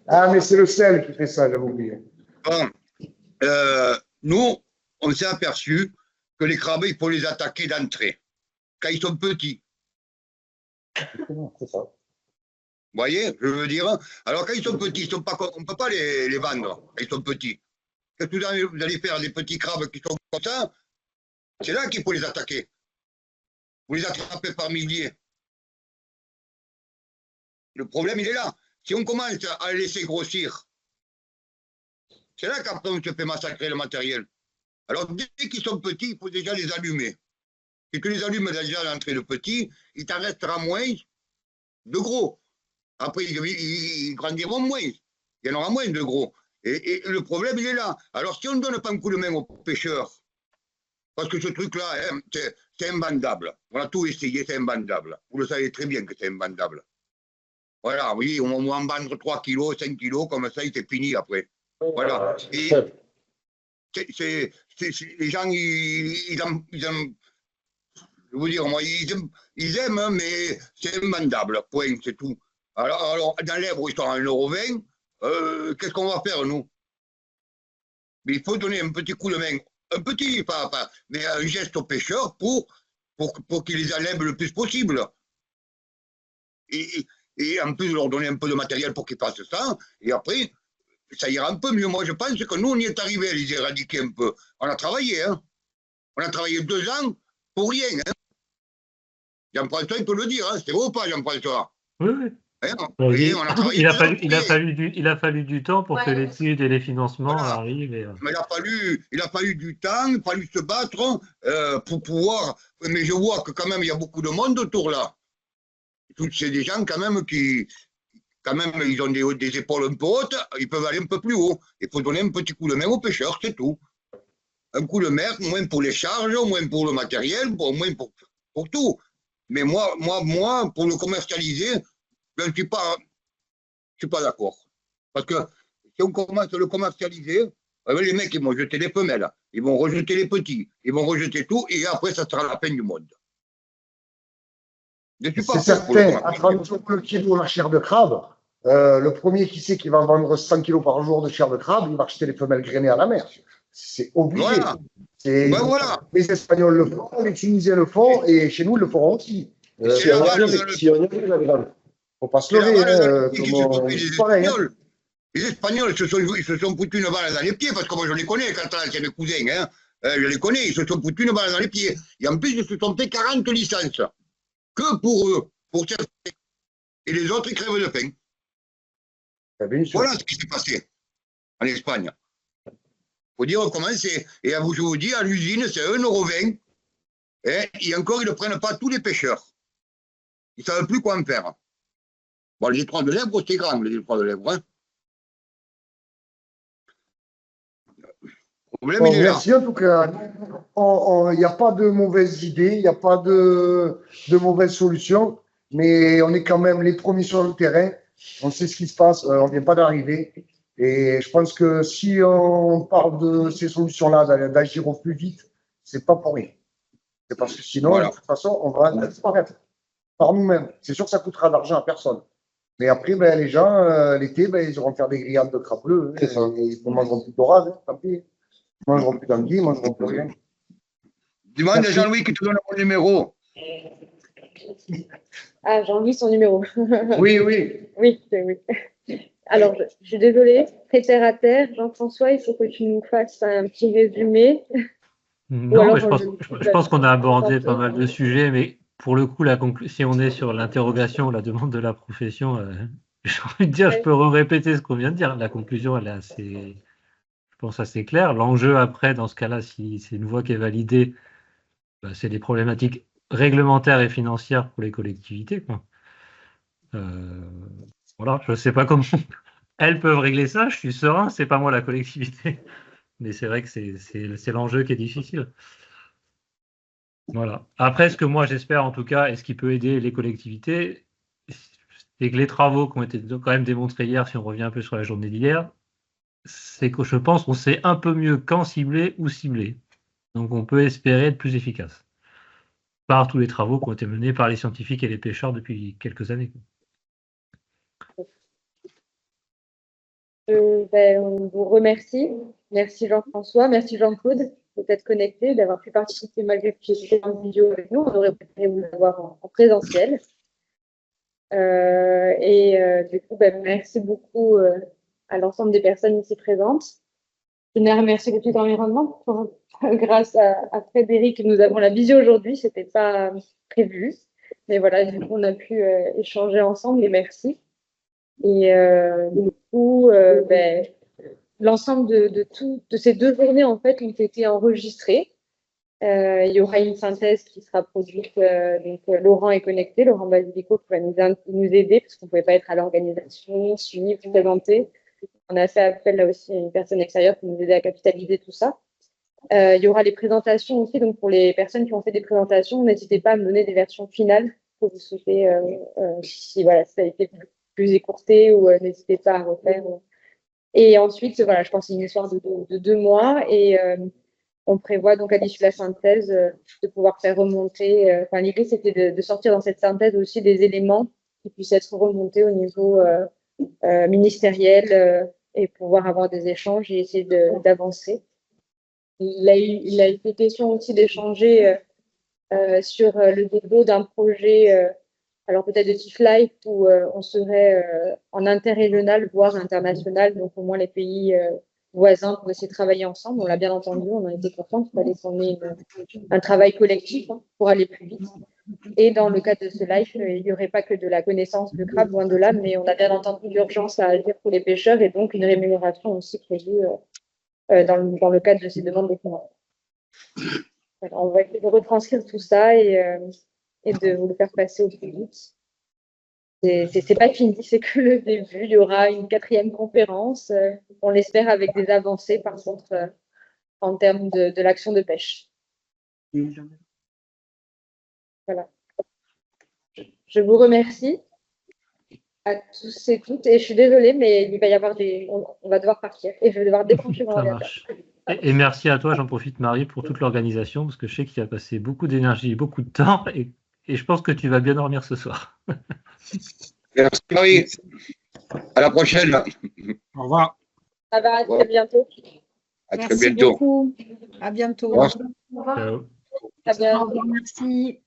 Ah, mais c'est le sel qui fait ça, j'avais oublié. Bon. Nous, on s'est aperçu que les crabes, il faut les attaquer d'entrée, quand ils sont petits. C'est ça. Vous voyez, je veux dire. Alors, quand ils sont petits, on ne peut pas les vendre quand ils sont petits. Qu'est-ce que vous allez faire, des petits crabes qui sont comme ça? C'est là qu'il faut les attaquer. Vous les attrapez par milliers. Le problème, il est là. Si on commence à les laisser grossir, c'est là qu'après on se fait massacrer le matériel. Alors, dès qu'ils sont petits, il faut déjà les allumer. Si tu les allumes déjà à l'entrée de petits, il t'en restera moins de gros. Après, ils grandiront moins. Il y en aura moins de gros. Et le problème, il est là. Alors, si on ne donne pas un coup de main aux pêcheurs, parce que ce truc-là, hein, c'est imbandable. On a tout essayé, c'est imbandable. Vous le savez très bien que c'est imbandable. Voilà, oui, on va en vendre 3 kilos, 5 kilos, comme ça, il est fini après. Voilà. Et les gens, ils aiment, je veux dire, moi, ils aiment, mais c'est imbandable, point, c'est tout. Alors, dans l'Èbre, ils sont à 1,20 €. Qu'est-ce qu'on va faire, nous? Mais il faut donner un petit coup de main. Un petit, mais un geste aux pêcheurs pour qu'ils les enlèvent le plus possible. Et en plus, leur donner un peu de matériel pour qu'ils fassent ça. Et après, ça ira un peu mieux. Moi, je pense que nous, on y est arrivé à les éradiquer un peu. On a travaillé, hein. On a travaillé 2 ans pour rien, hein. Jean-François, il peut le dire, hein. C'est vrai ou pas, Jean-François? Oui, oui. Hein, il a fallu du temps pour que l'étude et les financements arrivent. Mais il a fallu du temps, il a fallu se battre pour pouvoir. Mais je vois que quand même, il y a beaucoup de monde autour là. C'est des gens quand même qui, ils ont des épaules un peu hautes, ils peuvent aller un peu plus haut. Il faut donner un petit coup de main aux pêcheurs, c'est tout. Un coup de main, moins pour les charges, moins pour le matériel, moins pour tout. Mais moi, pour le commercialiser, je ne suis pas d'accord. Parce que si on commence à le commercialiser, les mecs, ils vont jeter les femelles, ils vont rejeter les petits, ils vont rejeter tout, et après, ça sera la fin du monde. C'est certain, à 30 € le kilo la chair de crabe, le premier qui sait qu'il va vendre 100 kilos par jour de chair de crabe, il va acheter les femelles grainées à la mer. C'est obligé. Voilà. Les Espagnols le font, les Tunisiens le font, et chez nous, ils le feront aussi. Il ne faut pas se lever. Les Espagnols, ils se sont foutus une balle dans les pieds, parce que moi je les connais, quand c'est mes cousins, hein, je les connais, ils se sont foutus une balle dans les pieds. Et en plus, ils se sont fait 40 licences. Que pour eux, pour certains. Et les autres, ils crèvent de faim. Voilà ce qui s'est passé en Espagne. Il faut dire comment c'est. Et je vous dis, à l'usine, c'est 1,20 €. Et encore, ils ne prennent pas tous les pêcheurs. Ils ne savent plus quoi en faire. Bon, les étroits de l'Èbre, c'est grand, les étroits de l'Èbre. Hein. Merci en tout cas. Il n'y a pas de mauvaises idées, il n'y a pas de mauvaises solutions, mais on est quand même les premiers sur le terrain. On sait ce qui se passe, on ne vient pas d'arriver. Et je pense que si on parle de ces solutions-là, d'agir au plus vite, c'est pas pour rien. C'est parce que sinon, de toute façon, on va disparaître par nous-mêmes. C'est sûr que ça coûtera de l'argent à personne. Mais après, les gens, l'été, ils auront faire des grillades de crabe bleu. Et ils ne mangeront plus de dorade, tant pis. Ils ne mangeront plus d'anguilles, ils ne mangeront plus rien. Demande à Jean-Louis qui te donne mon numéro. Ah, Jean-Louis, son numéro. Oui. Oui. Alors, je suis désolée, très terre à terre. Jean-François, il faut que tu nous fasses un petit résumé. Non, mais je pense qu'on a abordé pas mal de sujets, mais pour le coup, si on est sur l'interrogation, la demande de la profession, J'ai envie de dire, je peux répéter ce qu'on vient de dire. La conclusion, elle est assez, je pense, assez claire. L'enjeu après, dans ce cas-là, si c'est une voie qui est validée, bah, c'est des problématiques réglementaires et financières pour les collectivités, quoi. Voilà, je ne sais pas comment elles peuvent régler ça. Je suis serein, c'est pas moi la collectivité. Mais c'est vrai que c'est l'enjeu qui est difficile. Voilà. Après, ce que moi j'espère en tout cas, et ce qui peut aider les collectivités, c'est que les travaux qui ont été quand même démontrés hier, si on revient un peu sur la journée d'hier, c'est que je pense qu'on sait un peu mieux quand cibler ou cibler. Donc on peut espérer être plus efficace par tous les travaux qui ont été menés par les scientifiques et les pêcheurs depuis quelques années. On vous remercie. Merci Jean-François, merci Jean-Claude d'être connecté, d'avoir pu participer malgré que j'étais en vidéo avec nous. On aurait préféré vous avoir en présentiel. Du coup, merci beaucoup à l'ensemble des personnes ici présentes. Je tenais à remercier l'étude environnement. Grâce à Frédéric, nous avons la visio aujourd'hui. Ce n'était pas prévu. Mais voilà, du coup, on a pu échanger ensemble et merci. Et du coup, l'ensemble de ces 2 journées, en fait, ont été enregistrées. Il y aura une synthèse qui sera produite. Laurent est connecté, Laurent Basilico qui va nous aider parce qu'on ne pouvait pas être à l'organisation, suivre, présenter. On a fait appel là aussi à une personne extérieure pour nous aider à capitaliser tout ça. Il y aura les présentations aussi. Donc pour les personnes qui ont fait des présentations, n'hésitez pas à me donner des versions finales que vous souhaitez. Si ça a été plus écourté ou n'hésitez pas à refaire. Et ensuite, voilà, je pense que c'est une histoire de 2 mois et on prévoit donc à l'issue de la synthèse de pouvoir faire remonter. L'idée, c'était de sortir dans cette synthèse aussi des éléments qui puissent être remontés au niveau ministériel et pouvoir avoir des échanges et essayer d'avancer. Il a été question aussi d'échanger sur le dépôt d'un projet, alors peut-être de TIF Life, où on serait en interrégional, voire international, donc au moins les pays voisins pour essayer de travailler ensemble. On l'a bien entendu, on a été contents qu'il fallait qu'on ait un travail collectif pour aller plus vite. Et dans le cadre de ce live, il n'y aurait pas que de la connaissance de crabe, loin de là, mais on a bien entendu l'urgence à agir pour les pêcheurs et donc une rémunération aussi prévue dans le cadre de ces demandes de financement. On va essayer de retranscrire tout ça et de vous le faire passer au plus vite. C'est pas fini, c'est que le début. Il y aura une 4e conférence, on l'espère avec des avancées par contre en termes de l'action de pêche. Voilà. Je vous remercie à tous et toutes et je suis désolée mais il va y avoir on va devoir partir et je vais devoir débrancher mon ordinateur. Et merci à toi, j'en profite Marie, pour toute l'organisation, parce que je sais qu'il a passé beaucoup d'énergie et beaucoup de temps, et je pense que tu vas bien dormir ce soir. Merci Marie. À la prochaine. Au revoir. Ça va, à très bientôt. À très bientôt. Beaucoup. À bientôt. Ciao. À bientôt. Merci.